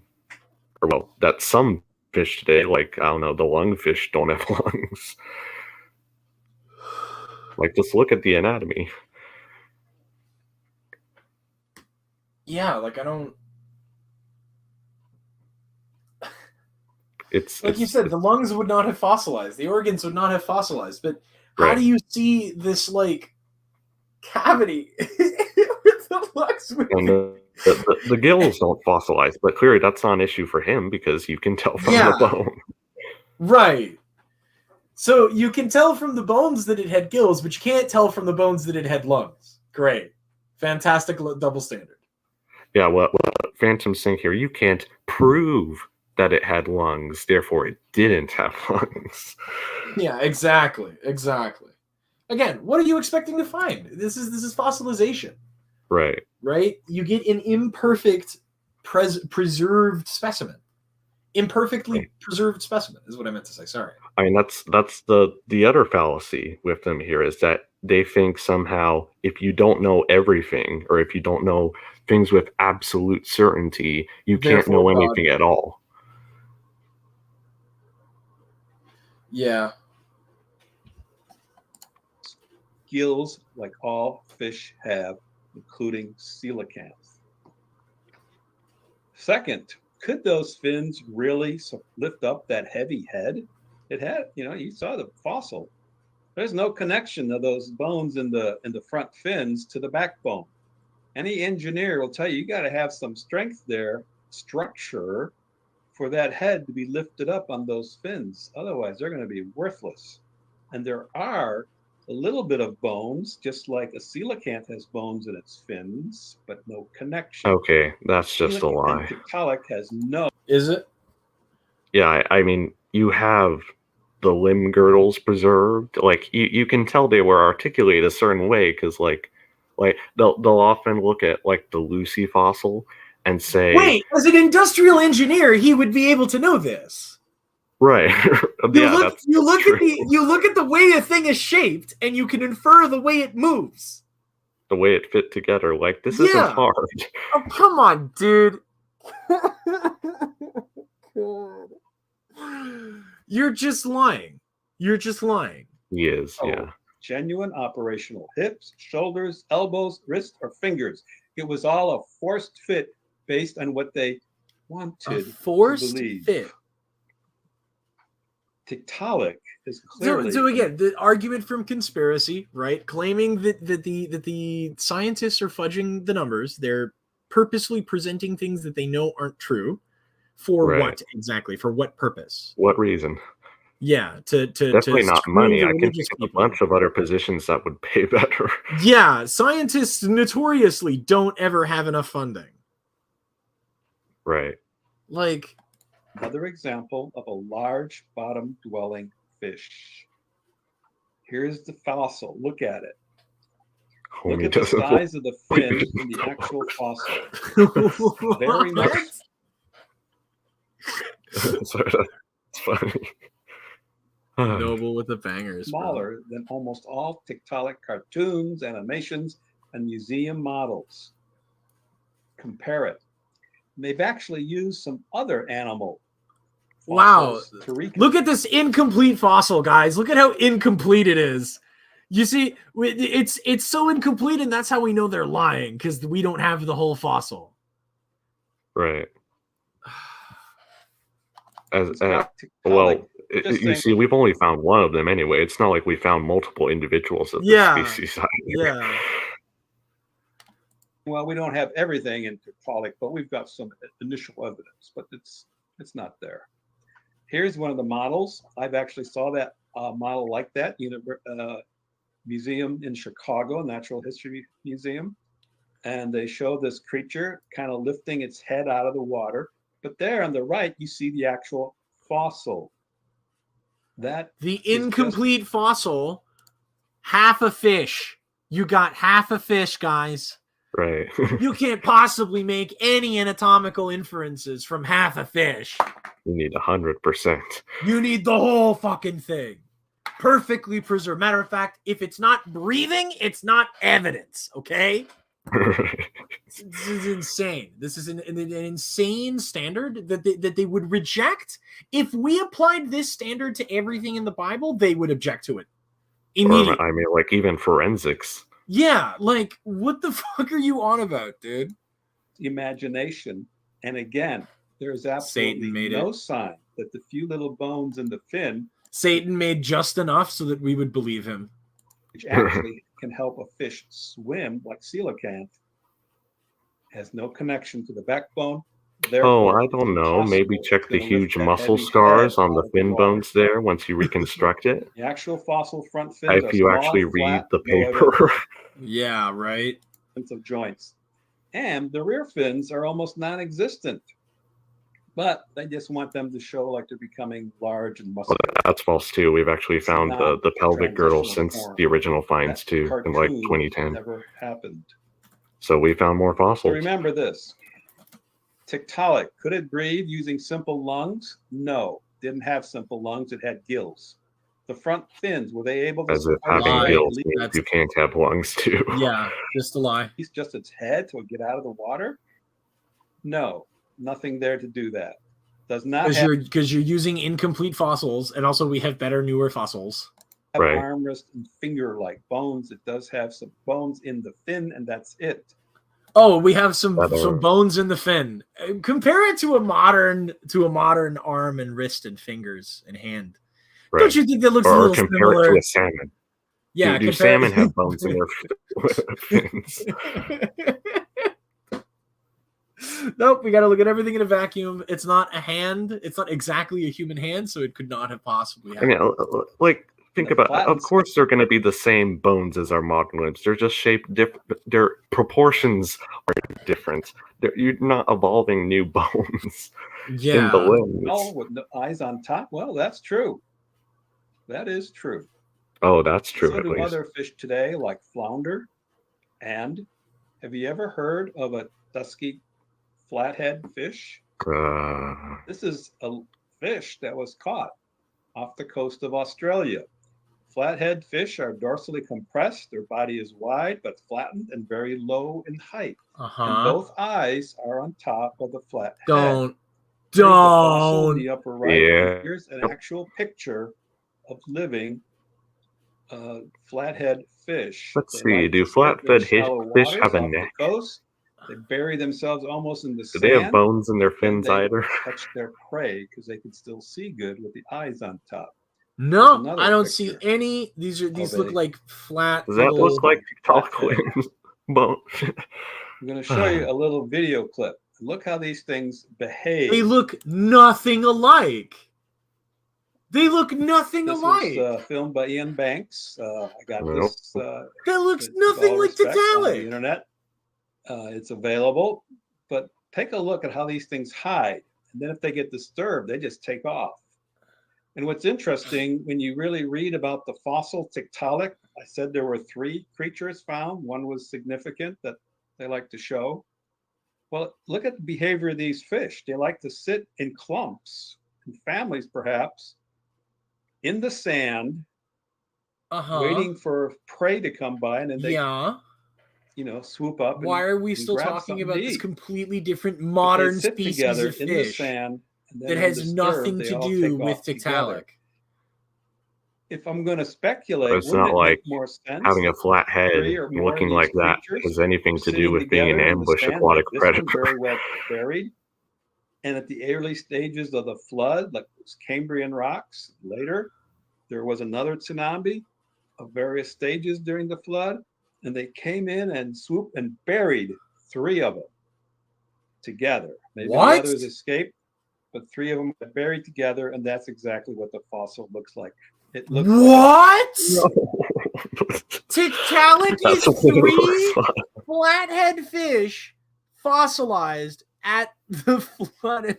or well, that some fish today, like, I don't know, the lungfish don't have lungs. Like, just look at the anatomy. Yeah, like I don't... you said, the lungs would not have fossilized, the organs would not have fossilized, but how do you see this like cavity with the lungs? And the gills don't fossilize, but clearly that's not an issue for him because you can tell from the bone. Right. So you can tell from the bones that it had gills, but you can't tell from the bones that it had lungs. Great. Fantastic double standard. Yeah, well, Phantom Sync here, you can't prove that it had lungs, therefore it didn't have lungs. Yeah, exactly. Again, what are you expecting to find? This is fossilization. Right. You get an imperfect preserved specimen. Imperfectly preserved specimen is what I meant to say. Sorry. I mean, that's the other fallacy with them here is that they think somehow if you don't know everything, or if you don't know things with absolute certainty, you can't know anything at all. Yeah. Gills, like all fish have, including coelacanth. Second, could those fins really lift up that heavy head? It had, you saw the fossil. There's no connection of those bones in the front fins to the backbone. Any engineer will tell you got to have some strength there, structure, for that head to be lifted up on those fins. Otherwise, they're going to be worthless. And there are a little bit of bones, just like a coelacanth has bones in its fins, but no connection. Okay, that's just a lie. Tiktaalik has no. Is it? Yeah, I mean, you have the limb girdles preserved. Like, you can tell they were articulated a certain way because, like they'll often look at like the Lucy fossil, and say, wait, as an industrial engineer, he would be able to know this. Right. You look at the way a thing is shaped, and you can infer the way it moves. The way it fit together. Like, this isn't hard. Oh, come on, dude. God. You're just lying. You're just lying. He is, yeah. Genuine operational hips, shoulders, elbows, wrists, or fingers. It was all a forced fit based on what they wanted to believe. Fit. Tiktaalik is clearly... So again, the argument from conspiracy, right? Claiming that the scientists are fudging the numbers. They're purposely presenting things that they know aren't true. For what exactly? For what purpose? What reason? Yeah, to definitely not money. I can think of a bunch of other positions that would pay better. Yeah, scientists notoriously don't ever have enough funding. Right. Like, another example of a large bottom-dwelling fish. Here's the fossil. Look at it. Look at the size of the fin in the actual fossil. Very much. Sorry, that's funny. Noble with the bangers. Smaller than almost all Tiktaalik cartoons, animations, and museum models. Compare it. And they've actually used some other animal. Wow. Look at this incomplete fossil, guys. Look at how incomplete it is. You see, it's so incomplete, and that's how we know they're lying, because we don't have the whole fossil. Right. Well, you see, we've only found one of them anyway. It's not like we found multiple individuals of this species. Yeah. Well, we don't have everything in Tiktaalik, but we've got some initial evidence, but it's not there. Here's one of the models. I've actually saw that model like that in a museum in Chicago, Natural History Museum. And they show this creature kind of lifting its head out of the water. But there on the right, you see the actual fossil. The incomplete fossil, half a fish. You got half a fish, guys. Right. You can't possibly make any anatomical inferences from half a fish. You need 100%. You need the whole fucking thing. Perfectly preserved. Matter of fact, if it's not breathing, it's not evidence, okay? This is insane. This is an insane standard that they would reject. If we applied this standard to everything in the Bible, they would object to it immediately. I mean, like, even forensics. Yeah, like, what the fuck are you on about, dude? Imagination. And again, there's absolutely no sign that the few little bones in the fin... Satan made just enough so that we would believe him. Which actually can help a fish swim, like coelacanth, has no connection to the backbone. Therefore, I don't know. Maybe check the huge muscle scars on the fin bones there once you reconstruct it. The actual fossil front fins if you actually read the paper. Yeah, right. Of joints. And the rear fins are almost non-existent. But they just want them to show like they're becoming large and muscular. Well, that's false too. We've actually found the pelvic girdle since the original finds too, in like 2010. Never happened. So we found more fossils. So remember this. Tiktaalik, could it breathe using simple lungs? No, didn't have simple lungs. It had gills. The front fins, were they able to... As if having gills means you can't have lungs too. Yeah, just a lie. He's just its head to get out of the water? No, nothing there to do that. Does not because you're using incomplete fossils, and also we have better, newer fossils. Right. Arm, wrist, and finger-like bones. It does have some bones in the fin, and that's it. Oh, we have some bones in the fin. Compare it to a modern arm and wrist and fingers and hand. Right. Don't you think that looks a little compare similar? It to a salmon. Yeah, do salmon have bones in their fins? Nope, we got to look at everything in a vacuum. It's not a hand. It's not exactly a human hand, so it could not have possibly happened. I mean, like, think about it. Of course, they're going to be the same bones as our modern limbs. They're just shaped different. Their proportions are different. You're not evolving new bones in the limbs. Oh, with the eyes on top? Well, that's true. That is true. Oh, that's true. So do other fish today, like flounder. And have you ever heard of a dusky flathead fish. This is a fish that was caught off the coast of Australia. Flathead fish are dorsally compressed. Their body is wide but flattened and very low in height. And both eyes are on top of the flat head. Don't. Here's the fossil in the upper right. Yeah. Here's an actual picture of living flathead fish. Let's see. Do flathead fish have a neck? Coast. They bury themselves almost in the sand. Do they have bones in their fins either? Touch their prey because they can still see good with the eyes on top. No, I don't see any. These look like flat. Does that look like Tiktaalik bones? I'm going to show you a little video clip. Look how these things behave. They look nothing alike. They look nothing alike. This was filmed by Ian Banks. I got this. That looks nothing like Tiktaalik. Tiktaalik. The internet. It's available, but take a look at how these things hide. And then if they get disturbed, they just take off. And what's interesting, when you really read about the fossil Tiktaalik, I said there were 3 creatures found. One was significant that they like to show. Well, look at the behavior of these fish. They like to sit in clumps, in families perhaps, in the sand, waiting for prey to come by, and then they, swoop up. Why are we still talking about this completely different modern species of fish in the sand that has nothing to do with Tiktaalik? If I'm going to speculate, it's not like more sense having a flat head looking like that has anything to do with being an ambush aquatic predator. Very well buried, and at the early stages of the flood, like those Cambrian rocks, later there was another tsunami of various stages during the flood, and they came in and swooped and buried 3 of them together. Maybe the others escaped, but 3 of them got buried together, and that's exactly what the fossil looks like. It looks what? Tiktaalik is 3 flathead fish fossilized at the flood.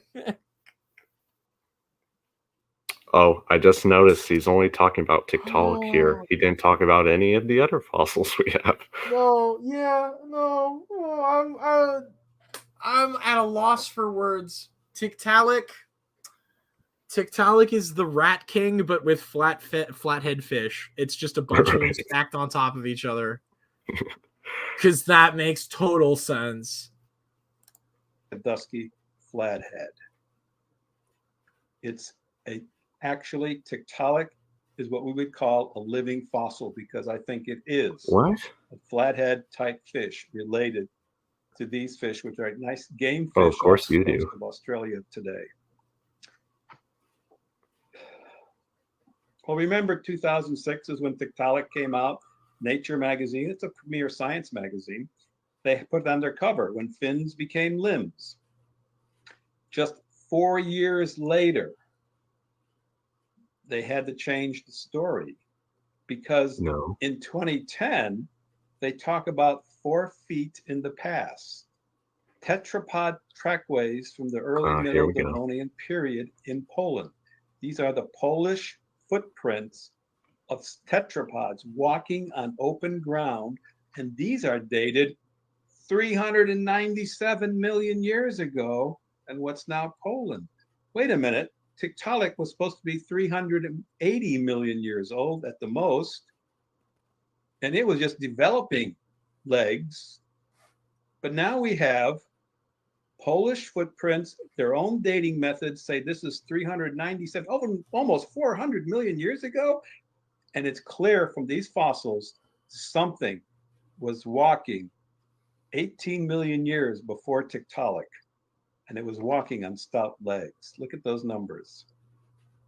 Oh, I just noticed he's only talking about Tiktaalik here. He didn't talk about any of the other fossils we have. I'm at a loss for words. Tiktaalik is the rat king, but with flathead fish. It's just a bunch of them stacked on top of each other. Because that makes total sense. A dusky flathead. It's actually Tiktaalik is what we would call a living fossil, because I think it is a flathead type fish related to these fish, which are nice game fish. Oh, of course you do. Of Australia today. Well, remember 2006 is when Tiktaalik came out. Nature magazine, it's a premier science magazine. They put it on their cover when fins became limbs. Just 4 years later, they had to change the story because in 2010, they talk about 4 feet in the past. Tetrapod trackways from the early Middle Devonian period in Poland. These are the Polish footprints of tetrapods walking on open ground, and these are dated 397 million years ago in what's now Poland. Wait a minute, Tiktaalik was supposed to be 380 million years old at the most, and it was just developing legs. But now we have Polish footprints, their own dating methods say this is 397, almost 400 million years ago. And it's clear from these fossils, something was walking 18 million years before Tiktaalik, and it was walking on stout legs. Look at those numbers.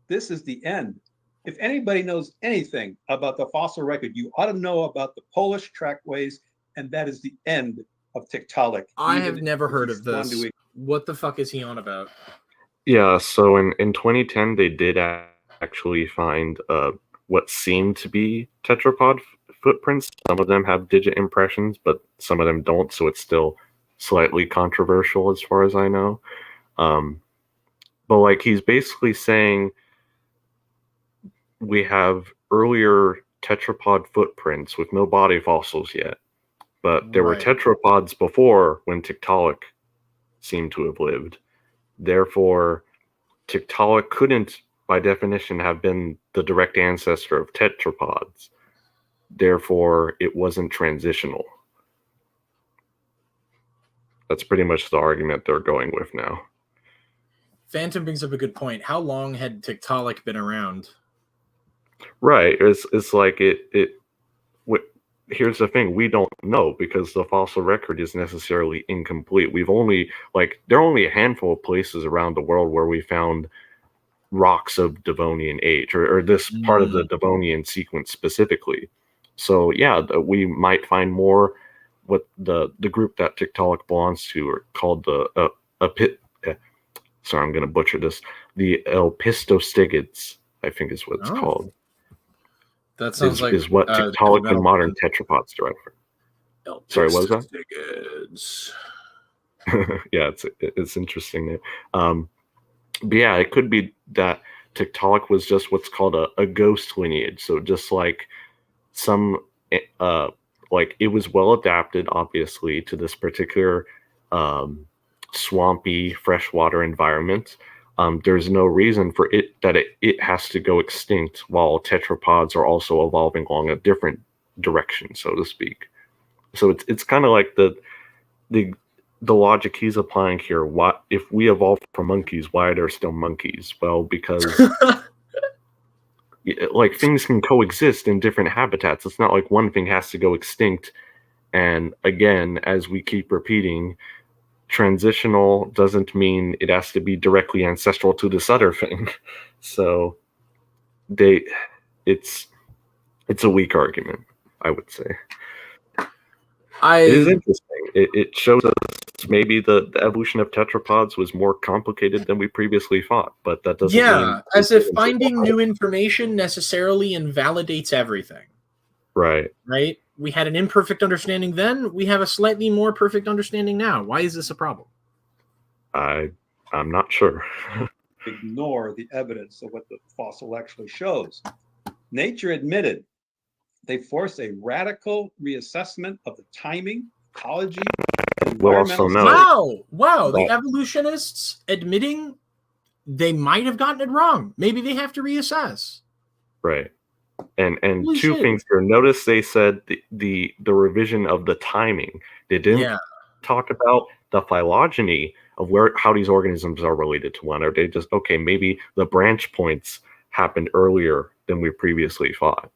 This is the end. If anybody knows anything about the fossil record, you ought to know about the Polish trackways, and that is the end of Tiktaalik. I have never heard of this. What the fuck is he on about? Yeah, so in 2010, they did actually find what seemed to be tetrapod footprints. Some of them have digit impressions, but some of them don't, so it's still slightly controversial as far as I know. But like he's basically saying we have earlier tetrapod footprints with no body fossils yet. But there were tetrapods before when Tiktaalik seem to have lived. Therefore, Tiktaalik couldn't, by definition, have been the direct ancestor of tetrapods. Therefore, it wasn't transitional. That's pretty much the argument they're going with now. Phantom brings up a good point. How long had Tiktaalik been around? Right. It's like here's the thing, we don't know because the fossil record is necessarily incomplete. We've only, there are only a handful of places around the world where we found rocks of Devonian age, or this part of the Devonian sequence specifically. So yeah, we might find more. What the group that Tiktaalik belongs to are called sorry, I'm going to butcher this. The Elpistostigids, I think is what it's called. That sounds is what Tiktaalik and modern tetrapods derive from. Sorry, what was that? Yeah, it's interesting. But yeah, it could be that Tiktaalik was just what's called a ghost lineage. So just like some, it was well adapted, obviously, to this particular swampy freshwater environment. There's no reason for it has to go extinct while tetrapods are also evolving along a different direction, so to speak. So it's kind of like the logic he's applying here. What if we evolved from monkeys? Why are there still monkeys? Well, because things can coexist in different habitats. It's not like one thing has to go extinct. And again, as we keep repeating, transitional doesn't mean it has to be directly ancestral to this other thing. So it's a weak argument, I would say. It is interesting. It shows us maybe the evolution of tetrapods was more complicated than we previously thought, but that doesn't mean... as if finding new information necessarily invalidates everything. Right. Right? We had an imperfect understanding then. We have a slightly more perfect understanding now. Why is this a problem? I'm not sure. Ignore the evidence of what the fossil actually shows. Nature admitted they force a radical reassessment of the timing, ecology, and environmental... Wow. The evolutionists admitting they might have gotten it wrong. Maybe they have to reassess. Right. And two things here. Notice they said the revision of the timing. They didn't talk about the phylogeny of how these organisms are related to one. Or they just, maybe the branch points happened earlier than we previously thought.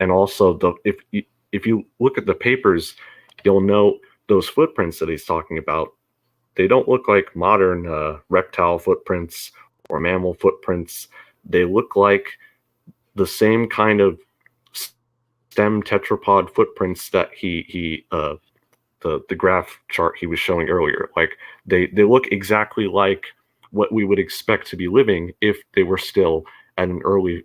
And also, if you look at the papers, you'll note those footprints that he's talking about. They don't look like modern reptile footprints or mammal footprints. They look like the same kind of stem tetrapod footprints that the graph chart he was showing earlier. Like they look exactly like what we would expect to be living if they were still at an early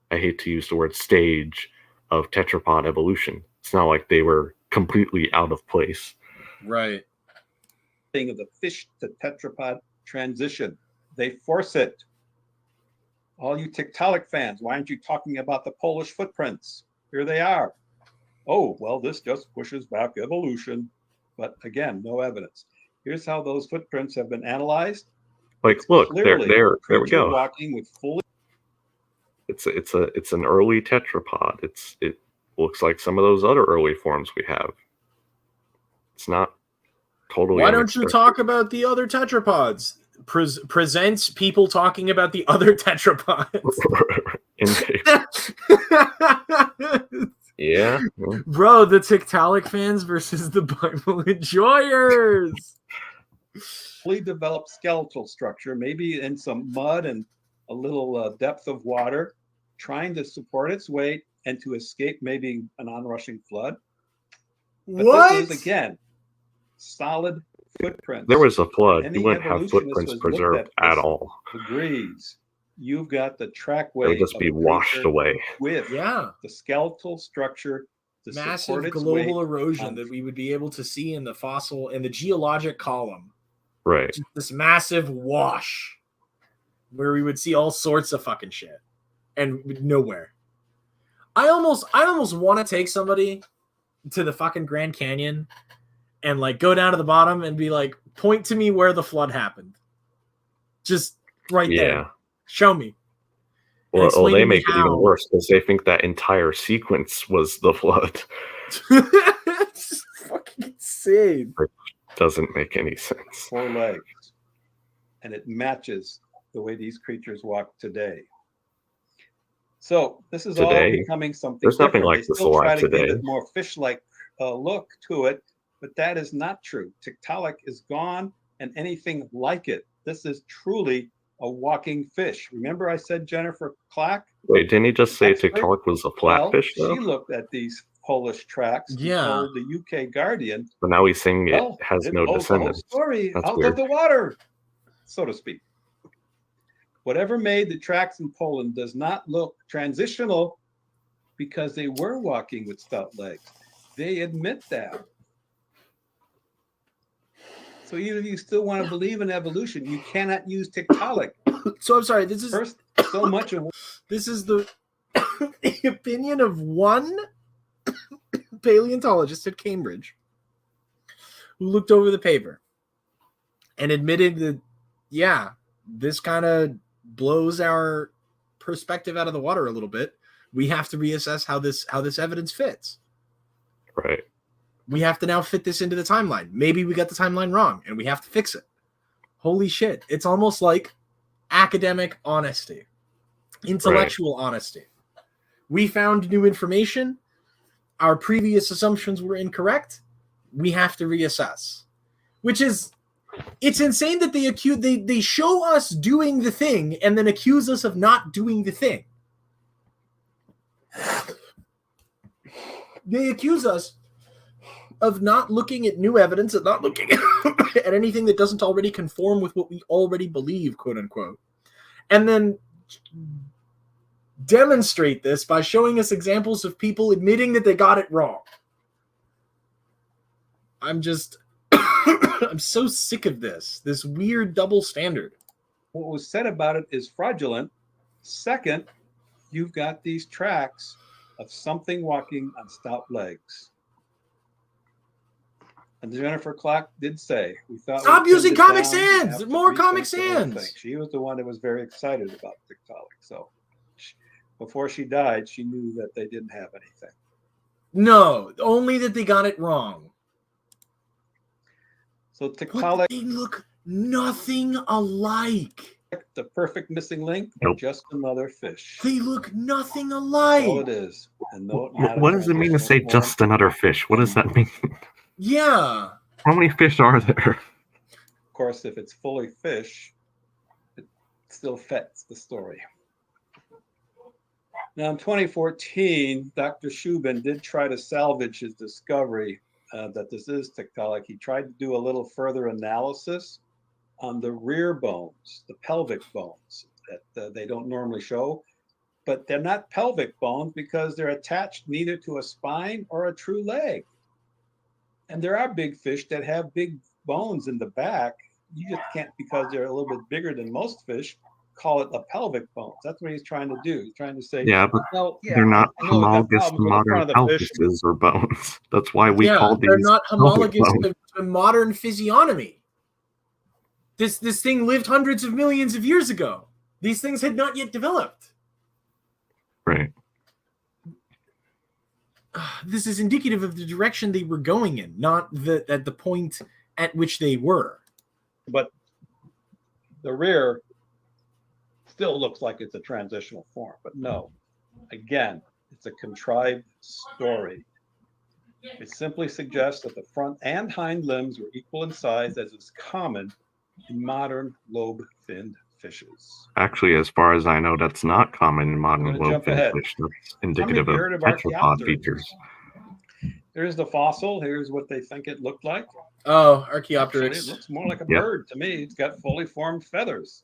I hate to use the word stage of tetrapod evolution. It's not like they were completely out of place. Right. Thing of the fish to tetrapod transition. They force it. All you Tiktaalik fans, why aren't you talking about the Polish footprints? Here they are. Oh, well, this just pushes back evolution. But again, no evidence. Here's how those footprints have been analyzed. Look, there we go. Walking with fully... It's an early tetrapod. It looks like some of those other early forms we have. It's not totally... Why don't you talk about the other tetrapods? Presents people talking about the other tetrapods. Yeah. Bro, the Tiktaalik fans versus the Bible enjoyers. Fully developed skeletal structure, maybe in some mud and a little depth of water, trying to support its weight and to escape maybe an onrushing flood. But this is, again, solid footprints. There was a flood. You wouldn't have footprints preserved at all. Degrees. You've got the trackway. They would just be washed away. With the skeletal structure. Massive global erosion that we would be able to see in the fossil, in the geologic column. Right. Just this massive wash where we would see all sorts of fucking shit and nowhere. I almost want to take somebody to the fucking Grand Canyon and like go down to the bottom and be like, point to me where the flood happened. Just right there. Show me. Well, they make it even worse because they think that entire sequence was the flood. It's fucking insane. It doesn't make any sense. 4 legs. And it matches the way these creatures walk today. So this is all becoming something There's different. nothing like they this still try alive to today. give it more fish-like look to it, but that is not true. Tiktaalik is gone, and anything like it. This is truly a walking fish. Remember I said Jennifer Clack? Wait, didn't he just say Tiktaalik was a flatfish, though? She looked at these Polish tracks and told the UK Guardian. But now he's saying it has no descendants. The whole story out of the water, so to speak. Whatever made the tracks in Poland does not look transitional because they were walking with stout legs. They admit that. So even if you still want to believe in evolution, you cannot use Tiktaalik. So I'm sorry, this is first so much of this is the opinion of one paleontologist at Cambridge who looked over the paper and admitted that, yeah, this kind of blows our perspective out of the water a little bit. We have to reassess how this evidence fits. Right. We have to now fit this into the timeline. Maybe we got the timeline wrong and we have to fix it. Holy shit. It's almost like academic honesty, intellectual honesty. We found new information. Our previous assumptions were incorrect. We have to reassess, which is, it's insane that they show us doing the thing and then accuse us of not doing the thing. They accuse us of not looking at new evidence and not looking at anything that doesn't already conform with what we already believe, quote unquote. And then demonstrate this by showing us examples of people admitting that they got it wrong. I'm so sick of this weird double standard. What was said about it is fraudulent. Second, you've got these tracks of something walking on stout legs. And Jennifer Clack did say, we thought stop using Comic Sans. More Comic Sans. She was the one that was very excited about Tiktaalik. So before she died, she knew that they didn't have anything. No, only that they got it wrong. So Tiktaalik, they look nothing alike. The perfect missing link, just another fish. They look nothing alike. That's all it is. And no, what does it mean to say just another fish? What does that mean? Yeah. How many fish are there? Of course, if it's fully fish, it still fits the story. Now, in 2014, Dr. Shubin did try to salvage his discovery that this is Tiktaalik. He tried to do a little further analysis on the rear bones, the pelvic bones that they don't normally show, but they're not pelvic bones because they're attached neither to a spine or a true leg. And there are big fish that have big bones in the back. You just can't, because they're a little bit bigger than most fish, call it a pelvic bone. That's what he's trying to do. He's trying to say, yeah, but they're not homologous to modern pelvises or bones. That's why we call these. They're not homologous to modern physiognomy. This thing lived hundreds of millions of years ago. These things had not yet developed. Right. This is indicative of the direction they were going in, not at the point at which they were. But the rear still looks like it's a transitional form, but no. Again, it's a contrived story. It simply suggests that the front and hind limbs were equal in size, as is common in modern lobe-finned fishes. Actually, as far as I know, that's not common in modern lobe-finned fish. That's indicative of tetrapod features. Here's the fossil. Here's what they think it looked like. Oh, Archaeopteryx. Actually, it looks more like a bird to me. It's got fully formed feathers.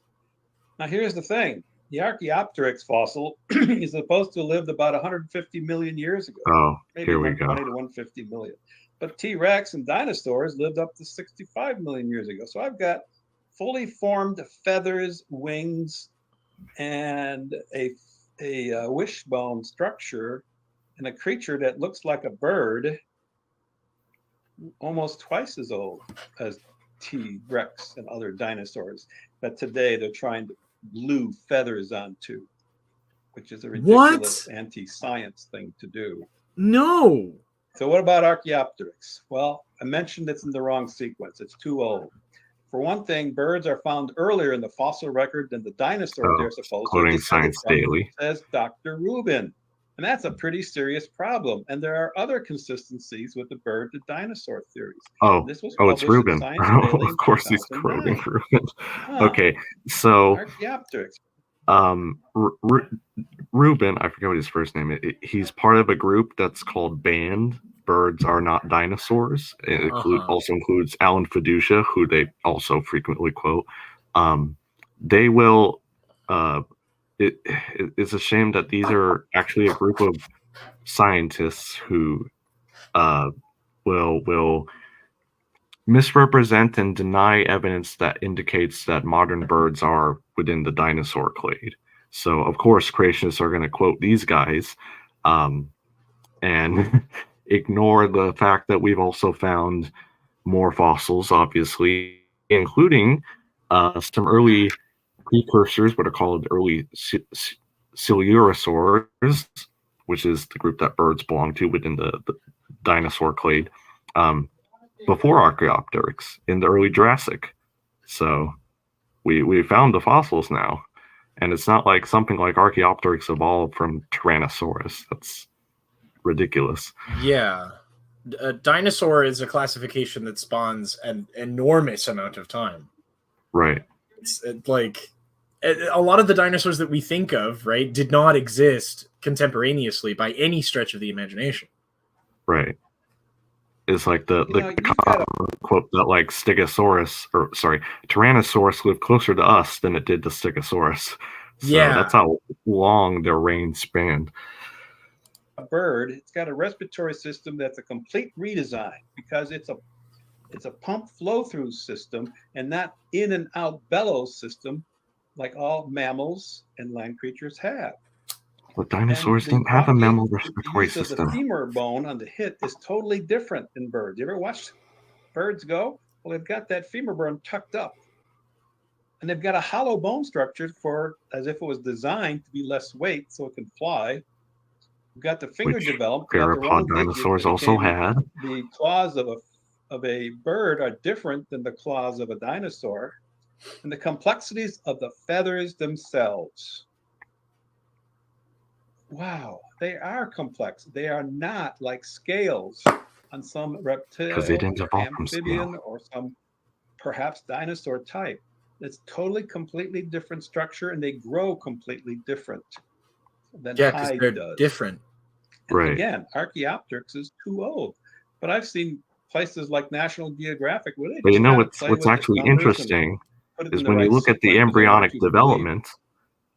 Now, here's the thing. The Archaeopteryx fossil is supposed to have lived about 150 million years ago. Oh, maybe here we 120 go. to 150 million. But T-Rex and dinosaurs lived up to 65 million years ago. So I've got fully formed feathers, wings, and a wishbone structure, and a creature that looks like a bird almost twice as old as T-Rex and other dinosaurs that today they're trying to glue feathers onto, which is a ridiculous anti-science thing to do. No. So what about Archaeopteryx? Well, I mentioned it's in the wrong sequence. It's too old. For one thing, birds are found earlier in the fossil record than the dinosaurs they're supposed to quoting be descended Science from, Daily. says Dr. Rubin. And that's a pretty serious problem. And there are other consistencies with the bird to dinosaur theories. This was it's Rubin. Of course he's 2009. quoting Rubin. Okay, so Archaeopteryx. Rubin, I forget what his first name is. He's part of a group that's called Banned Birds Are Not Dinosaurs. It also includes Alan Fiducia, who they also frequently quote. They will. It's a shame that these are actually a group of scientists who will misrepresent and deny evidence that indicates that modern birds are within the dinosaur clade. So, of course, creationists are going to quote these guys and ignore the fact that we've also found more fossils, obviously, including some early precursors, what are called early Coelurosaurs, which is the group that birds belong to within the dinosaur clade, before Archaeopteryx in the early Jurassic. So we found the fossils now, and it's not like something like Archaeopteryx evolved from Tyrannosaurus. That's ridiculous. Yeah. A dinosaur is a classification that spawns an enormous amount of time. Right. It's like a lot of the dinosaurs that we think of, right, did not exist contemporaneously by any stretch of the imagination. Right. It's like the quote that like Tyrannosaurus lived closer to us than it did to Stegosaurus. So that's how long their reign spanned. A bird, it's got a respiratory system that's a complete redesign because it's a pump flow-through system and not in and out bellows system like all mammals and land creatures have. But dinosaurs didn't have a mammal respiratory system. The femur bone on the hip is totally different in birds. You ever watched birds go? Well, they've got that femur bone tucked up. And they've got a hollow bone structure as if it was designed to be less weight so it can fly. We've got the finger developed. Theropod dinosaurs also had. The claws of a bird are different than the claws of a dinosaur. And the complexities of the feathers themselves. Wow, they are complex. They are not like scales on some reptile or amphibian or some perhaps dinosaur type. It's totally, completely different structure, and they grow completely different than hide does. Different. And right. Again, Archaeopteryx is too old, but I've seen places like National Geographic where they. But you know what's actually interesting is when you look at the embryonic development.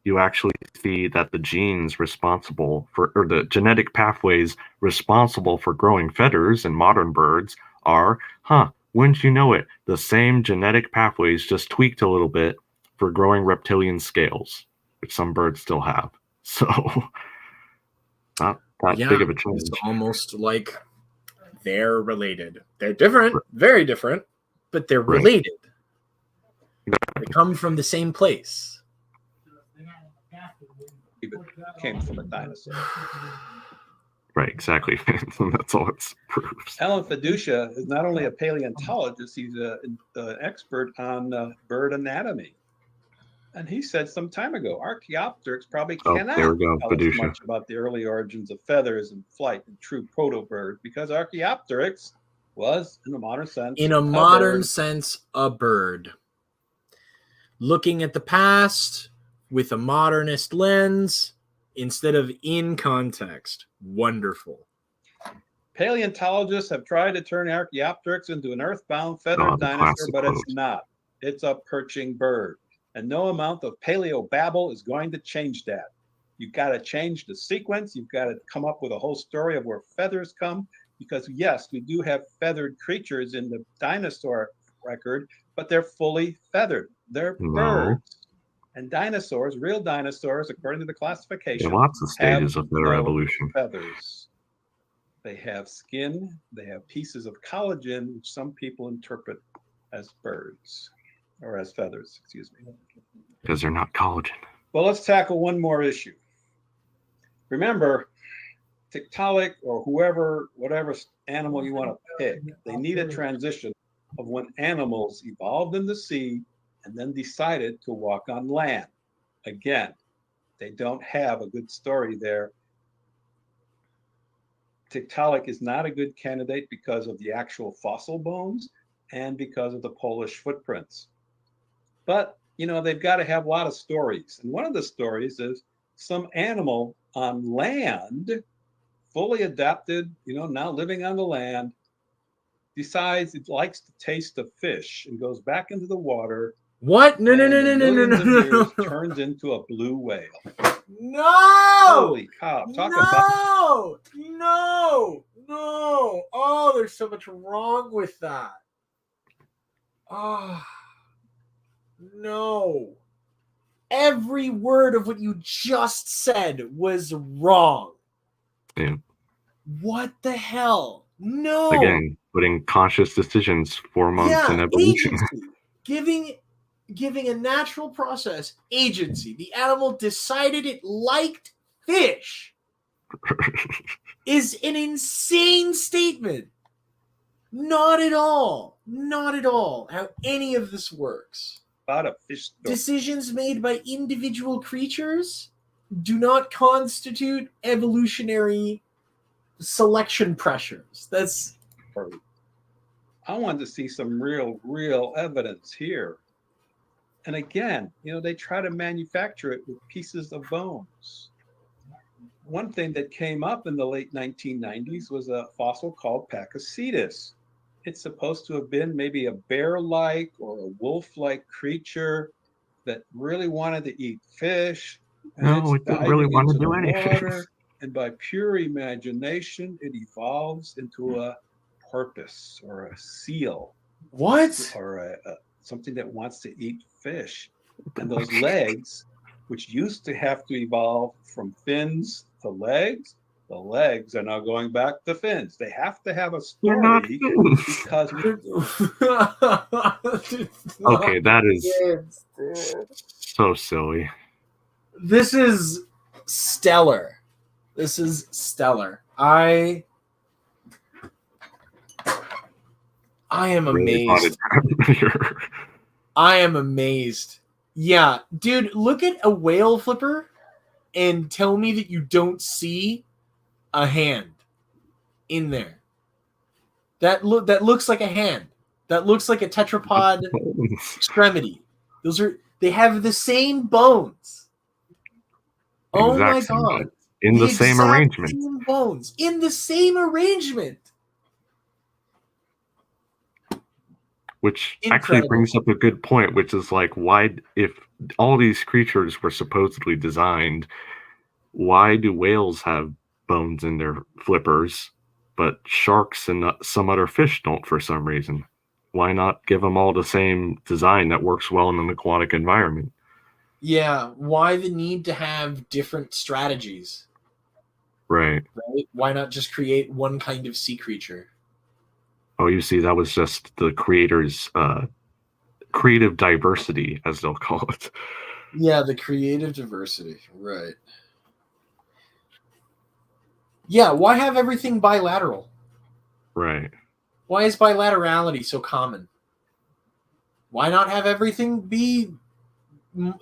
You actually see that the genes responsible for, or the genetic pathways responsible for growing feathers in modern birds are, wouldn't you know it, the same genetic pathways just tweaked a little bit for growing reptilian scales, which some birds still have. So, not that big of a change. It's almost like they're related. They're different, very different, but they're related. They come from the same place. Came from a dinosaur. Right, exactly. That's all it proves. Alan Fiducia is not only a paleontologist, he's an expert on bird anatomy. And he said some time ago, Archaeopteryx probably cannot tell us much about the early origins of feathers and flight and true proto-birds because Archaeopteryx was, in a modern sense, a bird. Looking at the past with a modernist lens instead of in context. Wonderful. Paleontologists have tried to turn Archaeopteryx into an earthbound feathered dinosaur, but it's not. It's a perching bird. And no amount of paleobabble is going to change that. You've got to change the sequence. You've got to come up with a whole story of where feathers come. Because yes, we do have feathered creatures in the dinosaur record, but they're fully feathered. They're birds. And dinosaurs, real dinosaurs, according to the classification, lots of stages of their evolution. Feathers. They have skin. They have pieces of collagen, which some people interpret as birds or as feathers, excuse me. Because they're not collagen. Well, let's tackle one more issue. Remember, Tiktaalik or whoever, whatever animal you want to pick, they need a transition of when animals evolved in the sea and then decided to walk on land. Again, they don't have a good story there. Tiktaalik is not a good candidate because of the actual fossil bones and because of the Polish footprints. But, they've got to have a lot of stories. And one of the stories is some animal on land, fully adapted, now living on the land, decides it likes the taste of fish and goes back into the water. What? No. Millions of years turns into a blue whale. No! Holy cow. Talk about. No! Oh, there's so much wrong with that. Oh, no. Every word of what you just said was wrong. Yeah. What the hell? No. Again, putting conscious decisions 4 months in evolution. Agency. Giving a natural process agency. The animal decided it liked fish is an insane statement. Not at all how any of this works. About a fish story. Decisions made by individual creatures do not constitute evolutionary selection pressures. That's. I wanted to see some real evidence here. And again, they try to manufacture it with pieces of bones. One thing that came up in the late 1990s was a fossil called Pakicetus. It's supposed to have been maybe a bear-like or a wolf-like creature that really wanted to eat fish. No, it didn't really want to do anything. And by pure imagination, it evolves into a porpoise or a seal. What? Or something that wants to eat fish. And those legs, which used to have to evolve from fins to legs, the legs are now going back to fins. They have to have a story because. Okay, that is so silly. This is stellar. I am amazed. I am amazed. Yeah, dude, look at a whale flipper and tell me that you don't see a hand in there. That looks like a hand. That looks like a tetrapod extremity. They have the same bones. Oh my god. In the same arrangement. Same bones. In the same arrangement. Which actually brings up a good point, which is like, why, if all these creatures were supposedly designed, why do whales have bones in their flippers, but sharks and some other fish don't for some reason? Why not give them all the same design that works well in an aquatic environment? Yeah, why the need to have different strategies? Right? Why not just create one kind of sea creature? Oh, you see, that was just the creators' creative diversity, as they'll call it. Yeah, the creative diversity, right. Yeah, why have everything bilateral? Right. Why is bilaterality so common? Why not have everything be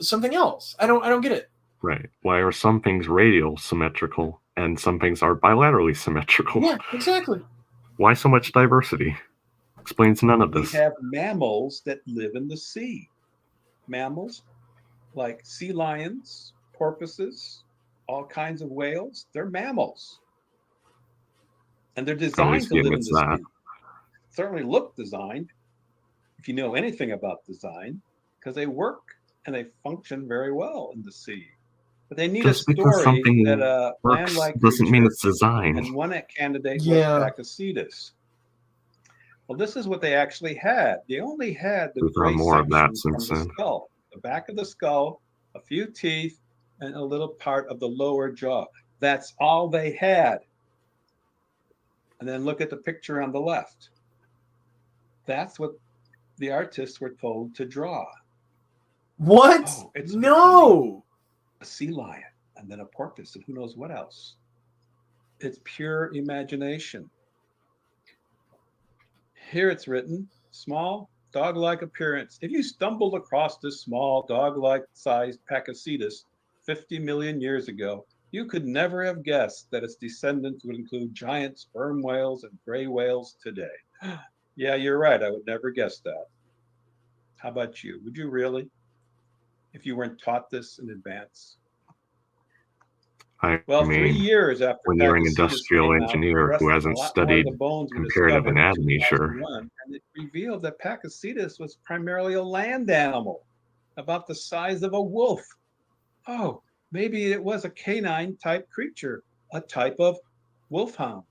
something else? I don't get it. Right. Why are some things radial symmetrical and some things are bilaterally symmetrical? Yeah, exactly. Why so much diversity? Explains none of this. We have mammals that live in the sea. Mammals like sea lions, porpoises, all kinds of whales. They're mammals. And they're designed to live in the sea. Certainly look designed, if you know anything about design, because they work and they function very well in the sea. But they need just a story that land-like doesn't mean it's designed. And one candidate was Pakicetus. Well, this is what they actually had. They only had the gray section from the skull, the back of the skull, a few teeth, and a little part of the lower jaw. That's all they had. and then look at the picture on the left. That's what the artists were told to draw. What? Oh, it's no. A sea lion, and then a porpoise, and who knows what else. It's pure imagination. Here it's written, small, dog-like appearance. If you stumbled across this small, dog-like sized Pakicetus 50 million years ago, you could never have guessed that its descendants would include giant sperm whales and gray whales today. Yeah, you're right. I would never guess that. How about you? Would you really? If you weren't taught this in advance? Well, 3 years after when you're an Pakicetus industrial came out, the engineer rest who of hasn't a lot more of studied the bones were comparative discovered in anatomy, sure. 2001, and it revealed that Pakicetus was primarily a land animal, about the size of a wolf. Oh, maybe it was a canine type creature, a type of wolfhound.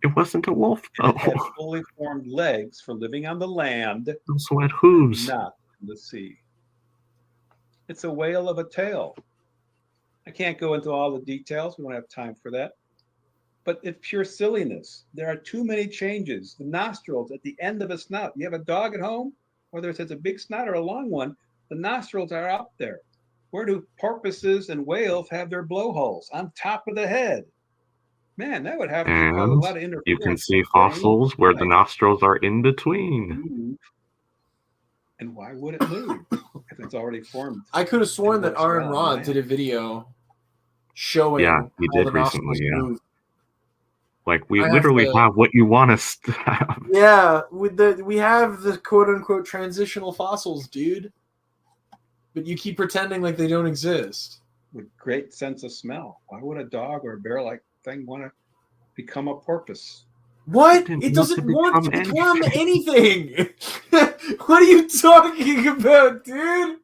It wasn't a wolf, And though. it had fully formed legs for living on the land, It also had hooves. not in the sea. It's a whale of a tail. I can't go into all the details. We don't have time for that. But it's pure silliness. There are too many changes. The nostrils at the end of a snout. You have a dog at home, whether it's a big snout or a long one, the nostrils are up there. Where do porpoises and whales have their blowholes? On top of the head. Man, that would have to cause a lot of interference. You can see fossils where the nostrils are in between. And why would it move if it's already formed? I could have sworn that Aaron Rod did a video showing he how did the nostrils recently, move. Like, we literally have what you want us to have. Yeah, we have the quote-unquote transitional fossils, dude. But you keep pretending like they don't exist. With great sense of smell. Why would a dog or a bear-like thing want to become a porpoise? What? It doesn't want to become anything. What are you talking about, dude?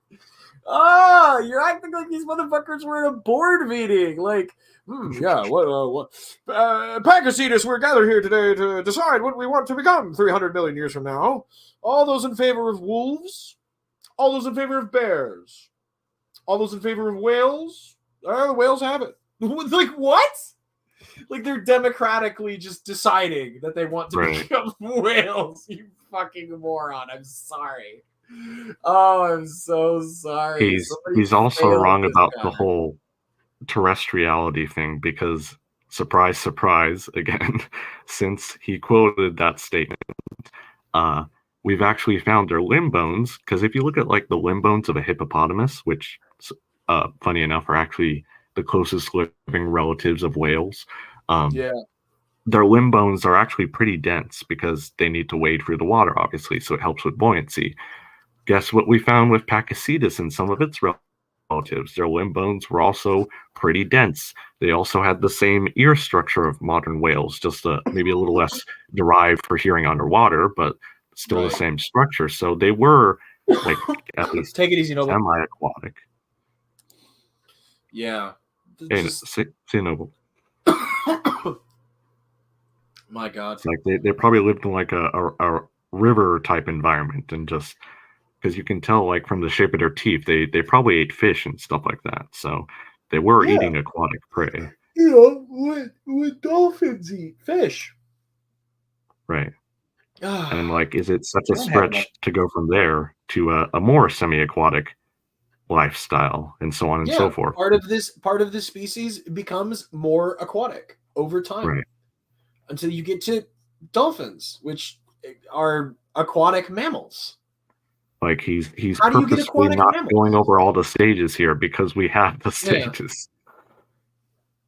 You're acting like these motherfuckers were in a board meeting. Like, yeah, what? Pakicetus, we're gathered here today to decide what we want to become 300 million years from now. All those in favor of wolves? All those in favor of bears? All those in favor of whales? The whales have it. Like, what? Like, they're democratically just deciding that they want to become whales. You fucking moron. I'm sorry. Oh, I'm so sorry. He's also wrong about the whole terrestriality thing because, surprise, surprise, again, since he quoted that statement, we've actually found their limb bones, because if you look at, like, the limb bones of a hippopotamus, which, funny enough, are actually the closest living relatives of whales, their limb bones are actually pretty dense because they need to wade through the water, obviously, so it helps with buoyancy. Guess what we found with Pakicetus and some of its relatives? Their limb bones were also pretty dense. They also had the same ear structure of modern whales, just maybe a little less derived for hearing underwater, but still the same structure. So they were, like, at least take it easy, Noble. Semi-aquatic. Yeah. Say Noble. My God. It's like they probably lived in like a river type environment, and just because you can tell, like, from the shape of their teeth, they probably ate fish and stuff like that. So they were eating aquatic prey. You know, what dolphins eat? Fish. Right. And, like, is it such a stretch to go from there to a more semi-aquatic lifestyle and so on and so forth? Part of this species becomes more aquatic over time, until you get to dolphins, which are aquatic mammals. Like, he's purposely not going over all the stages here because we have the stages.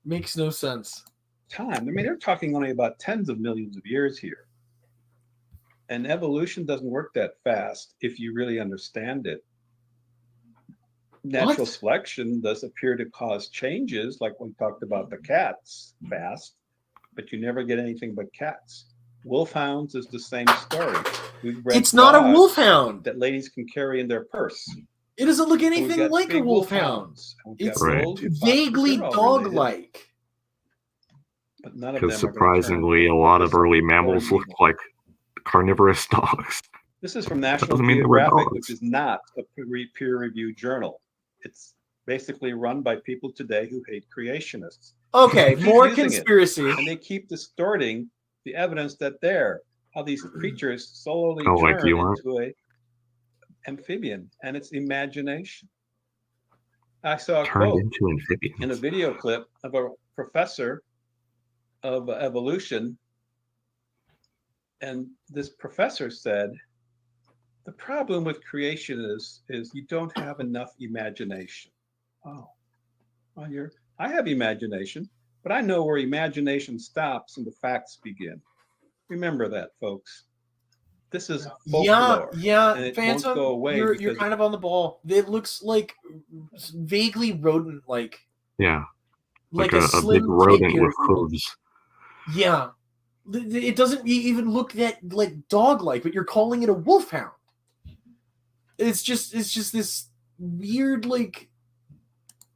Makes no sense. Time. I mean, they're talking only about tens of millions of years here. And evolution doesn't work that fast if you really understand it. Natural selection does appear to cause changes, like we talked about the cats fast, but you never get anything but cats. Wolfhounds is the same story. It's not a wolfhound that ladies can carry in their purse. It doesn't look anything like a wolfhound. It's vaguely dog-like. But none of them. Because surprisingly, a lot of early mammals look like carnivorous dogs. This is from National Geographic, which is not a peer-reviewed journal. It's basically run by people today who hate creationists. Okay, more conspiracy. And they keep distorting the evidence that how these creatures slowly like turn you are. into a amphibian, and it's imagination. I saw a Turned quote into amphibians in a video clip of a professor of evolution, and this professor said, the problem with creation is you don't have enough imagination. Oh, well, I have imagination, but I know where imagination stops and the facts begin. Remember that, folks. This is folklore. Yeah, and it Phantom, won't go away. You're kind of on the ball. It looks like vaguely rodent-like. Yeah, like a big rodent tapir. with hooves. Yeah, it doesn't even look that like dog-like, but you're calling it a wolfhound. It's just this weird like.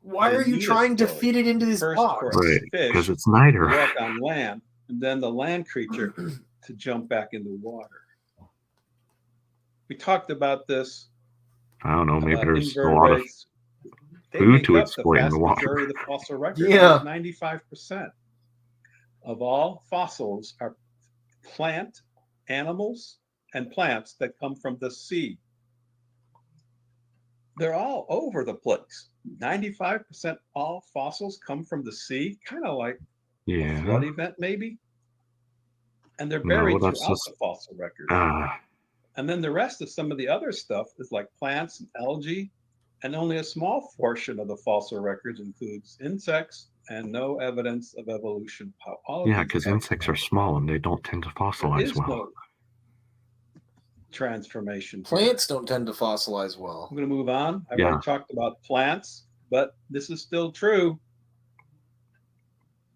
Why are you trying to fit it into this box? Right, because it's neither. Walk on land, and then the land creature to jump back in the water. We talked about this. I don't know. Maybe there's a lot of food to explain the water. Majority of the fossil record, 95% of all fossils are plant animals and plants that come from the sea. They're all over the place. 95% all fossils come from the sea, kind of like a flood event, maybe. And they're buried throughout the fossil record. And then the rest of some of the other stuff is like plants and algae, and only a small portion of the fossil records includes insects and no evidence of evolution. Yeah, because insects are small and they don't tend to fossilize well. No transformation. Plants don't tend to fossilize well. I'm going to move on. I've already talked about plants, but this is still true.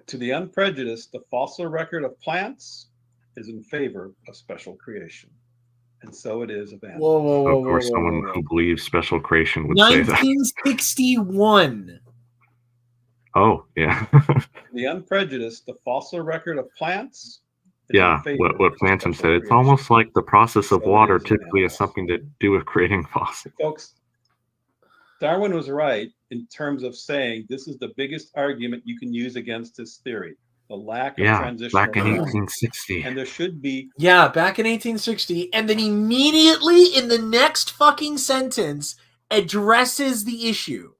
To the unprejudiced, the fossil record of plants is in favor of special creation. And so it is of animals. Of course, someone who believes special creation would say that. 1961. Oh, yeah. The unprejudiced, the fossil record of plants. Yeah, what Phantom said. It's almost like the process of water typically has something to do with creating fossils. Folks, Darwin was right in terms of saying this is the biggest argument you can use against his theory. The lack of transitional back in 1860. And there should be... Yeah, back in 1860. And then immediately in the next fucking sentence addresses the issue.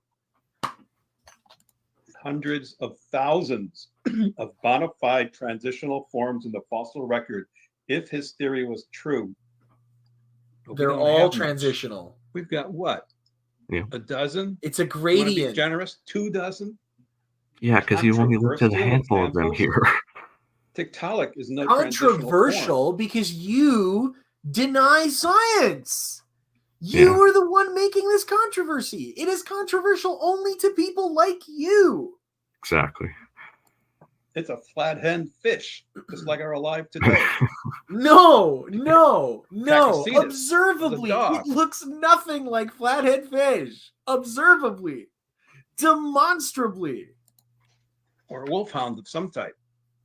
Hundreds of thousands of bona fide transitional forms in the fossil record, if his theory was true. They're all transitional. We've got what? Yeah. A dozen? It's a gradient. Generous? 2 dozen? Yeah, because you only looked at a handful of them here. Tiktaalik is no controversial because you deny science. You are the one making this controversy. It is controversial only to people like you. Exactly. It's a flathead fish, just like our alive today. No. Observably, it looks nothing like flathead fish. Observably. Demonstrably. Or a wolfhound of some type.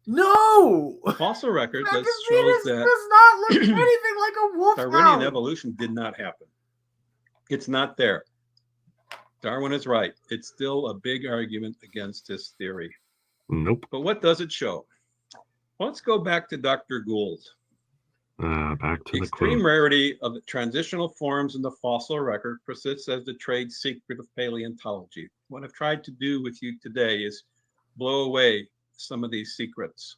No! The fossil record shows that does not look anything like a wolfhound. Darwinian evolution did not happen. It's not there. Darwin is right. It's still a big argument against his theory. Nope. But what does it show? Well, let's go back to Dr. Gould. Back to the extreme rarity of the transitional forms in the fossil record persists as the trade secret of paleontology. What I've tried to do with you today is blow away some of these secrets.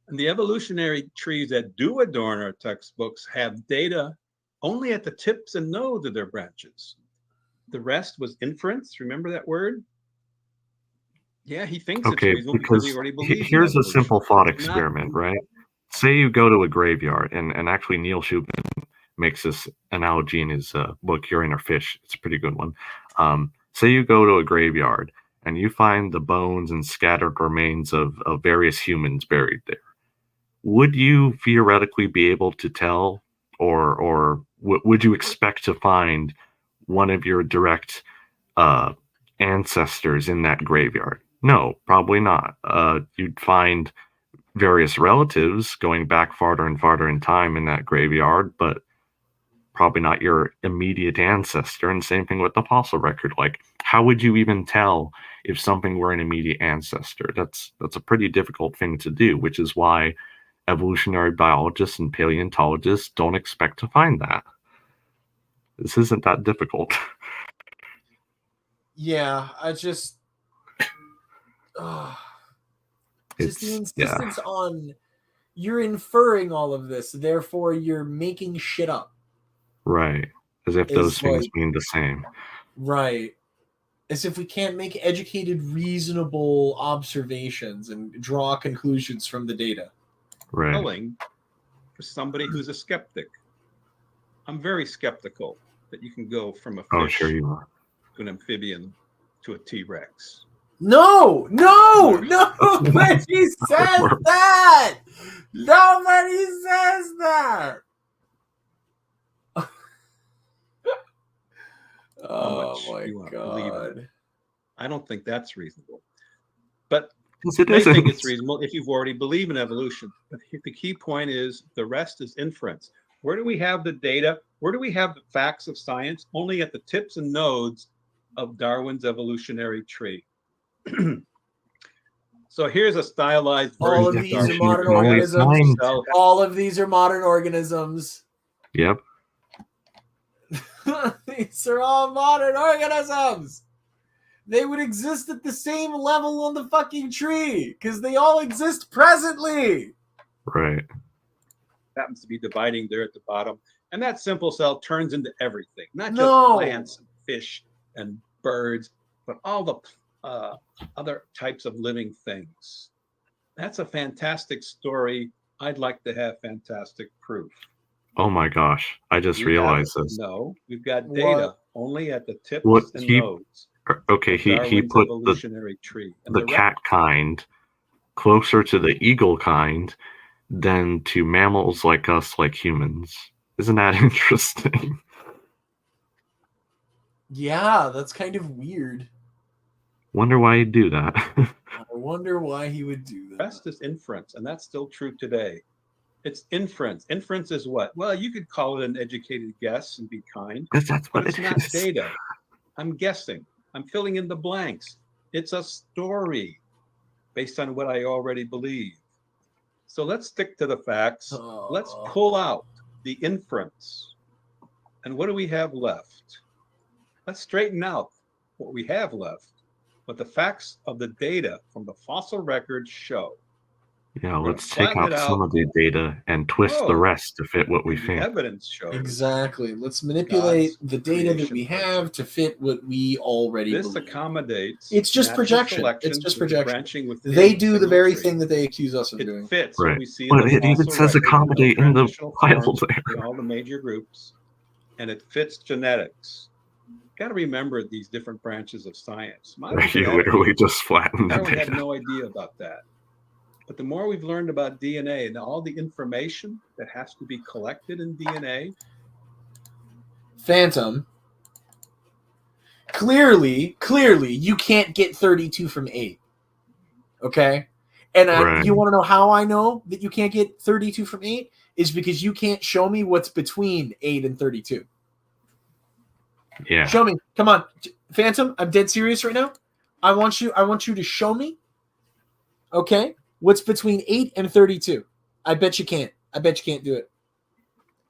And the evolutionary trees that do adorn our textbooks have data only at the tips and nodes of their branches. The rest was inference. Remember that word? Yeah, he thinks it's reasonable because he already believes. Here's a simple thought experiment, right? Say you go to a graveyard, and actually Neil Shubin makes this analogy in his book, Urine or Fish. It's a pretty good one. Say you go to a graveyard, and you find the bones and scattered remains of various humans buried there. Would you theoretically be able to tell, or would you expect to find one of your direct ancestors in that graveyard? No, probably not. You'd find various relatives going back farther and farther in time in that graveyard, but probably not your immediate ancestor. And same thing with the fossil record. Like, how would you even tell if something were an immediate ancestor? That's a pretty difficult thing to do, which is why evolutionary biologists and paleontologists don't expect to find that. This isn't that difficult. Yeah, I just the insistence on you're inferring all of this, therefore you're making shit up. Right. As if those things mean the same. Right. As if we can't make educated, reasonable observations and draw conclusions from the data. Right. Telling for somebody who's a skeptic. I'm very skeptical that you can go from a fish to an amphibian to a T-Rex. No, nobody says that. Nobody says that. Oh my God. I don't think that's reasonable. But it they think it's reasonable if you've already believed in evolution. But the key point is the rest is inference. Where do we have the data? Where do we have the facts of science? Only at the tips and nodes of Darwin's evolutionary tree. So here's a stylized version. All of these are modern organisms. All of these are modern organisms. Yep. These are all modern organisms. They would exist at the same level on the fucking tree because they all exist presently. Right. Happens to be dividing there at the bottom. And that simple cell turns into everything, not just plants and fish and birds, but all the other types of living things. That's a fantastic story. I'd like to have fantastic proof. Oh my gosh. I just realized this. No, we've got data only at the tips and nodes. Okay, he put evolutionary tree. the cat kind closer to the eagle kind than to mammals like us, like humans. Isn't that interesting? Yeah, that's kind of weird. Wonder why he'd do that. I wonder why he would do that. The rest is inference, and that's still true today. It's inference. Inference is what? Well, you could call it an educated guess and be kind. Because that's what it's not data. I'm guessing. I'm filling in the blanks. It's a story based on what I already believe. So let's stick to the facts. Let's pull out the inference. And what do we have left? Let's straighten out what we have left. What the facts of the data from the fossil records show. Yeah, let's take out some of the data and twist the rest to fit what we think. Evidence shows. Exactly. Let's manipulate the data that we have to fit what we already believe. This accommodates. It's just projection. It's just projection. They do the very thing that they accuse us of doing. It fits right. what we see. Well, it even says accommodate in the file there. All the major groups, and it fits genetics. Got to remember these different branches of science. You literally just flattened the data. I had no idea about that. But the more we've learned about DNA and all the information that has to be collected in DNA. Phantom, clearly, you can't get 32 from 8. Okay? And you want to know how I know that you can't get 32 from 8? Is because you can't show me what's between 8 and 32. Yeah. Show me. Come on. Phantom, I'm dead serious right now. I want you to show me. Okay? What's between 8 and 32? I bet you can't. I bet you can't do it.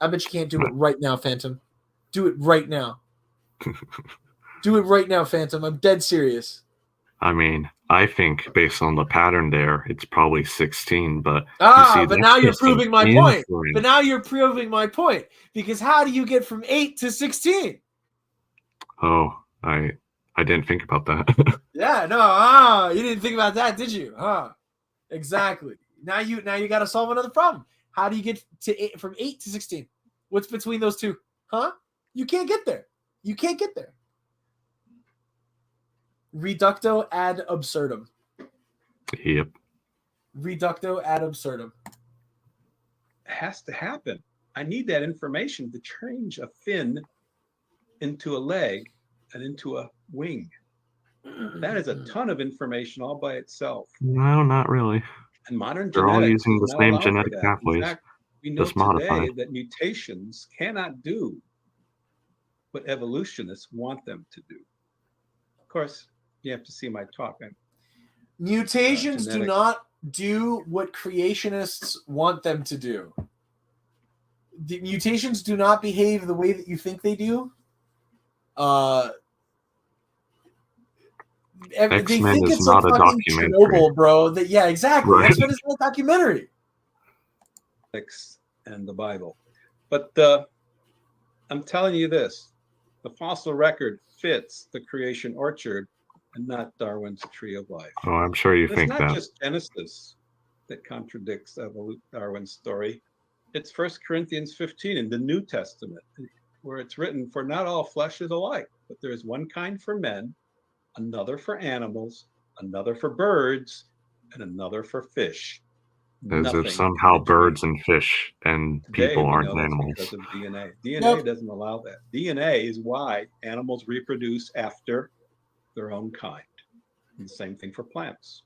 I bet you can't do it right now, Phantom. Do it right now. Do it right now, Phantom. I'm dead serious. I mean, I think based on the pattern there, it's probably 16, but but now you're proving my point. But now you're proving my point. Because how do you get from 8 to 16? Oh, I didn't think about that. Yeah, no, you didn't think about that, did you? Exactly. Now you got to solve another problem. How do you get to from 8 to 16? What's between those two? You can't get there. You can't get there. Reducto ad absurdum. Yep. Reducto ad absurdum. It has to happen. I need that information to change a fin into a leg and into a wing. That is a ton of information all by itself. No, not really. And modern They're all using the same genetic pathways. In fact, we know today that mutations cannot do what evolutionists want them to do. Of course, you have to see my talk. Mutations do not do what creationists want them to do. The mutations do not behave the way that you think they do. They X-Men think is it's not like a fucking documentary. Chernobyl, bro. Yeah, exactly. Right. X-Men is not a documentary. And the Bible. But I'm telling you this, the fossil record fits the creation orchard and not Darwin's tree of life. Oh, I'm sure you think it's that. not just Genesis that contradicts Darwin's story. It's 1 Corinthians 15 in the New Testament, where it's written, for not all flesh is alike, but there is one kind for men, another for animals, another for birds, and another for fish. As if somehow birds and fish and people aren't animals. Because of DNA. DNA doesn't allow that. DNA is why animals reproduce after their own kind. And the same thing for plants.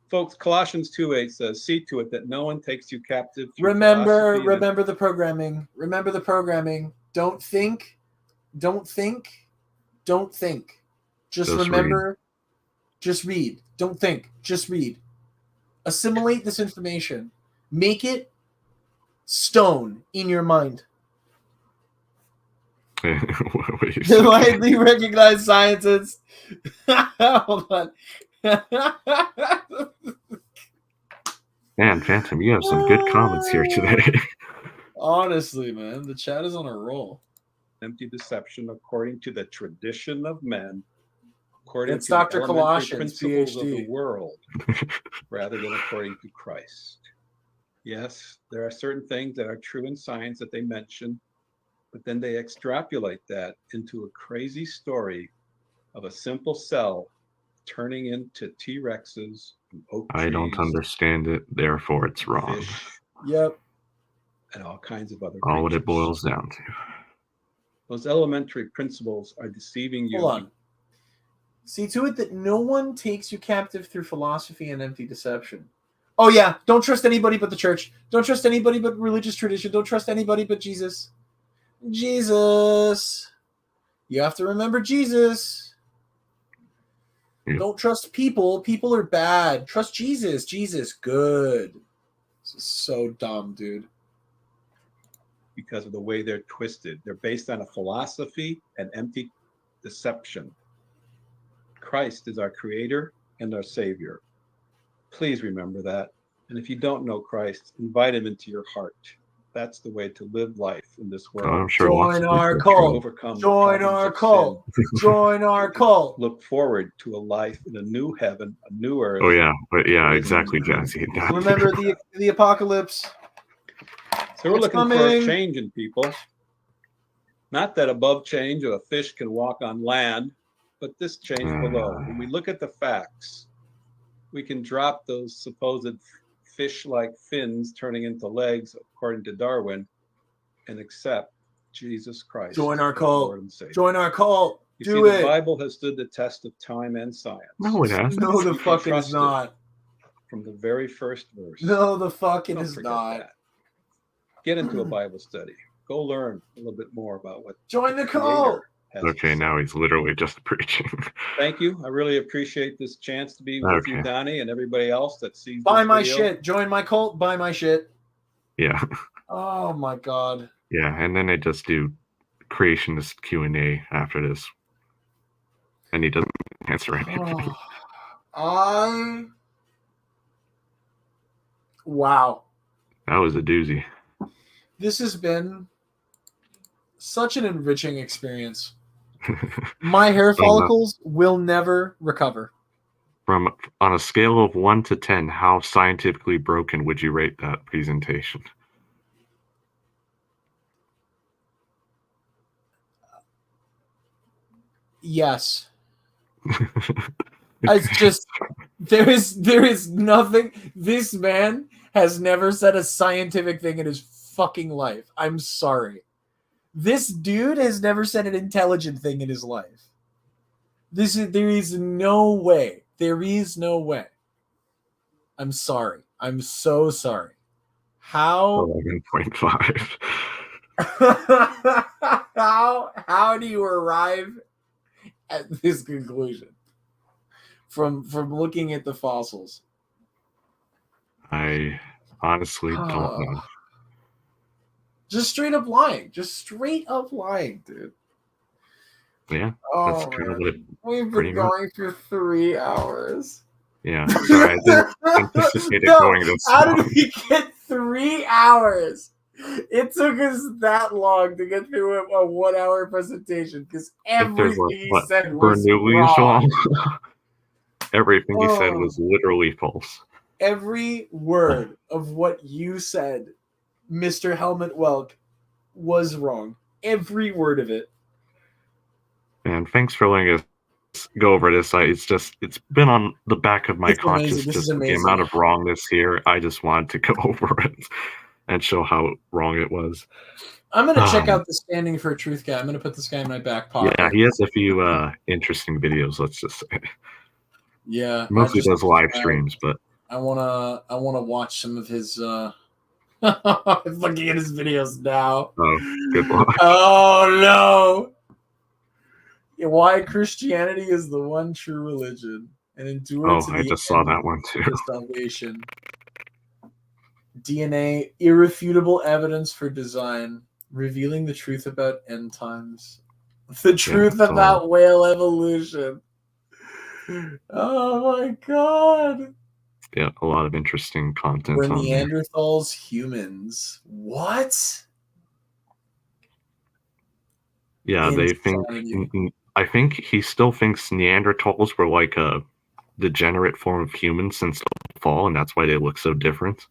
Folks, Colossians 2:8 says, see to it that no one takes you captive. Remember the programming. Remember the programming. Don't think. Just remember. Read. Just read. Don't think. Just read. Assimilate this information. Make it stone in your mind. Widely recognized scientists. Hold on. Man, Phantom, you have some good comments here today. Honestly, man, the chat is on a roll. Empty deception according to the tradition of men, according it's to Dr. the elementary Colossians, principles PhD. of the world, rather than according to Christ. Yes, there are certain things that are true in science that they mention, but then they extrapolate that into a crazy story of a simple cell turning into T-Rexes and oak trees. I don't understand it, therefore it's wrong. Fish, yep. And all kinds of other all creatures. What it boils down to. Those elementary principles are deceiving you. Hold on. See to it that no one takes you captive through philosophy and empty deception. Oh yeah, don't trust anybody but the church. Don't trust anybody but religious tradition. Don't trust anybody but Jesus. Jesus. You have to remember Jesus. Don't trust people. People are bad. Trust Jesus. Jesus, good. This is so dumb, dude. Because of the way they're twisted. They're based on a philosophy and empty deception. Christ is our creator and our savior. Please remember that. And if you don't know Christ, invite him into your heart. That's the way to live life in this world. I'm sure join our cult. Join our cult. Join our cult. Look forward to a life in a new heaven, a new earth. Oh yeah, but yeah, exactly, Jazzy. Remember the apocalypse. So we're looking for a change in people. Not that above change or a fish can walk on land, but this change below. When we look at the facts, we can drop those supposed fish-like fins turning into legs, according to Darwin, and accept Jesus Christ. Join our cult. Join our cult. Do it. The Bible has stood the test of time and science. No, it hasn't. No, the fuck it is not. From the very first verse. No, the fuck it is not. That. Get into a Bible study. Go learn a little bit more about what. Join the cult. Okay, now he's literally just preaching. Thank you. I really appreciate this chance to be with you, Donnie, and everybody else that sees. Buy my shit. Join my cult. Buy my shit. Yeah. Oh my god. Yeah, and then they just do creationist Q&A after this, and he doesn't answer anything. Wow. That was a doozy. This has been such an enriching experience. My hair follicles will never recover. On a scale of 1 to 10, how scientifically broken would you rate that presentation? Yes. It's just there is nothing. This man has never said a scientific thing in his fucking life. I'm sorry. This dude has never said an intelligent thing in his life. There is no way. There is no way. I'm sorry. I'm so sorry. How 11.5. how do you arrive at this conclusion? from looking at the fossils? I honestly don't know. Just straight up lying. Just straight up lying, dude. Yeah, that's kind of what it We've been going for 3 hours. Yeah, sorry, I didn't anticipate it going this How long. did we get 3 hours? It took us that long to get through a 1 hour presentation because everything he said was wrong. Everything he said was literally false. Every word of what you said, Mr. Helmut Welk, was wrong. Every word of it. And thanks for letting us go over this. It's been on the back of my conscience, just the amount of wrongness here. I just wanted to go over it and show how wrong it was. I'm going to check out the Standing for Truth guy. I'm going to put this guy in my back pocket. Yeah, he has a few interesting videos, let's just say. Yeah. Mostly does live streams, but I wanna watch some of his I'm looking at his videos now. Oh, good luck. Oh no. Why Christianity is the one true religion and endure to the I just saw that one too. Salvation. DNA, irrefutable evidence for design, revealing the truth about end times. The truth about whale evolution. Oh my god. Yeah, a lot of interesting content. Were Neanderthals humans? What? Yeah, they think. I think he still thinks Neanderthals were like a degenerate form of humans since the fall, and that's why they look so different.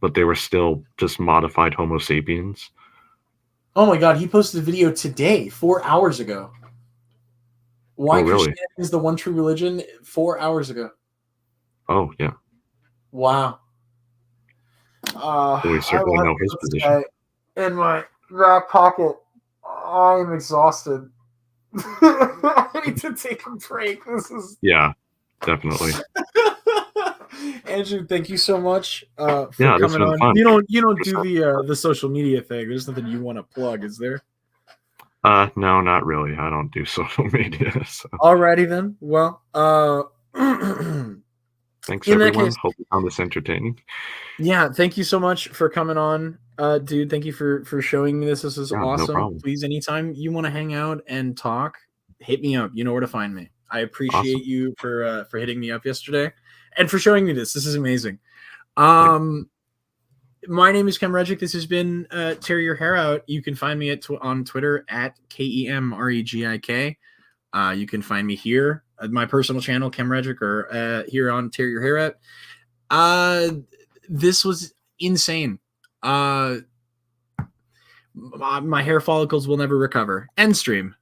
But they were still just modified Homo sapiens. Oh my god, he posted a video today, 4 hours ago. Why Christianity is the one true religion 4 hours ago. Oh, yeah. Wow. We certainly know his position. In my back pocket, I'm exhausted. I need to take a break. This is definitely. Andrew, thank you so much for coming on. Fun. You don't do the social media thing. There's nothing you want to plug, is there? No, not really. I don't do social media. So. Alrighty then. Well, thanks everyone. Hope you found this entertaining. Yeah, thank you so much for coming on, dude. Thank you for showing me this. This is awesome. No problem. Please, anytime you want to hang out and talk, hit me up. You know where to find me. I appreciate you for hitting me up yesterday and for showing me this. This is amazing. My name is Kem Regic. This has been Tear Your Hair Out. You can find me on Twitter at KEMREGIK. You can find me here at my personal channel, Kem Regic, or here on Tear Your Hair Out. This was insane. My hair follicles will never recover. End stream.